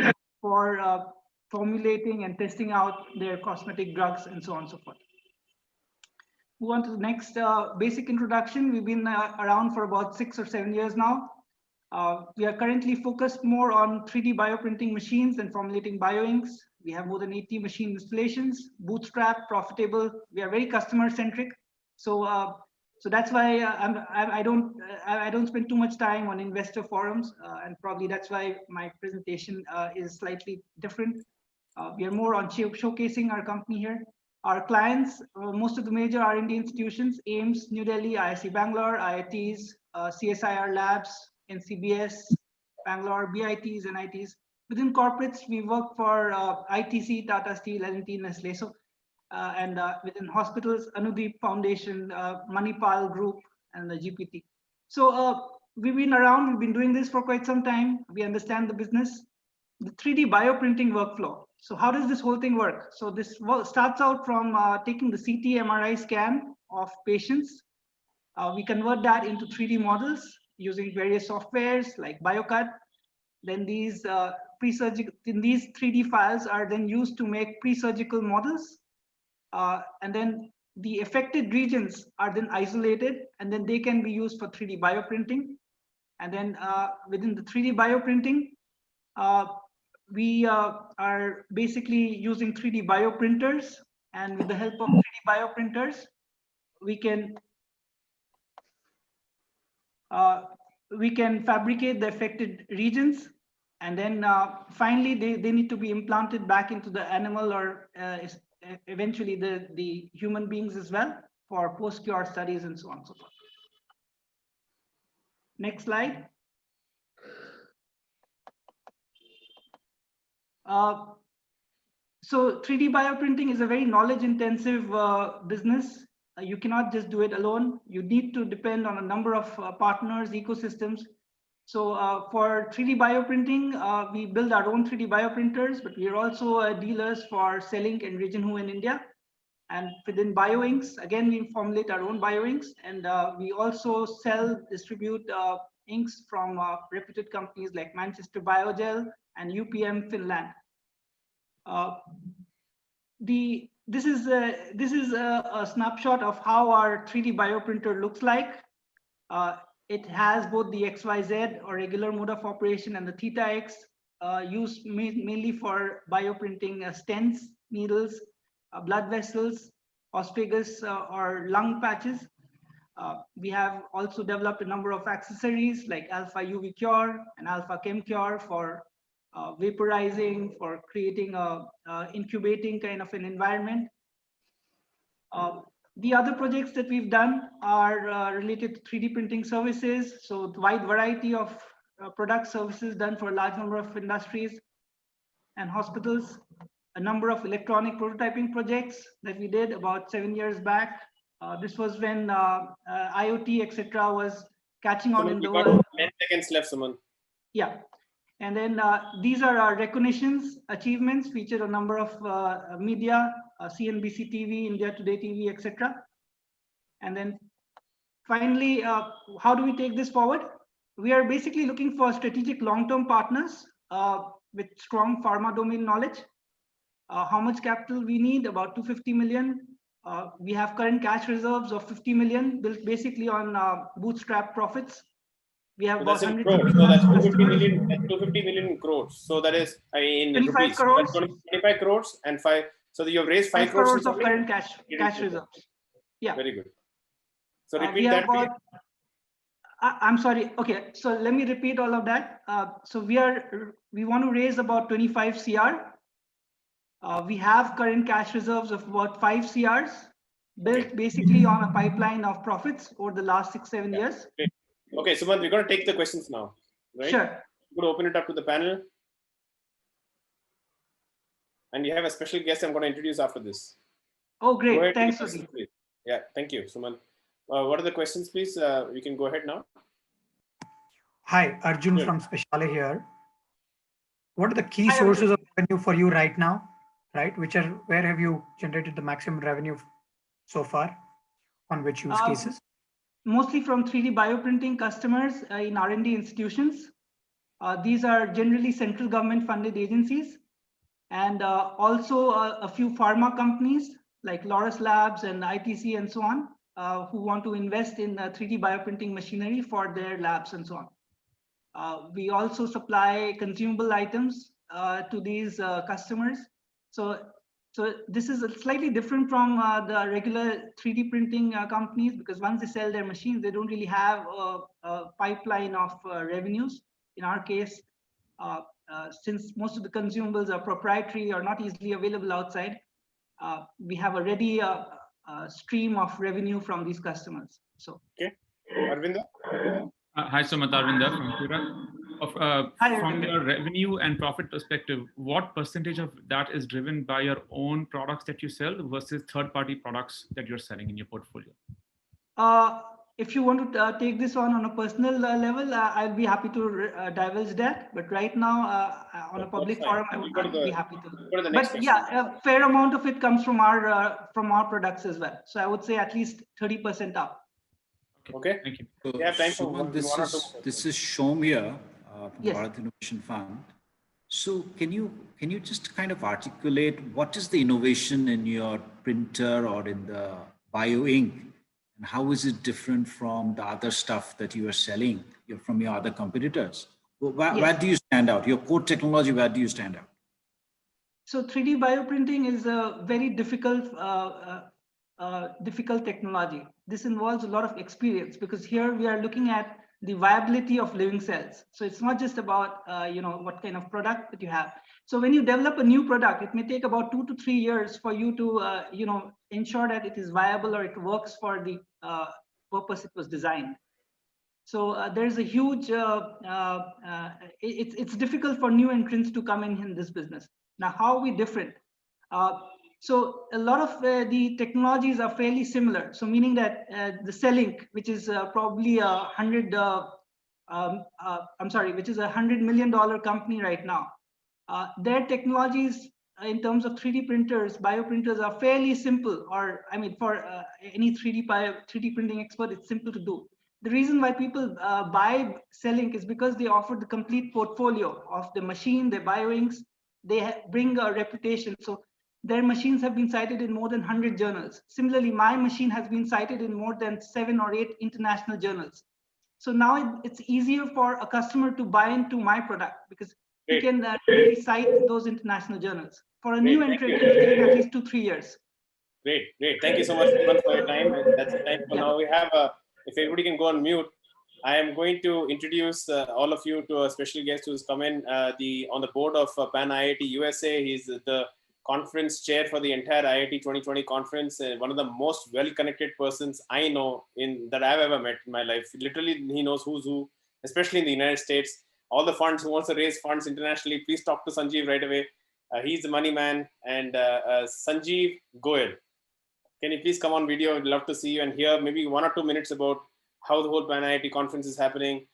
for formulating and testing out their cosmetic drugs and so on and so forth. Move on to the next basic introduction. We've been around for about 6 or 7 years now. We are currently focused more on 3D bioprinting machines and formulating bioinks. We have more than 80 machine installations, bootstrap, profitable. We are very customer centric. So so that's why I don't spend too much time on investor forums, and probably that's why my presentation is slightly different. We are more on showcasing our company here. Our clients, most of the major R&D institutions, AIIMS, New Delhi, IISc Bangalore, IITs, CSIR Labs, NCBS, Bangalore, BITs, and ITs. Within corporates, we work for ITC, Tata Steel, L&T, Nestle. So, and within hospitals, Anudeep Foundation, Manipal Group, and the GPT. So we've been around, we've been doing this for quite some time. We understand the business. The 3D bioprinting workflow. So how does this whole thing work? So this starts out from taking the CT MRI scan of patients. We convert that into 3D models using various softwares like BioCut. Then these pre-surgical, these 3D files are then used to make pre-surgical models. And then the affected regions are then isolated, and then they can be used for 3D bioprinting. And then within the 3D bioprinting, we are basically using 3D bioprinters, and with the help of 3D bioprinters, we can fabricate the affected regions, and then finally they need to be implanted back into the animal or eventually the human beings as well for post-cure studies and so on and so forth. Next slide. So 3D bioprinting is a very knowledge-intensive business. You cannot just do it alone. You need to depend on a number of partners, ecosystems. So for 3D bioprinting, we build our own 3D bioprinters, but we are also dealers for Selink and Regenhu in India. And within bioinks, again, we formulate our own bioinks, and we also distribute inks from reputed companies like Manchester Biogel and UPM Finland. This is a snapshot of how our 3D bioprinter looks like. It has both the XYZ or regular mode of operation and the theta X, used mainly for bioprinting stents, needles, blood vessels, osophagus or lung patches. We have also developed a number of accessories like alpha UV cure and alpha chem cure for vaporizing, for creating a incubating kind of an environment. The other projects that we've done are related to 3D printing services. So the wide variety of product services done for a large number of industries and hospitals. A number of electronic prototyping projects that we did about 7 years back. This was when IoT, etc., was catching on in the world. 10 seconds left, Suman. Yeah. And then these are our recognitions, achievements, featured a number of media, CNBC TV, India Today TV, etc. And then finally, how do we take this forward? We are basically looking for strategic long-term partners with strong pharma domain knowledge. How much capital we need? About 250 million. We have current cash reserves of 50 million, built basically on bootstrap profits. We have about 100 crores. So that's 250 million. That's 250 million crores. So that is, I mean, in 25 rupees. crores. That's 25 crores and 5. So you have raised 5 crores of current cash reserves. Yeah. Very good. So repeat that. I'm sorry. Okay. So let me repeat all of that. So we want to raise about 25 CR. We have current cash reserves of about 5 CRs, built basically on a pipeline of profits over the last 6-7 years. Okay, Sumant, we're going to take the questions now, right? Sure. We're going to open it up to the panel. And you have a special guest I'm going to introduce after this. Oh, great. Thanks, Sudhi. Yeah, thank you, Sumant. What are the questions, please? We can go ahead now. Hi, Arjun from Speciale here. What are the key sources of revenue for you right now? Right, where have you generated the maximum revenue so far? On which use cases? Mostly from 3D bioprinting customers in R&D institutions. These are generally central government funded agencies, and also a few pharma companies like Loris Labs and ITC and so on, who want to invest in 3D bioprinting machinery for their labs and so on. We also supply consumable items to these customers. So this is slightly different from the regular 3D printing companies, because once they sell their machines, they don't really have a pipeline of revenues. In our case, since most of the consumables are proprietary or not easily available outside, we have a ready stream of revenue from these customers. So, okay, Arvinda. Hi, Sumant, Arvinda from Pura. From your revenue and profit perspective, what percentage of that is driven by your own products that you sell versus third-party products that you're selling in your portfolio? If you want to take this on a personal level, I'll be happy to divulge that. But right now, on a public forum, I would not be happy to. But yeah, a fair amount of it comes from our products as well. So I would say at least 30% up. Okay, thank you. So, yeah, thanks Suman, this is Shom here from Yes. Bharat Innovation Fund. So can you just kind of articulate what is the innovation in your printer or in the bio ink, and how is it different from the other stuff that you are selling from your other competitors? Where do you stand out? Your core technology, where do you stand out? So 3D bioprinting is a very difficult technology. This involves a lot of experience, because here we are looking at the viability of living cells. So it's not just about what kind of product that you have. So when you develop a new product, it may take about 2 to 3 years for you to ensure that it is viable or it works for the purpose it was designed. So there's a huge, it's difficult for new entrants to come in this business. Now, how are we different? So a lot of the technologies are fairly similar. So meaning that the Cellink, which is probably which is $100 million company right now, their technologies in terms of 3D printers, bioprinters are fairly simple, or I mean, for any 3D printing expert, it's simple to do. The reason why people buy Cellink is because they offer the complete portfolio of the machine, their bioinks, they bring a reputation. So their machines have been cited in more than 100 journals. Similarly, my machine has been cited in more than 7 or 8 international journals. So now it's easier for a customer to buy into my product because he can really cite those international journals. For a new entrant, it will take at least 2-3 years. Great. Thank you so much, Sumant, for your time. And that's the time for now. We have, if everybody can go on mute, I am going to introduce all of you to a special guest who's come in on the board of Pan IIT USA. He's the conference chair for the entire IIT 2020 conference, and one of the most well-connected persons I know that I've ever met in my life. Literally, he knows who's who, especially in the United States. All the funds, who wants to raise funds internationally, please talk to Sanjeev right away. He's the money man. And Sanjeev Goel, can you please come on video? I'd love to see you and hear maybe 1 or 2 minutes about how the whole Pan IIT conference is happening.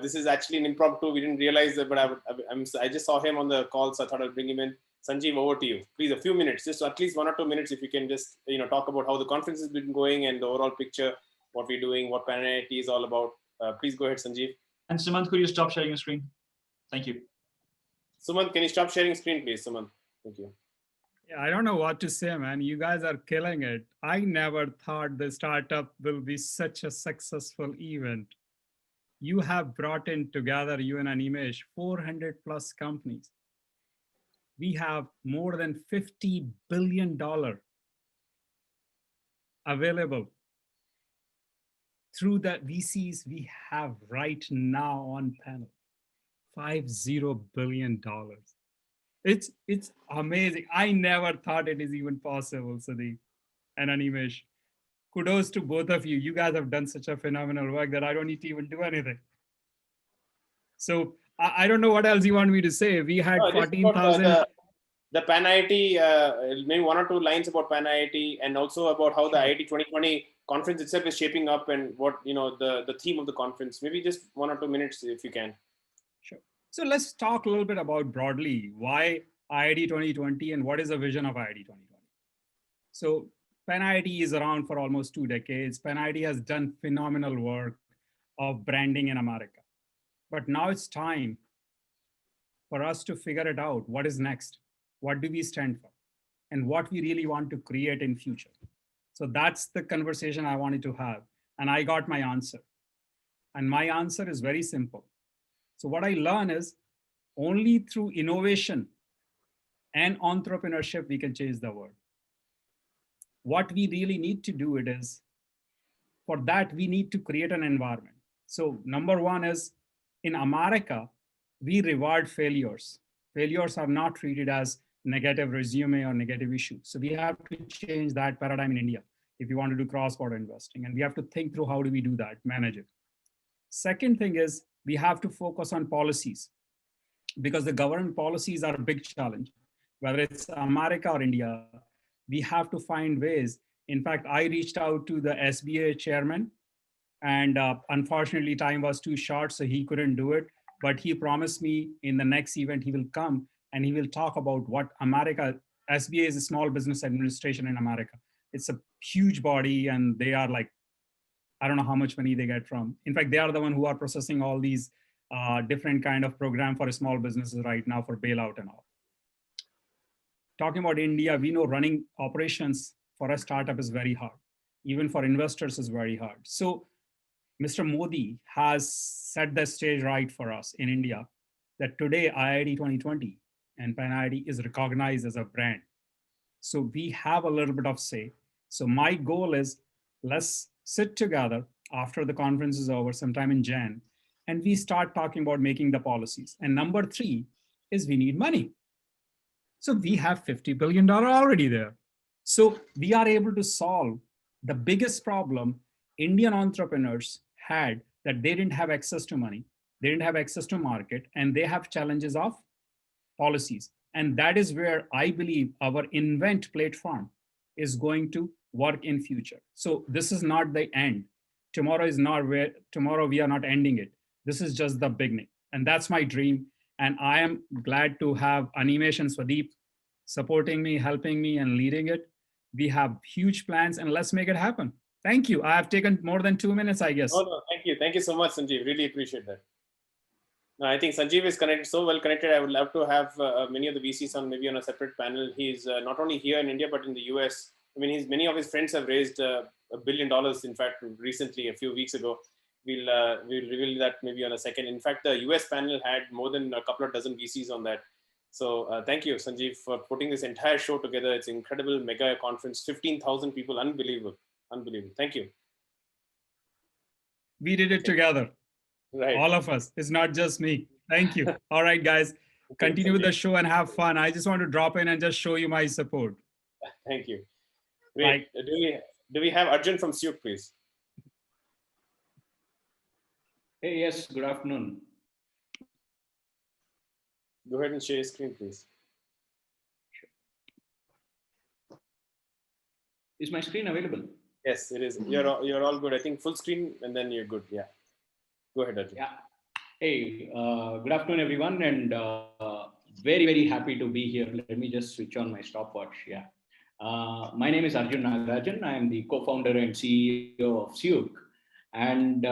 This is actually an impromptu. We didn't realize that, but I just saw him on the call, so I thought I'd bring him in. Sanjeev, over to you. Please, a few minutes, just at least 1 or 2 minutes, if you can just talk about how the conference has been going and the overall picture, what we're doing, what Pan IIT is all about. Please go ahead, Sanjeev. And Sumant, could you stop sharing your screen? Thank you. Sumant, can you stop sharing screen, please, Sumant? Thank you. Yeah, I don't know what to say, man. You guys are killing it. I never thought the startup will be such a successful event. You have brought in together, you and Animesh, 400 plus companies. We have more than $50 billion available through the VCs we have right now on panel. $50 billion. It's amazing. I never thought it is even possible, Sadiq and Animesh. Kudos to both of you. You guys have done such a phenomenal work that I don't need to even do anything. So I don't know what else you want me to say. We had 14,000. The Pan IIT, maybe 1 or 2 lines about Pan IIT and also about how the IIT 2020 conference itself is shaping up and what, the theme of the conference. Maybe just 1 or 2 minutes if you can. Sure. So let's talk a little bit about broadly why IIT 2020 and what is the vision of IIT 2020. So Pan IIT is around for almost 2 decades. Pan IIT has done phenomenal work of branding in America. But now it's time for us to figure it out. What is next? What do we stand for? And what we really want to create in future. So that's the conversation I wanted to have. And I got my answer. And my answer is very simple. So what I learn is only through innovation and entrepreneurship, we can change the world. What we really need to do it is, for that, we need to create an environment. So number 1 is, in America, we reward failures. Failures are not treated as negative resume or negative issue. So we have to change that paradigm in India if you want to do cross-border investing. And we have to think through how do we do that, manage it. Second thing is we have to focus on policies because the government policies are a big challenge. Whether it's America or India, we have to find ways. In fact, I reached out to the SBA chairman and unfortunately time was too short, so he couldn't do it. But he promised me in the next event, he will come and he will talk about what SBA is a Small Business Administration in America. It's a huge body and they are like, I don't know how much money they get from. In fact, they are the one who are processing all these different kind of program for small businesses right now for bailout and all. Talking about India, we know running operations for a startup is very hard. Even for investors is very hard. So Mr. Modi has set the stage right for us in India that today IIT 2020 and Pan IIT is recognized as a brand. So we have a little bit of say. So my goal is let's sit together, after the conference is over, sometime in Jan, and we start talking about making the policies. And number 3 is we need money. So we have $50 billion already there. So we are able to solve the biggest problem Indian entrepreneurs had, that they didn't have access to money, they didn't have access to market, and they have challenges of policies. And that is where I believe our Invent platform is going to work in future. So this is not the end. Tomorrow is not where, tomorrow we are not ending it. This is just the beginning. And that's my dream. And I am glad to have Animesh and Swadeep supporting me, helping me, and leading it. We have huge plans, and let's make it happen. Thank you. I have taken more than 2 minutes, I guess. Oh, no, thank you. Thank you so much, Sanjeev. Really appreciate that. No, I think Sanjeev is connected, so well connected. I would love to have many of the VCs on, maybe on a separate panel. He's not only here in India, but in the US. I mean, many of his friends have raised $1 billion, in fact, recently, a few weeks ago. We'll reveal that maybe on a second. In fact, the US panel had more than a couple of dozen VCs on that. So thank you, Sanjeev, for putting this entire show together. It's an incredible mega conference, 15,000 people, unbelievable, unbelievable. Thank you. We did it together. Right. All of us. It's not just me. Thank you. All right, guys. Continue with the show and have fun. I just want to drop in and just show you my support. Thank you. Great. Do we have Arjun from Syuk, please? Hey, yes, good afternoon. Go ahead and share your screen, please. Is my screen available? Yes, it is. You're all good. I think full screen, and then you're good. Yeah. Go ahead, Arjun. Yeah. Hey, good afternoon, everyone, and very, very happy to be here. Let me just switch on my stopwatch. Yeah. My name is Arjun Nagarajan. I am the co-founder and CEO of Syuk, and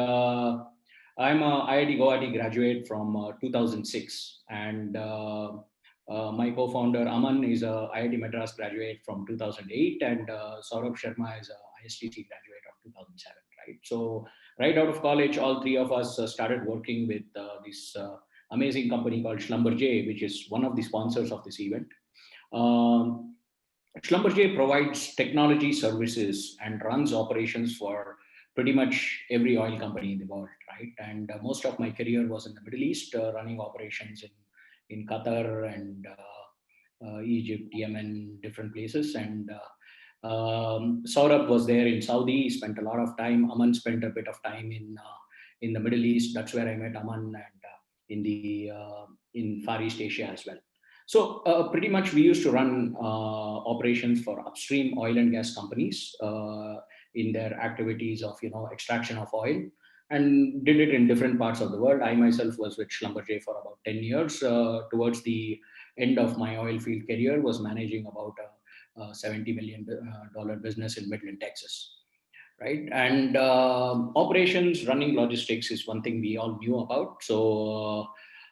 I'm a IIT Guwahati graduate from 2006, and my co-founder Aman is a IIT Madras graduate from 2008, and Saurabh Sharma is a ISTC graduate of 2007. Right. So right out of college, all three of us started working with this amazing company called Schlumberger, which is one of the sponsors of this event. Schlumberger provides technology services and runs operations for pretty much every oil company in the world, right? And most of my career was in the Middle East, running operations in Qatar and Egypt, Yemen, different places. And Saurabh was there in Saudi, spent a lot of time. Aman spent a bit of time in the Middle East. That's where I met Aman, and in Far East Asia as well. So pretty much we used to run operations for upstream oil and gas companies in their activities of extraction of oil, and did it in different parts of the world. I myself was with Schlumberger for about 10 years. Towards the end of my oil field career, was managing about a $70 million business in Midland, Texas. Right. And operations, running logistics is one thing we all knew about. So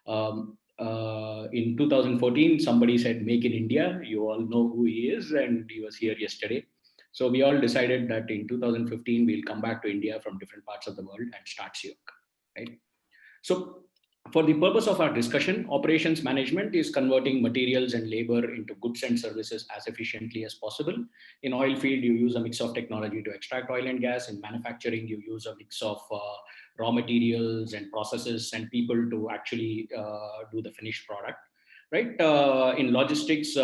in 2014, somebody said, "Make in India." You all know who he is, and he was here yesterday. So we all decided that in 2015, we'll come back to India from different parts of the world and start Syuk, right? So for the purpose of our discussion, operations management is converting materials and labor into goods and services as efficiently as possible. In oil field, you use a mix of technology to extract oil and gas. In manufacturing, you use a mix of raw materials and processes and people to actually do the finished product, right? In logistics,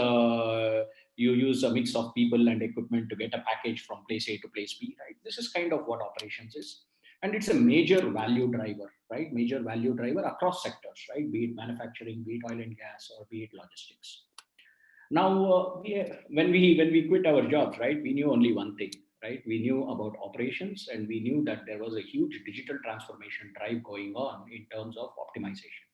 you use a mix of people and equipment to get a package from place A to place B, right? This is kind of what operations is. And it's a major value driver, right? Major value driver across sectors, right? Be it manufacturing, be it oil and gas, or be it logistics. Now, when we quit our jobs, right, we knew only one thing, right? We knew about operations, and we knew that there was a huge digital transformation drive going on in terms of optimization.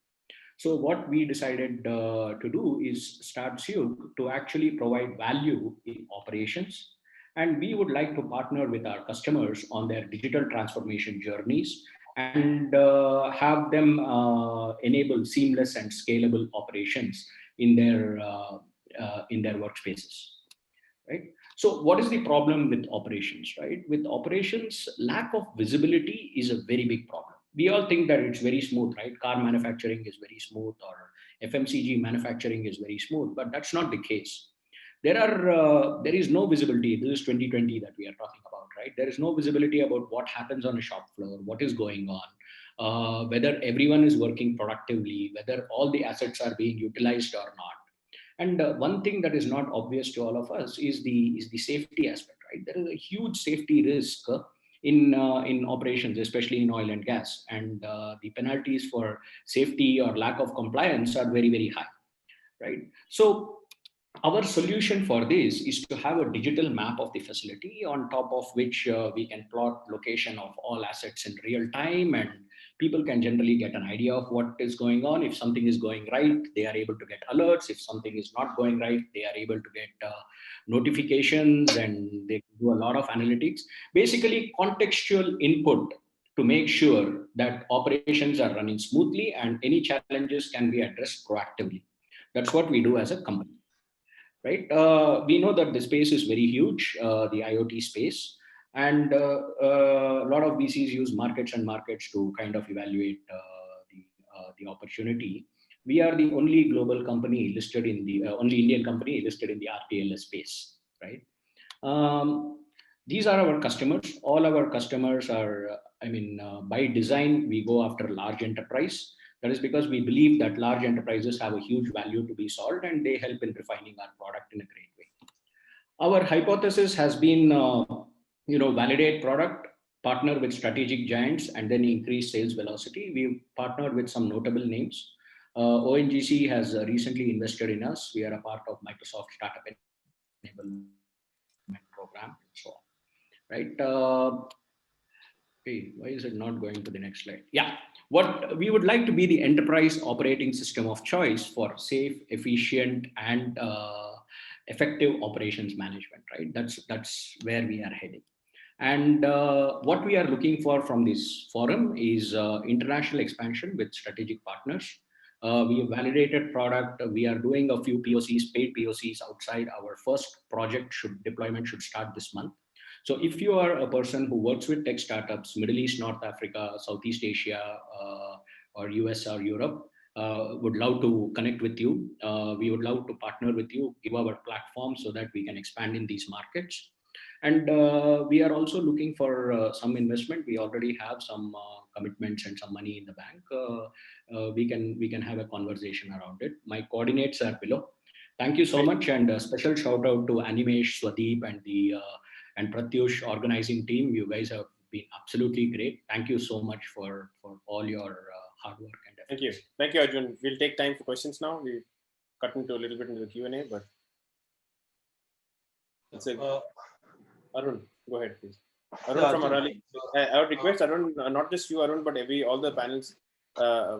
So what we decided to do is start Syuk to actually provide value in operations. And we would like to partner with our customers on their digital transformation journeys and have them enable seamless and scalable operations in their workspaces, right? So what is the problem with operations, right? With operations, lack of visibility is a very big problem. We all think that it's very smooth, right? Car manufacturing is very smooth, or FMCG manufacturing is very smooth, but that's not the case. There is no visibility. This is 2020 that we are talking about, right? There is no visibility about what happens on a shop floor, what is going on, whether everyone is working productively, whether all the assets are being utilized or not. And one thing that is not obvious to all of us is the safety aspect, right? There is a huge safety risk in operations, especially in oil and gas, and the penalties for safety or lack of compliance are very, very high, right? So our solution for this is to have a digital map of the facility on top of which we can plot location of all assets in real time, and people can generally get an idea of what is going on. If something is going right, they are able to get alerts. If something is not going right, they are able to get notifications, and they do a lot of analytics. Basically, contextual input to make sure that operations are running smoothly and any challenges can be addressed proactively. That's what we do as a company. Right? We know that the space is very huge, the IoT space, and a lot of VCs use markets and markets to kind of evaluate the opportunity. We are the only global company listed in the only Indian company listed in the RTLS space, right? These are our customers. All our customers are, by design, we go after large enterprise. That is because we believe that large enterprises have a huge value to be solved, and they help in refining our product in a great way. Our hypothesis has been, validate product, partner with strategic giants, and then increase sales velocity. We've partnered with some notable names. ONGC has recently invested in us. We are a part of Microsoft Startup Enablement Program, and so on. Right? Hey, why is it not going to the next slide? Yeah. What we would like to be the enterprise operating system of choice for safe, efficient, and effective operations management, right? That's where we are heading. And what we are looking for from this forum is international expansion with strategic partners. We have validated product. We are doing a few POCs, paid POCs outside. Our first project deployment should start this month. So if you are a person who works with tech startups, Middle East, North Africa, Southeast Asia, or US or Europe, would love to connect with you. We would love to partner with you, give our platform so that we can expand in these markets. And we are also looking for some investment. We already have some commitments and some money in the bank. We can have a conversation around it. My coordinates are below. Thank you so much, and a special shout out to Animesh, Swadeep, and Pratyush organizing team. You guys have been absolutely great. Thank you so much for all your hard work and efforts. Thank you, Arjun. We'll take time for questions now. We cut into a little bit into the Q&A, but that's it. Arun, go ahead, please. Arun from Arali. I would request Arun, not just you, Arun, but all the panels,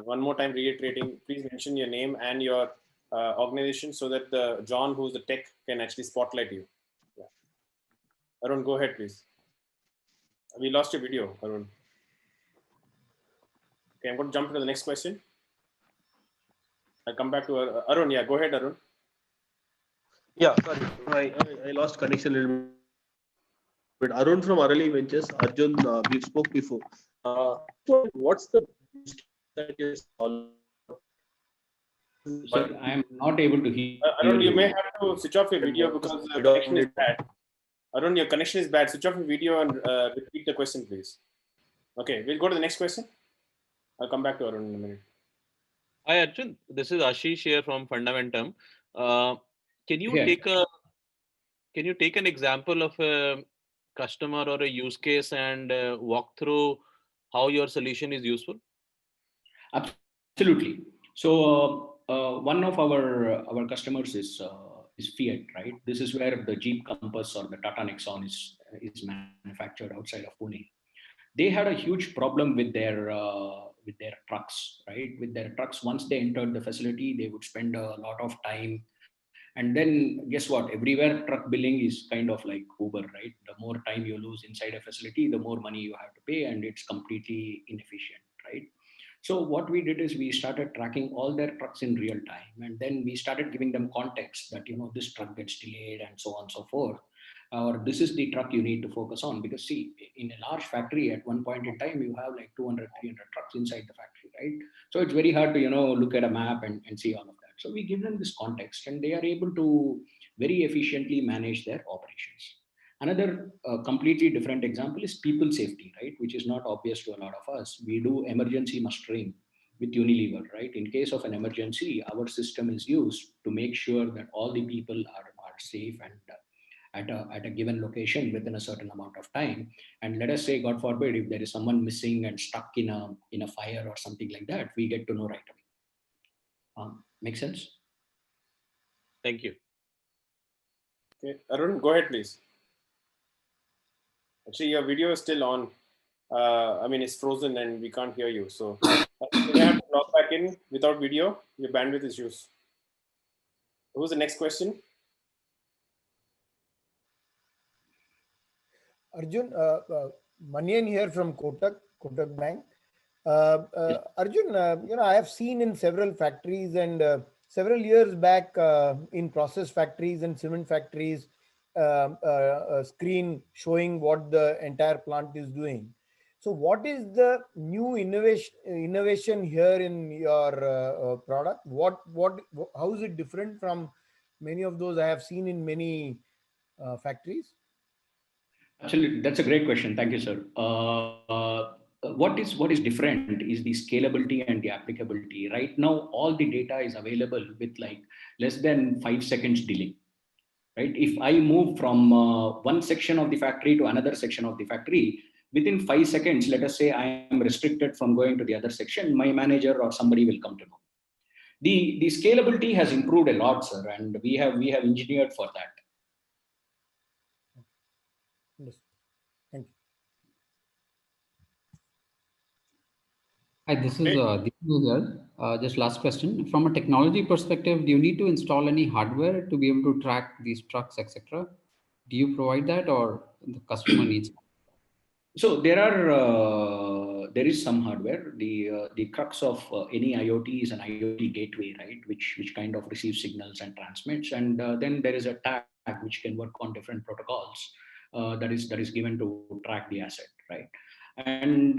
one more time reiterating, please mention your name and your organization so that John, who's the tech, can actually spotlight you. Yeah. Arun, go ahead, please. We lost your video, Arun. Okay, I'm going to jump to the next question. I'll come back to Arun. Yeah, go ahead, Arun. Yeah, sorry, I lost connection a little bit. But Arun from Arali Ventures, Arjun, we spoke before. What's the that you're solving? Sorry, I am not able to hear. Arun, you may have to switch off your video because the connection is bad. Arun, your connection is bad. Switch off your video and repeat the question, please. Okay, we'll go to the next question. I'll come back to Arun in a minute. Hi, Arjun. This is Ashish here from Fundamentum. Can you take an example of a customer or a use case and walk through how your solution is useful? Absolutely. So one of our customers is Fiat, right? This is where the Jeep Compass or the Tata Nexon is manufactured outside of Pune. They had a huge problem with their trucks, right? With their trucks, once they entered the facility, they would spend a lot of time. And then guess what? Everywhere truck billing is kind of like Uber, right? The more time you lose inside a facility, the more money you have to pay, and it's completely inefficient, right? So what we did is we started tracking all their trucks in real time, and then we started giving them context that, this truck gets delayed and so on and so forth, or this is the truck you need to focus on. Because see, in a large factory at one point in time, you have like 200, 300 trucks inside the factory, right? So it's very hard to, look at a map and see all of that. So we give them this context, and they are able to very efficiently manage their operations. Another completely different example is people safety, right? Which is not obvious to a lot of us. We do emergency mustering with Unilever, right? In case of an emergency, our system is used to make sure that all the people are safe and at a given location within a certain amount of time. And let us say, God forbid, if there is someone missing and stuck in a fire or something like that, we get to know right away. Make sense? Thank you. Okay, Arun, go ahead, please. Actually, your video is still on. I mean, it's frozen and we can't hear you. So you have to log back in without video. Your bandwidth is used. Who's the next question? Arjun, Manian here from Kotak Bank. Arjun, I have seen in several factories and several years back in process factories and cement factories, a screen showing what the entire plant is doing. So what is the new innovation here in your product? How is it different from many of those I have seen in many factories? Absolutely, that's a great question. Thank you, sir. What is different is the scalability and the applicability. Right now, all the data is available with like less than 5 seconds delay. Right? If I move from one section of the factory to another section of the factory, within 5 seconds, let us say I am restricted from going to the other section, my manager or somebody will come to know. The scalability has improved a lot, sir, and we have engineered for that. Thank you. Hi, this is Dhingra. Just last question. From a technology perspective, do you need to install any hardware to be able to track these trucks, etc.? Do you provide that, or the customer needs? So there is some hardware. The crux of any IoT is an IoT gateway, right? Which kind of receives signals and transmits, and then there is a tag which can work on different protocols that is given to track the asset, right? And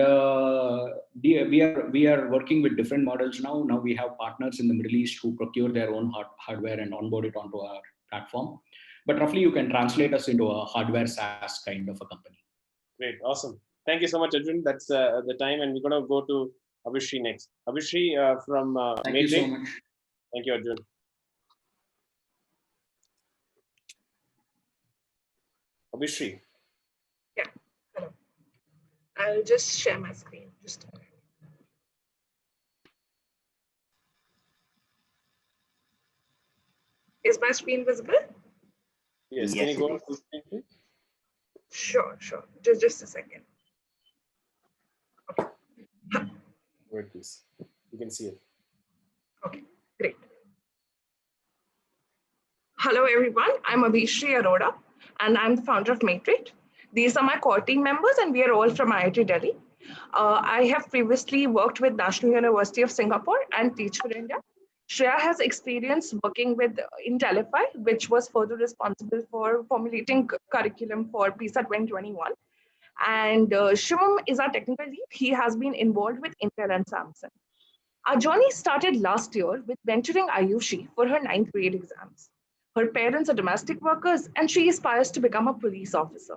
we are working with different models now. Now we have partners in the Middle East who procure their own hardware and onboard it onto our platform. But roughly, you can translate us into a hardware SaaS kind of a company. Great, awesome. Thank you so much, Arjun. That's the time, and we're going to go to Abhishek next. Abhishek from Thank you so much. Thank you, Arjun. Abhishek. Yeah, hello. I'll just share my screen. Just a minute. Is my screen visible? Yes, can you go on full screen, please? Sure. Just a second. Okay. Wait, please. You can see it. Okay, great. Hello, everyone. I'm Abhishek Arora, and I'm the founder of Matrix. These are my core team members, and we are all from IIT Delhi. I have previously worked with National University of Singapore and Teach for India. Shreya has experience working with Intelify, which was further responsible for formulating curriculum for PISA 2021. And Shivam is our technical lead. He has been involved with Intel and Samsung. Our journey started last year with mentoring Ayushi for her 9th grade exams. Her parents are domestic workers, and she aspires to become a police officer.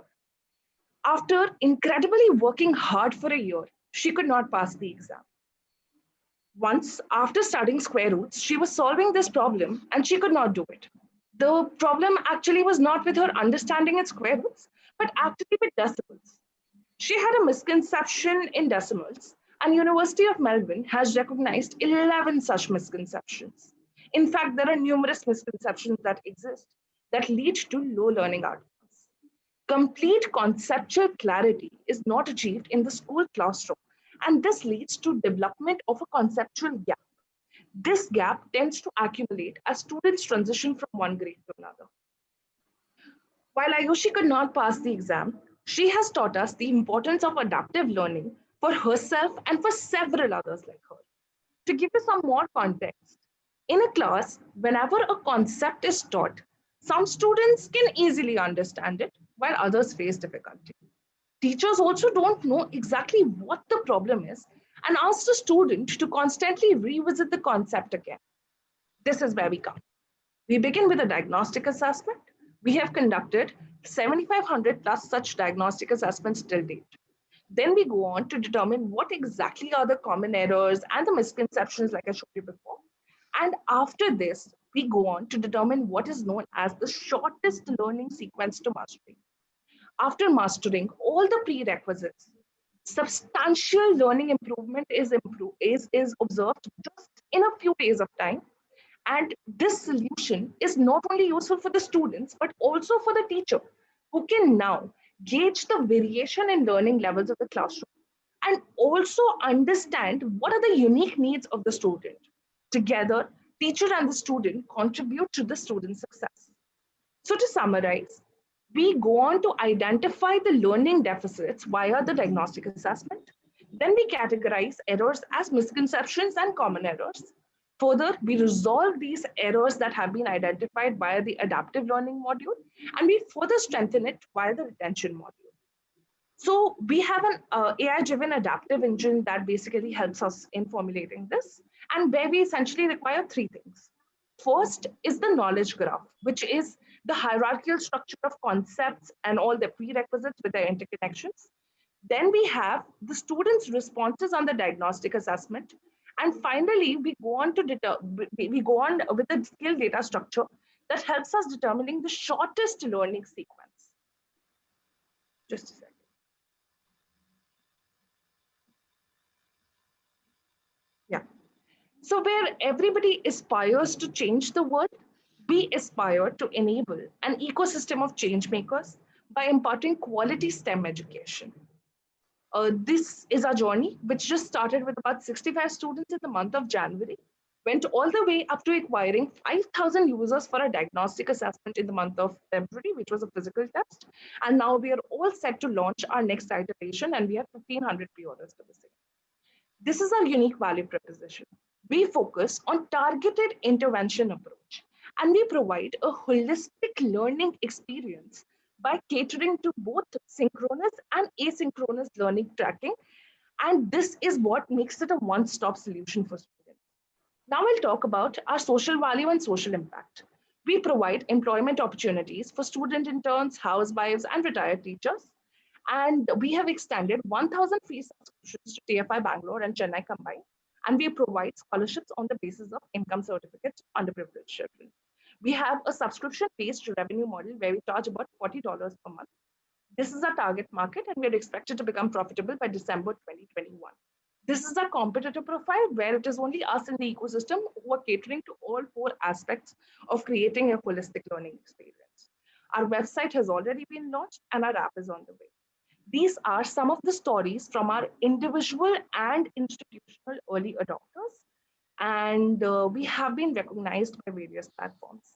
After incredibly working hard for a year, she could not pass the exam. Once, after studying square roots, she was solving this problem and she could not do it. The problem actually was not with her understanding its square roots, but actually with decimals. She had a misconception in decimals, and University of Melbourne has recognized 11 such misconceptions. In fact, there are numerous misconceptions that exist that lead to low learning outcomes. Complete conceptual clarity is not achieved in the school classroom, and this leads to development of a conceptual gap. This gap tends to accumulate as students transition from one grade to another. While Ayushi could not pass the exam, she has taught us the importance of adaptive learning for herself and for several others like her. To give you some more context, in a class, whenever a concept is taught, some students can easily understand it, while others face difficulty. Teachers also don't know exactly what the problem is and ask the student to constantly revisit the concept again. This is where we come. We begin with a diagnostic assessment. We have conducted 7,500 plus such diagnostic assessments till date. Then we go on to determine what exactly are the common errors and the misconceptions, like I showed you before. And after this, we go on to determine what is known as the shortest learning sequence to mastering. After mastering all the prerequisites, substantial learning improvement is observed just in a few days of time. And this solution is not only useful for the students, but also for the teacher, who can now gauge the variation in learning levels of the classroom and also understand what are the unique needs of the student. Together, teacher and the student contribute to the student's success. So to summarize, we go on to identify the learning deficits via the diagnostic assessment. Then we categorize errors as misconceptions and common errors. Further, we resolve these errors that have been identified via the adaptive learning module, and we further strengthen it via the retention module. So we have an AI-driven adaptive engine that basically helps us in formulating this, and where we essentially require three things. First is the knowledge graph, which is the hierarchical structure of concepts and all the prerequisites with their interconnections. Then we have the students' responses on the diagnostic assessment. And finally, we go on with the skill data structure that helps us determining the shortest learning sequence. Just a second. Yeah. So where everybody aspires to change the world, we aspire to enable an ecosystem of change makers by imparting quality STEM education. This is our journey, which just started with about 65 students in the month of January, went all the way up to acquiring 5,000 users for a diagnostic assessment in the month of February, which was a physical test. And now we are all set to launch our next iteration, and we have 1,500 pre-orders for the same. This is our unique value proposition. We focus on targeted intervention approach, and we provide a holistic learning experience by catering to both synchronous and asynchronous learning tracking. And this is what makes it a one-stop solution for students. Now we'll talk about our social value and social impact. We provide employment opportunities for student interns, housewives, and retired teachers. And we have extended 1,000 free subscriptions to TFI Bangalore and Chennai combined. And we provide scholarships on the basis of income certificates to underprivileged children. We have a subscription-based revenue model where we charge about $40 per month. This is our target market, and we are expected to become profitable by December 2021. This is our competitor profile, where it is only us in the ecosystem who are catering to all four aspects of creating a holistic learning experience. Our website has already been launched, and our app is on the way. These are some of the stories from our individual and institutional early adopters, and we have been recognized by various platforms.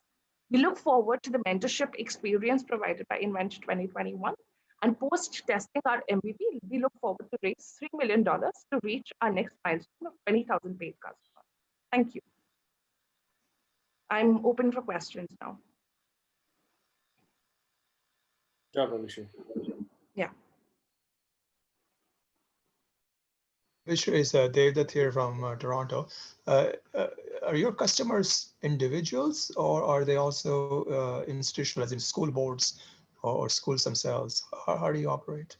We look forward to the mentorship experience provided by Invent 2021, and post-testing our MVP, we look forward to raise $3 million to reach our next milestone of 20,000 paid customers. Thank you. I'm open for questions now. Yeah. Vishnu is Devdutt here from Toronto. Are your customers individuals, or are they also institutional, as in school boards or schools themselves? How do you operate?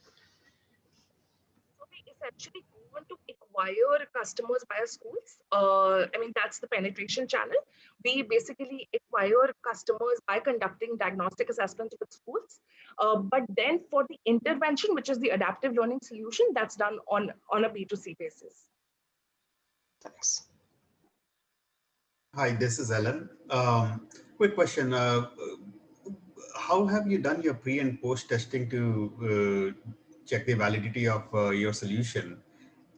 So we essentially want to acquire customers via schools. I mean, that's the penetration channel. We basically acquire customers by conducting diagnostic assessments with schools. But then for the intervention, which is the adaptive learning solution, that's done on a B2C basis. Thanks. Hi, this is Ellen. Quick question. How have you done your pre and post testing to check the validity of your solution?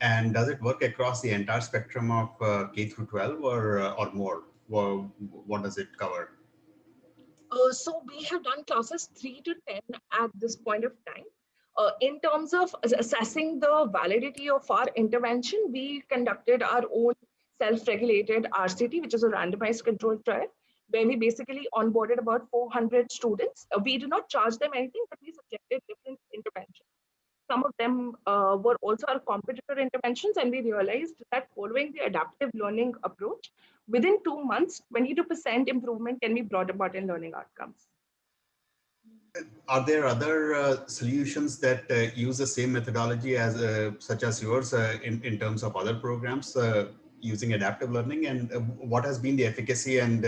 And does it work across the entire spectrum of K through 12 or more? What does it cover? So we have done classes 3 to 10 at this point of time. In terms of assessing the validity of our intervention, we conducted our own self-regulated RCT, which is a randomized controlled trial, where we basically onboarded about 400 students. We did not charge them anything, but we subjected different interventions. Some of them were also our competitor interventions, and we realized that following the adaptive learning approach, within 2 months, 22% improvement can be brought about in learning outcomes. Are there other solutions that use the same methodology as such as yours in terms of other programs using adaptive learning? And what has been the efficacy and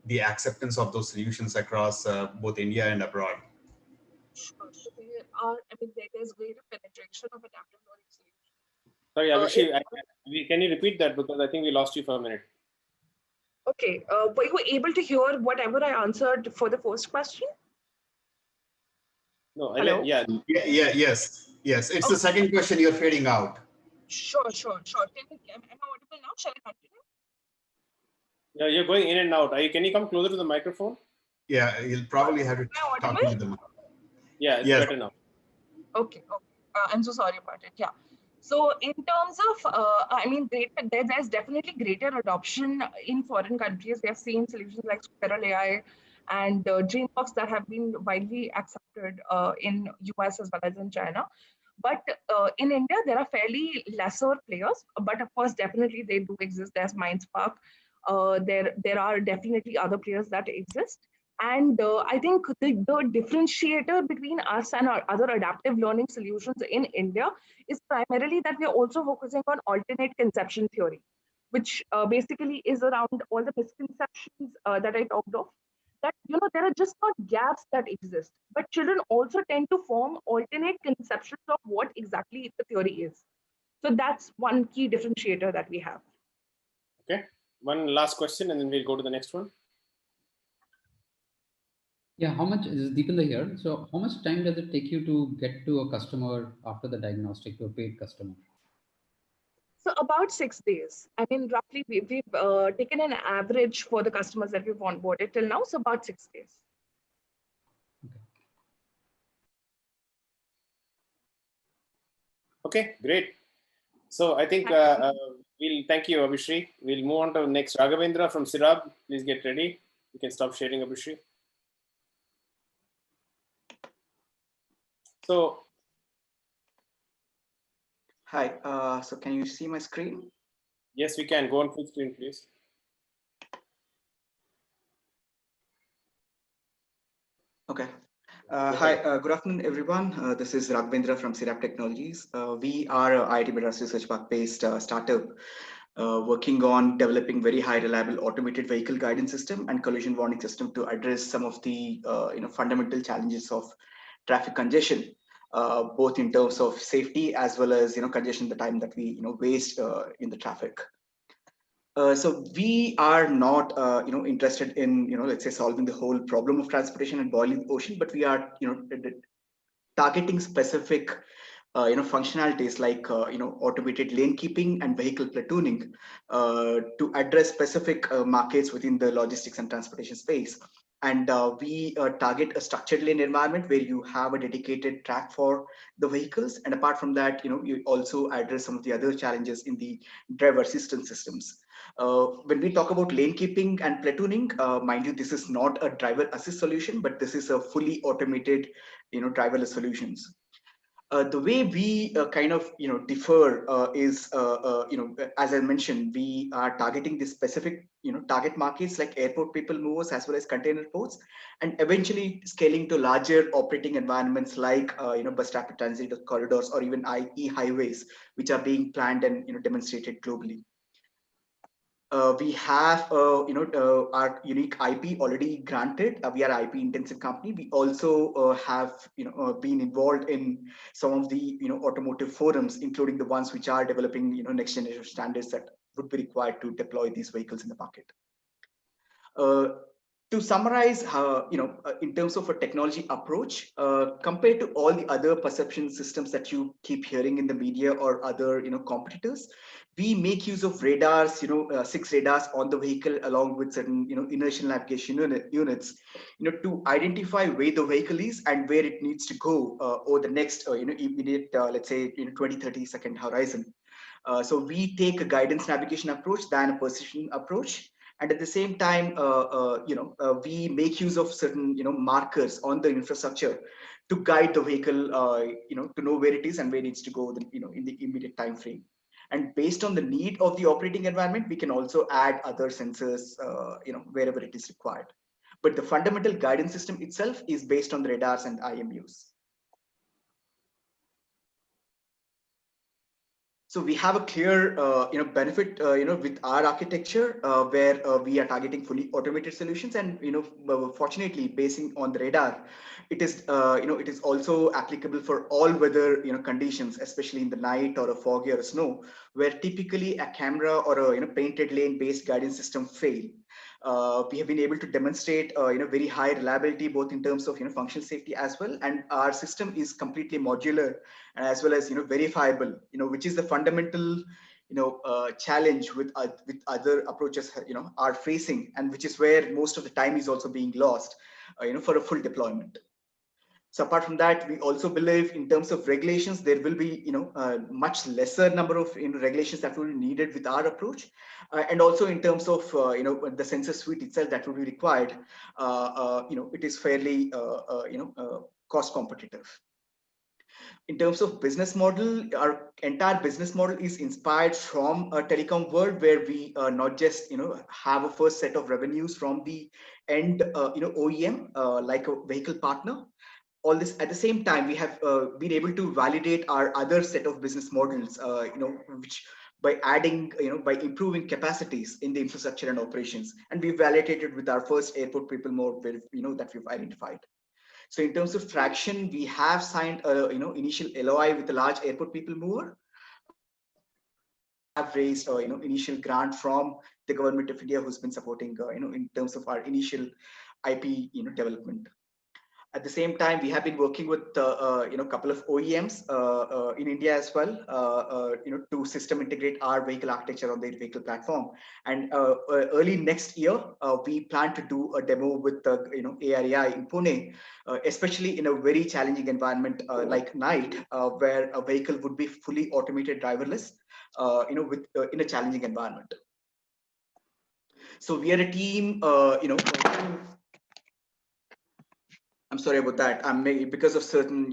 the acceptance of those solutions across both India and abroad? Sure. So there are, I mean, there's greater penetration of adaptive learning solutions. Sorry, Abhishek, can you repeat that, because I think we lost you for a minute. Okay, were you able to hear whatever I answered for the first question? No, Hello? Yes. It's Okay. the second question you're fading out. Sure. Am I audible now? Shall I continue? Yeah, you're going in and out. Can you come closer to the microphone? Yeah, you'll probably have to talk to them. Yeah, it's better now. Okay. I'm so sorry about it. Yeah. So in terms of, I mean, there's definitely greater adoption in foreign countries. We have seen solutions like Spiral AI and Dreambox that have been widely accepted in US as well as in China. But in India, there are fairly lesser players. But of course, definitely they do exist. There's Mindspark. There are definitely other players that exist. And I think the differentiator between us and our other adaptive learning solutions in India is primarily that we are also focusing on alternate conception theory, which basically is around all the misconceptions that I talked of. That, there are just not gaps that exist, but children also tend to form alternate conceptions of what exactly the theory is. So that's one key differentiator that we have. Okay, one last question and then we'll go to the next one. Yeah, how much is Deepinda here? So how much time does it take you to get to a customer after the diagnostic, to a paid customer? So about 6 days. I mean, roughly we've taken an average for the customers that we've onboarded till now. So about 6 days. Okay, great. So I think we'll thank you, Abhishek. We'll move on to next. Raghavendra from Sirab, please get ready. You can stop sharing, Abhishek. So, hi, so can you see my screen? Yes, we can. Go on full screen, please. Okay. Hi, good afternoon, everyone. This is Raghavendra from Sirab Technologies. We are a IIT Madras Research Park-based startup working on developing very high reliable automated vehicle guidance system and collision warning system to address some of the fundamental challenges of traffic congestion, both in terms of safety as well as congestion, the time that we waste in the traffic. So we are not, interested in, let's say solving the whole problem of transportation and boiling the ocean, but we are, targeting specific, functionalities like, automated lane keeping and vehicle platooning to address specific markets within the logistics and transportation space. And we target a structured lane environment where you have a dedicated track for the vehicles. And apart from that, you also address some of the other challenges in the driver assistance systems. When we talk about lane keeping and platooning, mind you, this is not a driver assist solution, but this is a fully automated, driverless solutions. The way we kind of differ is as I mentioned, we are targeting the specific target markets like airport people movers as well as container ports, and eventually scaling to larger operating environments like bus rapid transit corridors or even highways, which are being planned and demonstrated globally. We have, our unique IP already granted. We are IP intensive company. We also have, been involved in some of the, automotive forums, including the ones which are developing, next generation standards that would be required to deploy these vehicles in the market. To summarize, in terms of a technology approach, compared to all the other perception systems that you keep hearing in the media or other, competitors, we make use of radars, 6 radars on the vehicle along with certain, inertial navigation units, to identify where the vehicle is and where it needs to go over the next, immediate, let's say, 20-30 second horizon. So we take a guidance navigation approach than a position approach. And at the same time, we make use of certain, markers on the infrastructure to guide the vehicle, to know where it is and where it needs to go, in the immediate time frame. And based on the need of the operating environment, we can also add other sensors, wherever it is required. but the fundamental guidance system itself is based on the radars and IMUs. So we have a clear, benefit, with our architecture where we are targeting fully automated solutions, and fortunately, basing on the radar, it is, it is also applicable for all weather, conditions, especially in the night or a foggy or a snow, where typically a camera or a painted lane-based guidance system fail. We have been able to demonstrate, very high reliability, both in terms of, functional safety as well. And our system is completely modular as well as, verifiable, which is the fundamental, challenge with other approaches, are facing, and which is where most of the time is also being lost, for a full deployment. So apart from that, we also believe in terms of regulations, there will be, much lesser number of regulations that will be needed with our approach. And also in terms of, the sensor suite itself that will be required, it is fairly, cost competitive. In terms of business model, our entire business model is inspired from a telecom world where we not just, have a first set of revenues from the end, OEM, like a vehicle partner. All this at the same time, we have been able to validate our other set of business models, which by adding, by improving capacities in the infrastructure and operations, and we validated with our first airport people mode, that we've identified. So in terms of traction, we have signed a, initial LOI with a large airport people mover. Have raised, initial grant from the government of India, who's been supporting, in terms of our initial IP, development. At the same time, we have been working with a couple of OEMs in India as well, to system integrate our vehicle architecture on their vehicle platform. And early next year, we plan to do a demo with ARAI in Pune, especially in a very challenging environment like night, where a vehicle would be fully automated, driverless, with in a challenging environment. So we are a team, I'm sorry about that. Because of certain,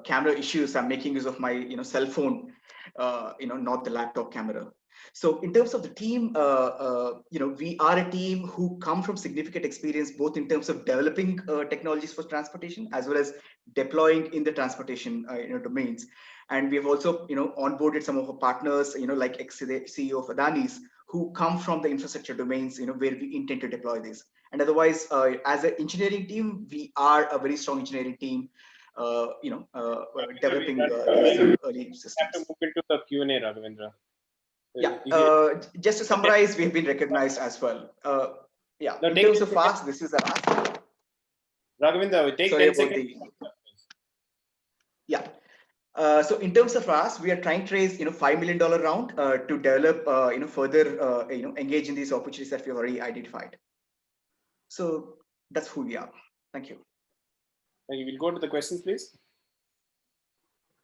camera issues, I'm making use of my, cell phone, not the laptop camera. So in terms of the team, we are a team who come from significant experience, both in terms of developing technologies for transportation, as well as deploying in the transportation, domains. And we have also, onboarded some of our partners, like ex-CEO of Adani's, who come from the infrastructure domains, where we intend to deploy this. And otherwise, as an engineering team, we are a very strong engineering team, developing early systems. Have to move into the Q&A, Raghavendra. Yeah, just to summarize, we have been recognized as well. Yeah, in terms of fast, this is a last. Raghavendra, take 10 seconds. Yeah. So in terms of us, we are trying to raise, $5 million round to develop, further, engage in these opportunities that we have already identified. So that's who we are. Thank you. Thank you. We'll go to the questions, please.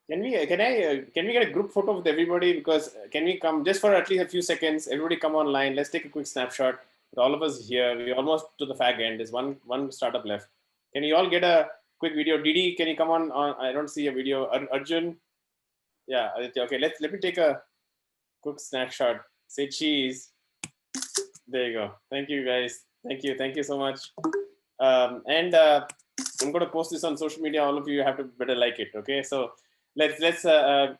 Can we get a group photo with everybody? Because can we come just for at least a few seconds? Everybody come online. Let's take a quick snapshot with all of us here. We're almost to the fag end. There's one startup left. Can you all get a quick video? Didi, can you come on? I don't see a video. Arjun, yeah. Okay, let me take a quick snapshot. Say cheese. There you go. Thank you, guys. Thank you so much. I'm going to post this on social media. All of you have to better like it. Okay, so let's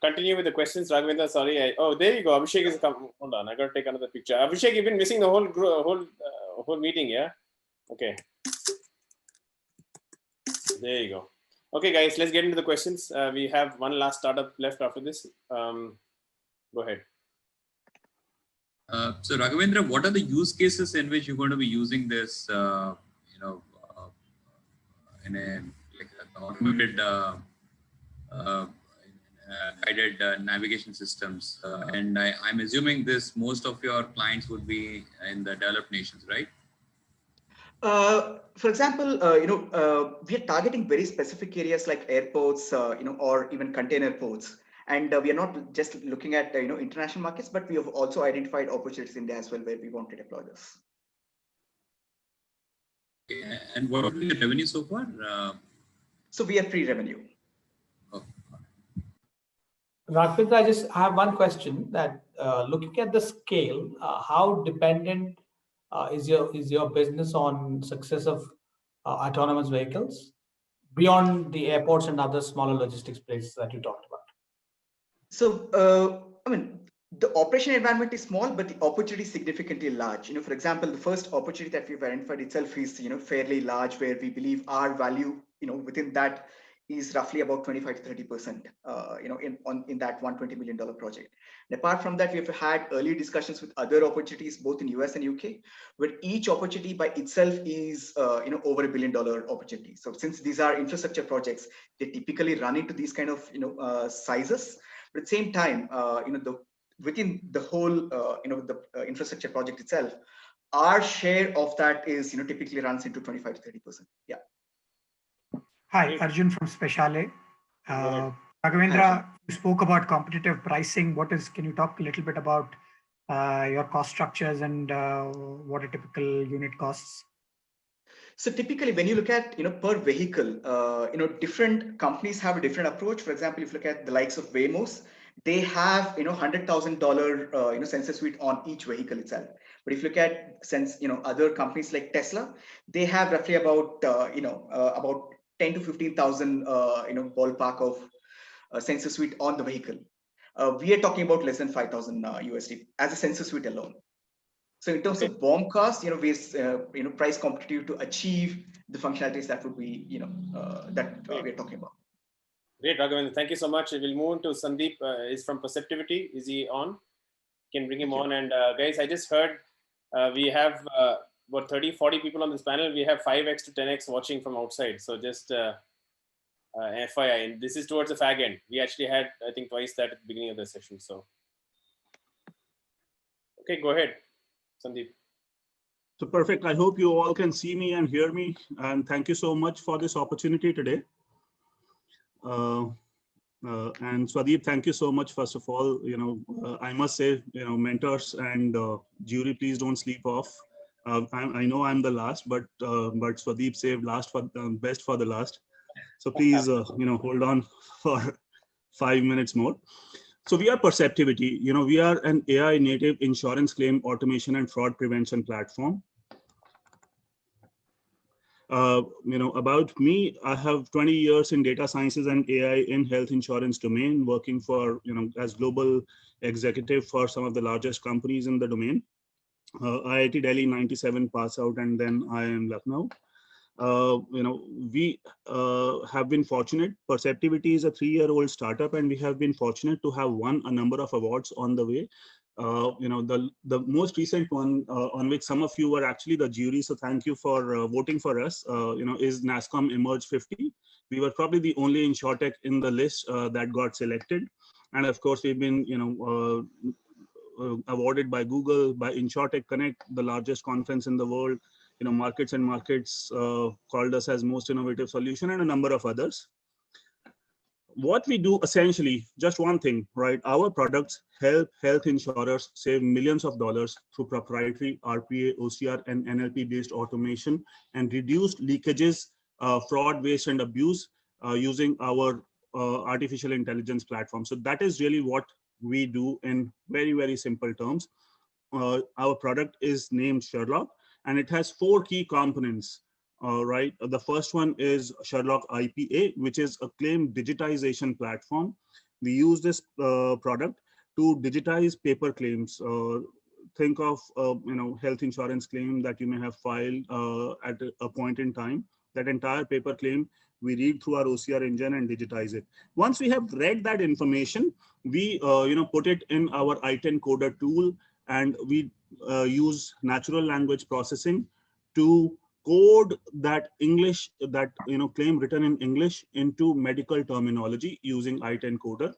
continue with the questions. Raghavendra, sorry. Oh, there you go. Abhishek is coming. Hold on, I got to take another picture. Abhishek, you've been missing the whole meeting, yeah? Okay. There you go. Okay, guys, let's get into the questions. We have one last startup left after this. Go ahead. So Raghavendra, what are the use cases in which you're going to be using this, in a automated guided navigation systems? And I'm assuming most of your clients would be in the developed nations, right? For example, we are targeting very specific areas like airports, or even container ports. And we are not just looking at, international markets, but we have also identified opportunities in India as well where we want to deploy this. Okay. And what would be the revenue so far? So we are pre-revenue. Oh. Raghavendra, I just have one question that looking at the scale, how dependent is your business on success of autonomous vehicles beyond the airports and other smaller logistics places that you talked about? So, I mean, the operation environment is small, but the opportunity is significantly large. For example, the first opportunity that we've identified itself is, fairly large, where we believe our value, within that is roughly about 25 to 30%, in that $120 million project. And apart from that, we have had early discussions with other opportunities, both in US and UK, where each opportunity by itself is, over $1 billion opportunity. So since these are infrastructure projects, they typically run into these kind of, sizes. But at the same time, within the whole, the infrastructure project itself, our share of that is, typically runs into 25 to 30%. Yeah. Hi, Arjun from Speciale. Raghavendra, you spoke about competitive pricing. Can you talk a little bit about your cost structures and what are typical unit costs? So typically, when you look at per vehicle, different companies have a different approach. For example, if you look at the likes of Waymo's, they have $100,000 sensor suite on each vehicle itself. But if you look at other companies like Tesla, they have roughly about about 10 to 15,000 ballpark of sensor suite on the vehicle. We are talking about less than 5,000 USD as a sensor suite alone. So in terms of BOM cost, we're price competitive to achieve the functionalities that would be, we're talking about. Great, Raghavendra. Thank you so much. We'll move on to Sandeep. Is from Perceptivity. Is he on? Can bring him on. And guys, I just heard we have about 30, 40 people on this panel. We have 5x to 10x watching from outside. So just FYI, and this is towards the fag end. We actually had, I think, twice that at the beginning of the session. So, okay, go ahead, Sandeep. So perfect. I hope you all can see me and hear me. And thank you so much for this opportunity today. And Swadeep, thank you so much. First of all, I must say, mentors and jury, please don't sleep off. I know I'm the last, but Swadeep saved best for the last. So please, hold on for 5 minutes more. So we are Perceptivity. We are an AI native insurance claim automation and fraud prevention platform. About me, I have 20 years in data sciences and AI in health insurance domain, working for, as global executive for some of the largest companies in the domain. IIT Delhi 97 pass out, and then I am Lucknow. We have been fortunate. Perceptivity is a 3-year-old startup, and we have been fortunate to have won a number of awards on the way. The most recent one on which some of you were actually the jury, so thank you for voting for us, is NASSCOM Emerge 50. We were probably the only insurtech in the list that got selected. And of course, we've been awarded by Google, by InsurTech Connect, the largest conference in the world. Markets and Markets called us as most innovative solution, and a number of others. What we do essentially, just one thing, right? Our products help health insurers save millions of dollars through proprietary RPA, OCR, and NLP-based automation, and reduced leakages, fraud, waste, and abuse using our artificial intelligence platform. So that is really what we do in very, very simple terms. Our product is named Sherlock, and it has 4 key components. Right. The first one is Sherlock IPA, which is a claim digitization platform. We use this product to digitize paper claims. Think of health insurance claim that you may have filed at a point in time. That entire paper claim, we read through our OCR engine and digitize it. Once we have read that information, we put it in our I10 coder tool, and we use natural language processing to code that English, claim written in English into medical terminology using I10 coder.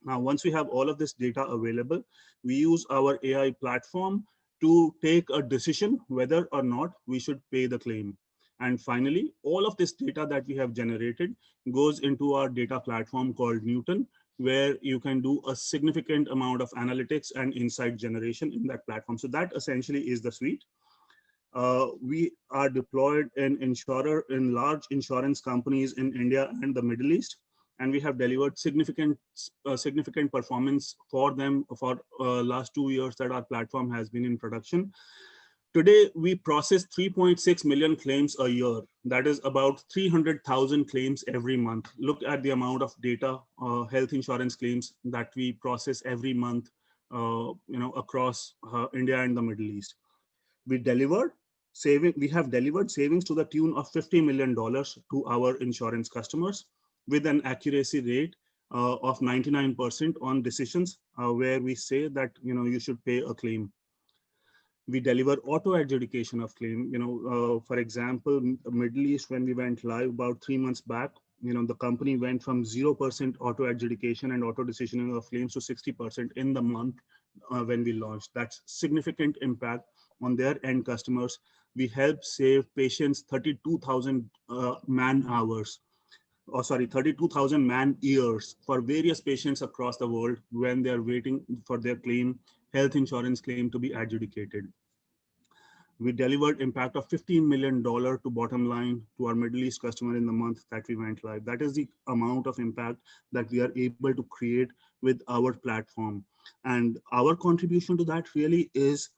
Now, once we have all of this data available, we use our AI platform to take a decision whether or not we should pay the claim. And finally, all of this data that we have generated goes into our data platform called Newton, where you can do a significant amount of analytics and insight generation in that platform. So that essentially is the suite. We are deployed in large insurance companies in India and the Middle East, and we have delivered significant performance for them for last 2 years that our platform has been in production. Today, we process 3.6 million claims a year. That is about 300,000 claims every month. Look at the amount of data, health insurance claims that we process every month, across India and the Middle East. We have delivered savings to the tune of $50 million to our insurance customers with an accuracy rate of 99% on decisions where we say that you should pay a claim. We deliver auto adjudication of claim. For example, Middle East, when we went live about 3 months back, the company went from 0% auto adjudication and auto decisioning of claims to 60% in the month when we launched. That's significant impact on their end customers. We help save patients 32,000 man hours. 32,000 man years for various patients across the world when they're waiting for their claim, health insurance claim, to be adjudicated. We delivered impact of $15 million to bottom line to our Middle East customer in the month that we went live. That is the amount of impact that we are able to create with our platform. And our contribution to that really is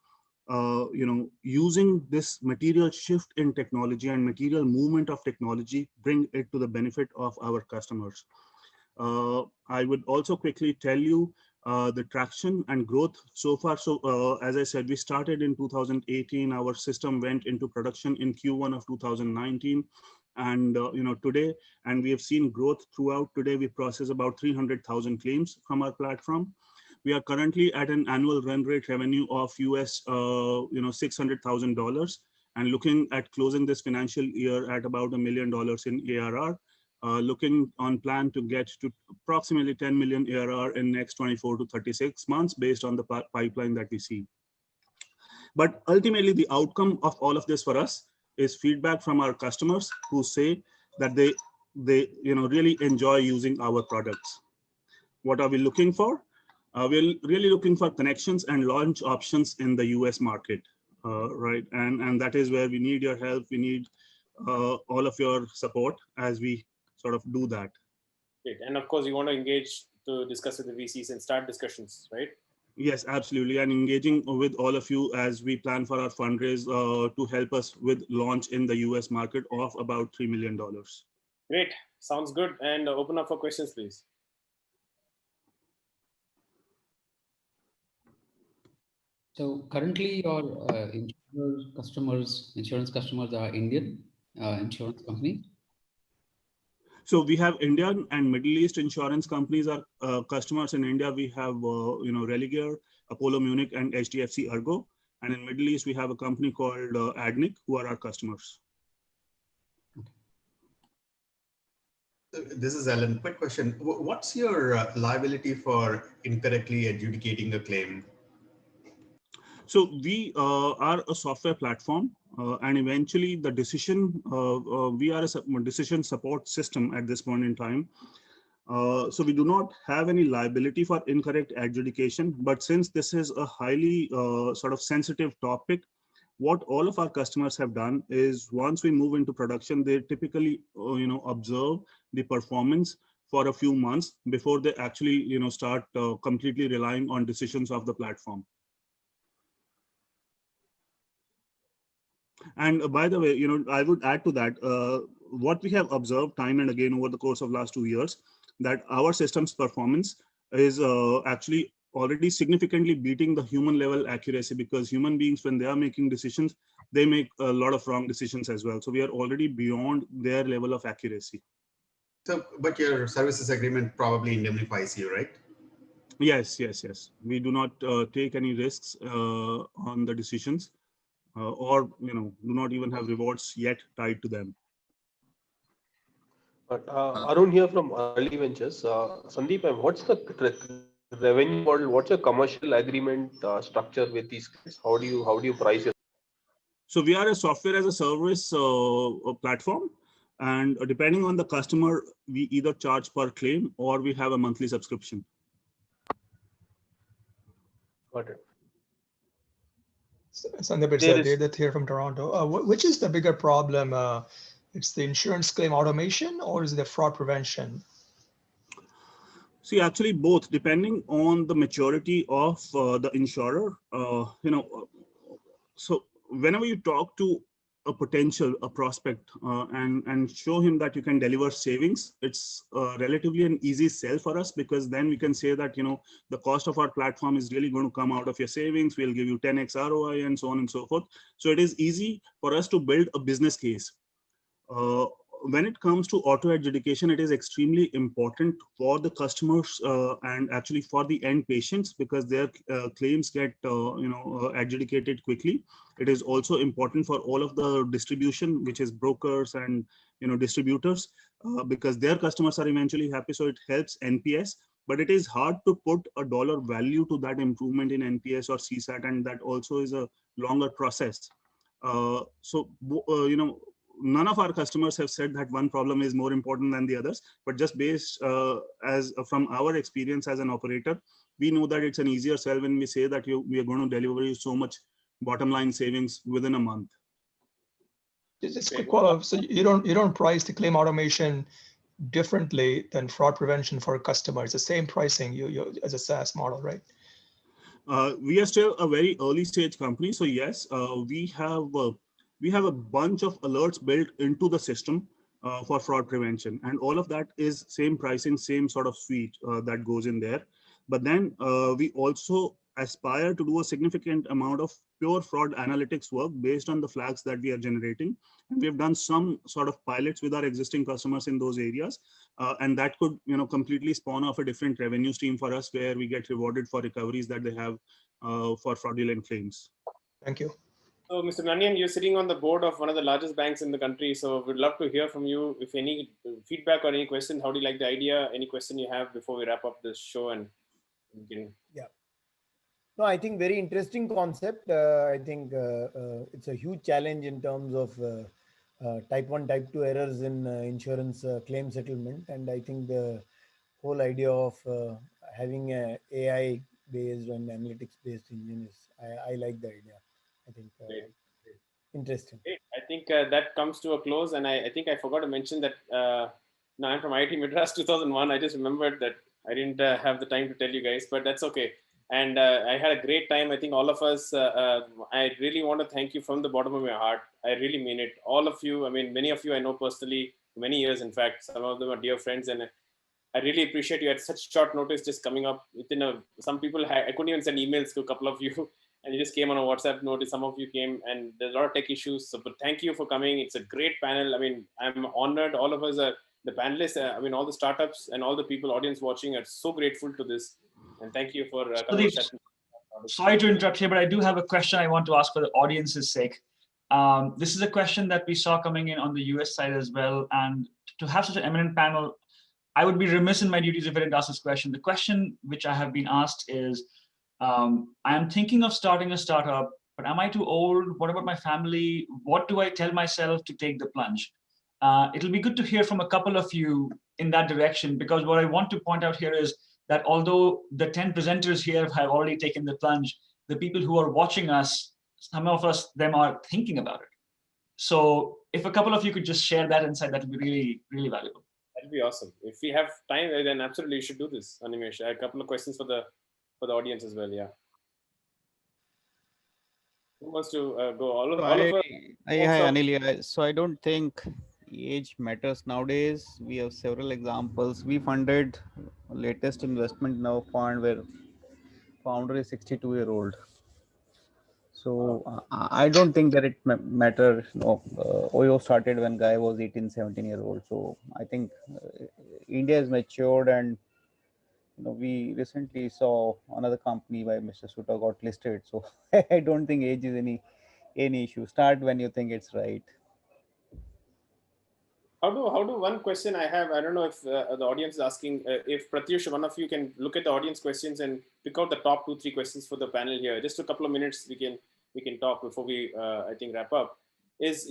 using this material shift in technology and material movement of technology, bring it to the benefit of our customers. I would also quickly tell you the traction and growth so far. So as I said, we started in 2018. Our system went into production in Q1 of 2019. And today, and we have seen growth throughout. Today, we process about 300,000 claims from our platform. We are currently at an annual run rate revenue of US, $600,000, and looking at closing this financial year at about $1 million in ARR. Looking on plan to get to approximately 10 million ARR in next 24 to 36 months based on the pipeline that we see. But ultimately, the outcome of all of this for us is feedback from our customers who say that they really enjoy using our products. What are we looking for? We're really looking for connections and launch options in the US market, right? And that is where we need your help. We need all of your support as we sort of do that. Great. And of course, you want to engage to discuss with the VCs and start discussions, right? Yes, absolutely. And engaging with all of you as we plan for our fundraise to help us with launch in the US market of about $3 million. Great. Sounds good. And open up for questions, please. So currently your insurance customers are Indian insurance companies? So we have Indian and Middle East insurance companies are customers. In India, we have Religare, Apollo Munich, and HDFC Ergo. And in Middle East, we have a company called Adnic, who are our customers. This is Alan. Quick question. What's your liability for incorrectly adjudicating a claim? So we are a software platform, and eventually the decision, we are a decision support system at this point in time. So we do not have any liability for incorrect adjudication, but since this is a highly sort of sensitive topic, what all of our customers have done is once we move into production, they typically, observe the performance for a few months before they actually, start completely relying on decisions of the platform. And by the way, I would add to that, what we have observed time and again over the course of last 2 years, that our system's performance is actually already significantly beating the human level accuracy, because human beings, when they are making decisions, they make a lot of wrong decisions as well. So we are already beyond their level of accuracy. So, but your services agreement probably indemnifies you, right? Yes. We do not take any risks on the decisions. Or do not even have rewards yet tied to them. Arun here from Early Ventures. Sandeep, what's the revenue model? What's your commercial agreement structure with these guys? How do you price it? So we are a software as a service platform, and depending on the customer, we either charge per claim or we have a monthly subscription. Got it. Sandeep, it's David here from Toronto. Which is the bigger problem? It's the insurance claim automation, or is it the fraud prevention? See, actually both, depending on the maturity of the insurer. So whenever you talk to a prospect, and show him that you can deliver savings, it's relatively an easy sell for us, because then we can say that, you know, the cost of our platform is really going to come out of your savings. We'll give you 10x ROI and so on and so forth. So it is easy for us to build a business case. When it comes to auto adjudication, it is extremely important for the customers and actually for the end patients, because their claims get adjudicated quickly. It is also important for all of the distribution, which is brokers and distributors, because their customers are eventually happy. So it helps NPS, but it is hard to put a dollar value to that improvement in NPS or CSAT, and that also is a longer process. None of our customers have said that one problem is more important than the others, but just based from our experience as an operator, we know that it's an easier sell when we say that we are going to deliver you so much bottom line savings within a month. Just quick follow-up. So you don't price the claim automation differently than fraud prevention for customers. The same pricing you as a SaaS model, right? We are still a very early stage company, so yes, we have a bunch of alerts built into the system for fraud prevention, and all of that is same pricing, same sort of suite that goes in there. But then we also aspire to do a significant amount of pure fraud analytics work based on the flags that we are generating. And we have done some sort of pilots with our existing customers in those areas. And that could completely spawn off a different revenue stream for us, where we get rewarded for recoveries that they have for fraudulent claims. Thank you. So, Mr. Nanyan, you're sitting on the board of one of the largest banks in the country. So we'd love to hear from you. If any feedback or any question, how do you like the idea? Any question you have before we wrap up this show? And we can... Yeah. No, I think very interesting concept. I think it's a huge challenge in terms of type 1, type 2 errors in insurance claim settlement. And I think the whole idea of having a AI based and analytics based engine is, I like the idea. I think interesting. I think that comes to a close, and I think I forgot to mention that now I'm from IIT Madras 2001. I just remembered that I didn't have the time to tell you guys, but that's okay. And I had a great time. I think all of us, I really want to thank you from the bottom of my heart. I really mean it. All of you, I mean, many of you I know personally, many years, in fact. Some of them are dear friends, and I really appreciate you at such short notice just coming up within some people, I couldn't even send emails to a couple of you. And you just came on a WhatsApp notice. Some of you came, and there's a lot of tech issues. So, but thank you for coming. It's a great panel. I mean, I'm honored. All of us are the panelists. I mean, all the startups and all the people, audience watching, are so grateful to this. And thank you for coming. Sorry to interrupt here, but I do have a question I want to ask for the audience's sake. This is a question that we saw coming in on the US side as well. And to have such an eminent panel, I would be remiss in my duties if I didn't ask this question. The question which I have been asked is, I'm thinking of starting a startup, but am I too old? What about my family? What do I tell myself to take the plunge? It'll be good to hear from a couple of you in that direction, because what I want to point out here is that although the 10 presenters here have already taken the plunge, the people who are watching us, some of them are thinking about it. So if a couple of you could just share that insight, that would be really, really valuable. That'd be awesome. If we have time, then absolutely you should do this, Animesh. I have a couple of questions for the audience as well. Yeah. Who wants to go? All of us. Hi, Anil. So I don't think age matters nowadays. We have several examples. We funded latest investment in our fund where founder is 62-year-old. So I don't think that it matters. OYO started when guy was 18, 17-year-old. So I think India is matured, and we recently saw another company by Mr. Suta got listed. So I don't think age is any issue. Start when you think it's right. How do one question I have, I don't know if the audience is asking, if Pratyush, one of you can look at the audience questions and pick out the top 2-3 questions for the panel here. Just a couple of minutes we can talk before we I think wrap up. Is,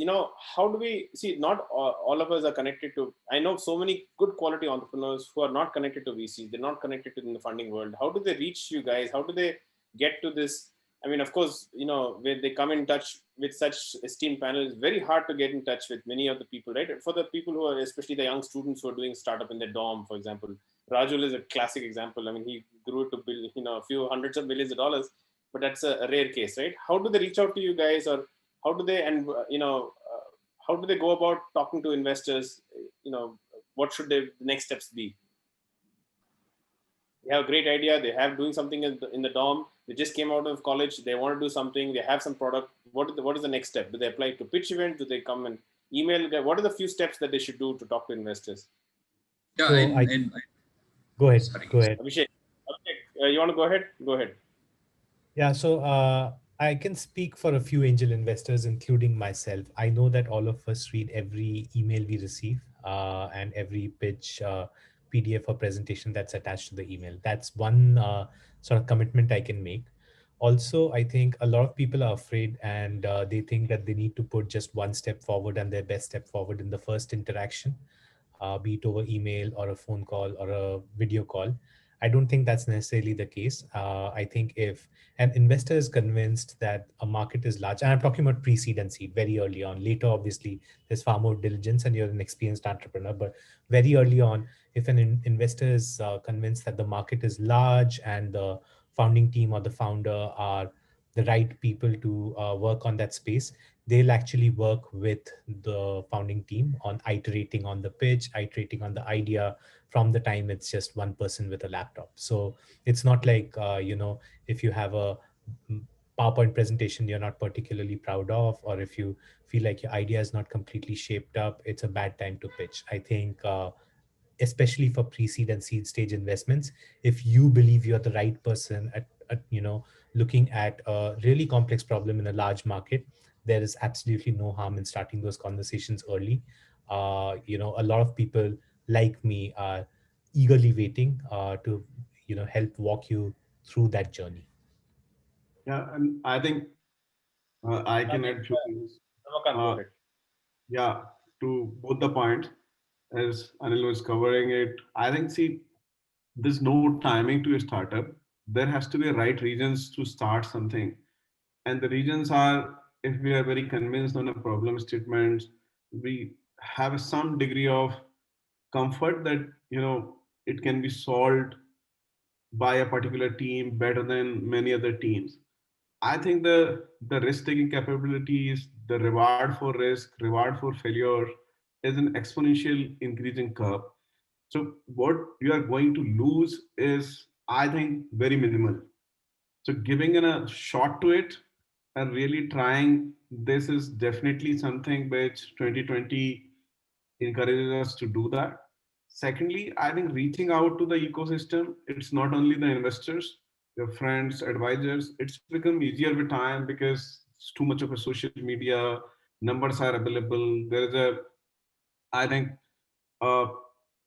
how do we see, not all of us are connected to, I know so many good quality entrepreneurs who are not connected to VCs, they're not connected to in the funding world. How do they reach you guys? How do they get to this? I mean, of course, when they come in touch with such esteemed panel, it's very hard to get in touch with many of the people, right? For the people who are, especially the young students who are doing startup in their dorm, for example, Rajul is a classic example. I mean, he grew to build, a few hundreds of millions of dollars, but that's a rare case, right? How do they reach out to you guys, or how do they, and how do they go about talking to investors? What should the next steps be? They have a great idea. They have doing something in the dorm. They just came out of college. They want to do something. They have some product. What is the next step? Do they apply to pitch event? Do they come and email? What are the few steps that they should do to talk to investors? Yeah, so go ahead. Sorry. Go ahead. Abhishek, you want to go ahead? Go ahead. Yeah, so I can speak for a few angel investors, including myself. I know that all of us read every email we receive and every pitch, PDF or presentation that's attached to the email. That's one sort of commitment I can make. Also, I think a lot of people are afraid and they think that they need to put just one step forward and their best step forward in the first interaction, be it over email or a phone call or a video call. I don't think that's necessarily the case. I think if an investor is convinced that a market is large, and I'm talking about pre-seed and seed very early on, later, obviously, there's far more diligence and you're an experienced entrepreneur, but very early on, if an investor is convinced that the market is large and the founding team or the founder are the right people to work on that space, they'll actually work with the founding team on iterating on the pitch, iterating on the idea from the time it's just one person with a laptop. So it's not like, if you have a PowerPoint presentation you're not particularly proud of, or if you feel like your idea is not completely shaped up, it's a bad time to pitch. I think especially for pre-seed and seed stage investments, if you believe you're the right person at looking at a really complex problem in a large market, there is absolutely no harm in starting those conversations early. A lot of people like me are eagerly waiting to help walk you through that journey. Yeah, and I think I can add few things. Yeah, to both the points, as Anil was covering it, I think, see, there's no timing to a startup. There has to be right reasons to start something. And the reasons are, if we are very convinced on a problem statement, we have some degree of comfort that, it can be solved by a particular team better than many other teams. I think the risk-taking capabilities, the reward for risk, reward for failure is an exponential increasing curve. So what you are going to lose is, I think, very minimal. So giving in a shot to it and really trying, this is definitely something which 2020 encourages us to do that. Secondly, I think reaching out to the ecosystem, it's not only the investors, your friends, advisors, it's become easier with time because it's too much of a social media, numbers are available. There is I think,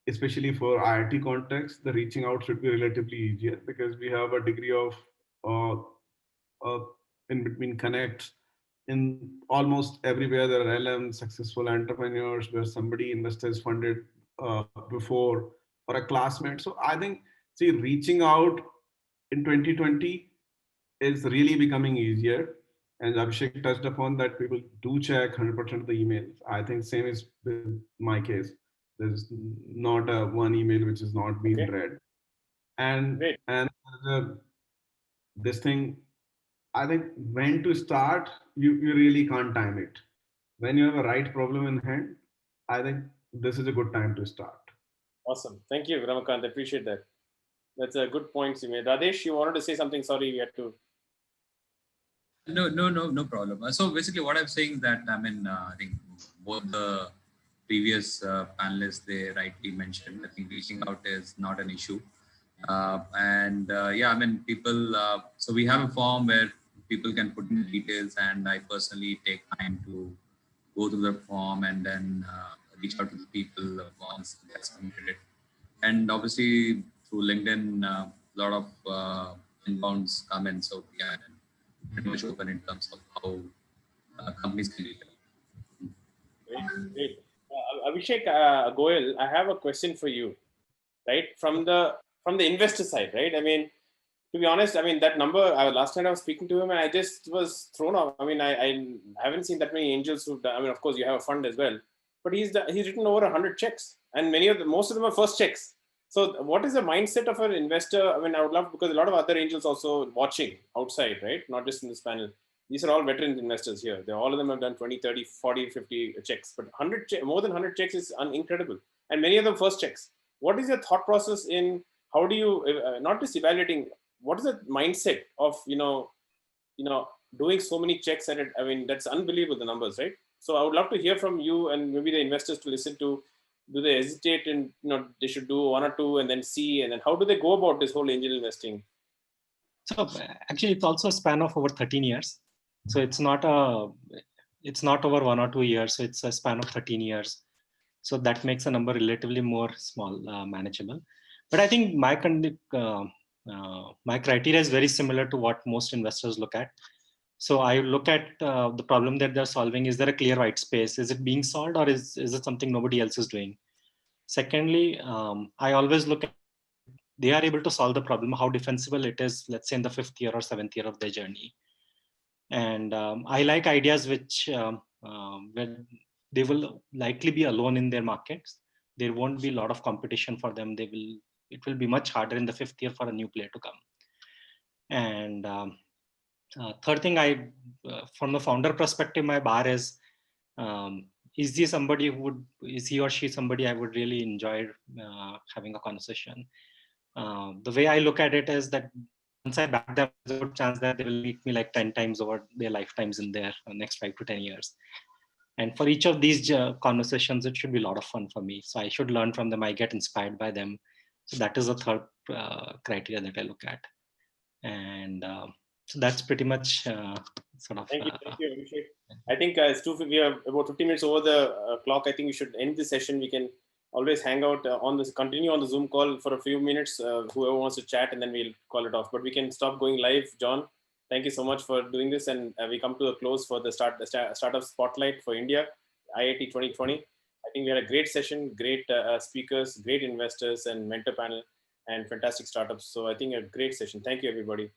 especially for IIT context, the reaching out should be relatively easier because we have a degree of in between connects in almost everywhere. There are LMs, successful entrepreneurs where somebody investors funded before, or a classmate. So I think, see, reaching out in 2020 is really becoming easier. And Abhishek touched upon that people do check 100% of the emails. I think same is with my case. There's not a one email which is not being read. And this thing, I think when to start, you really can't time it. When you have a right problem in hand, I think this is a good time to start. Awesome. Thank you, Ramakant. I appreciate that. That's a good point you made. Radesh, you wanted to say something? Sorry, we had to. No problem. So basically what I'm saying is that, I think both the previous panelists, they rightly mentioned, I think reaching out is not an issue. People, so we have a form where people can put in details, and I personally take time to go through the form and then reach out to the people once that's completed. And obviously through LinkedIn, a lot of inbounds come in. So yeah, pretty much open in terms of how companies can reach out. Great. Abhishek Goel, I have a question for you, right? From the investor side, right? I mean, to be honest, I mean, that number, last night I was speaking to him and I just was thrown off. I mean, I haven't seen that many angels who've done, I mean, of course you have a fund as well, but he's written over 100 checks, and most of them are first checks. So what is the mindset of an investor? I mean, I would love, because a lot of other angels also watching outside, right? Not just in this panel. these are all veteran investors here. All of them have done 20, 30, 40, 50 checks, but more than 100 checks is incredible. And many of them first checks. What is your thought process in how do you, not just evaluating, what is the mindset of, doing so many checks at it? I mean, that's unbelievable, the numbers, right? So I would love to hear from you and maybe the investors to listen to, do they hesitate and, they should do one or two and then see, and then how do they go about this whole angel investing? So actually it's also a span of over 13 years. So it's not over 1 or 2 years. So it's a span of 13 years. So that makes a number relatively more small, manageable. But I think my criteria is very similar to what most investors look at. So I look at the problem that they're solving. Is there a clear white space? Is it being solved, or is it something nobody else is doing? Secondly, I always look at, they are able to solve the problem, how defensible it is, let's say in the 5th year or 7th year of their journey. And I like ideas which where they will likely be alone in their markets. There won't be a lot of competition for them. It will be much harder in the 5th year for a new player to come. And third thing, from the founder perspective, my bar is he somebody is he or she somebody I would really enjoy having a conversation. The way I look at it is that once I back them, there's a good chance that they will meet me like 10 times over their lifetimes in their next 5 to 10 years. And for each of these conversations, it should be a lot of fun for me. So I should learn from them. I get inspired by them. So that is the third criteria that I look at. And so that's pretty much sort of. Thank you, Abhishek. I think we have about 50 minutes over the clock. I think we should end this session. We can always hang out continue on the Zoom call for a few minutes, whoever wants to chat, and then we'll call it off. But we can stop going live. John, thank you so much for doing this. And we come to a close for the startup spotlight for India, IIT 2020. I think we had a great session, great speakers, great investors and mentor panel, and fantastic startups. So I think a great session. Thank you, everybody.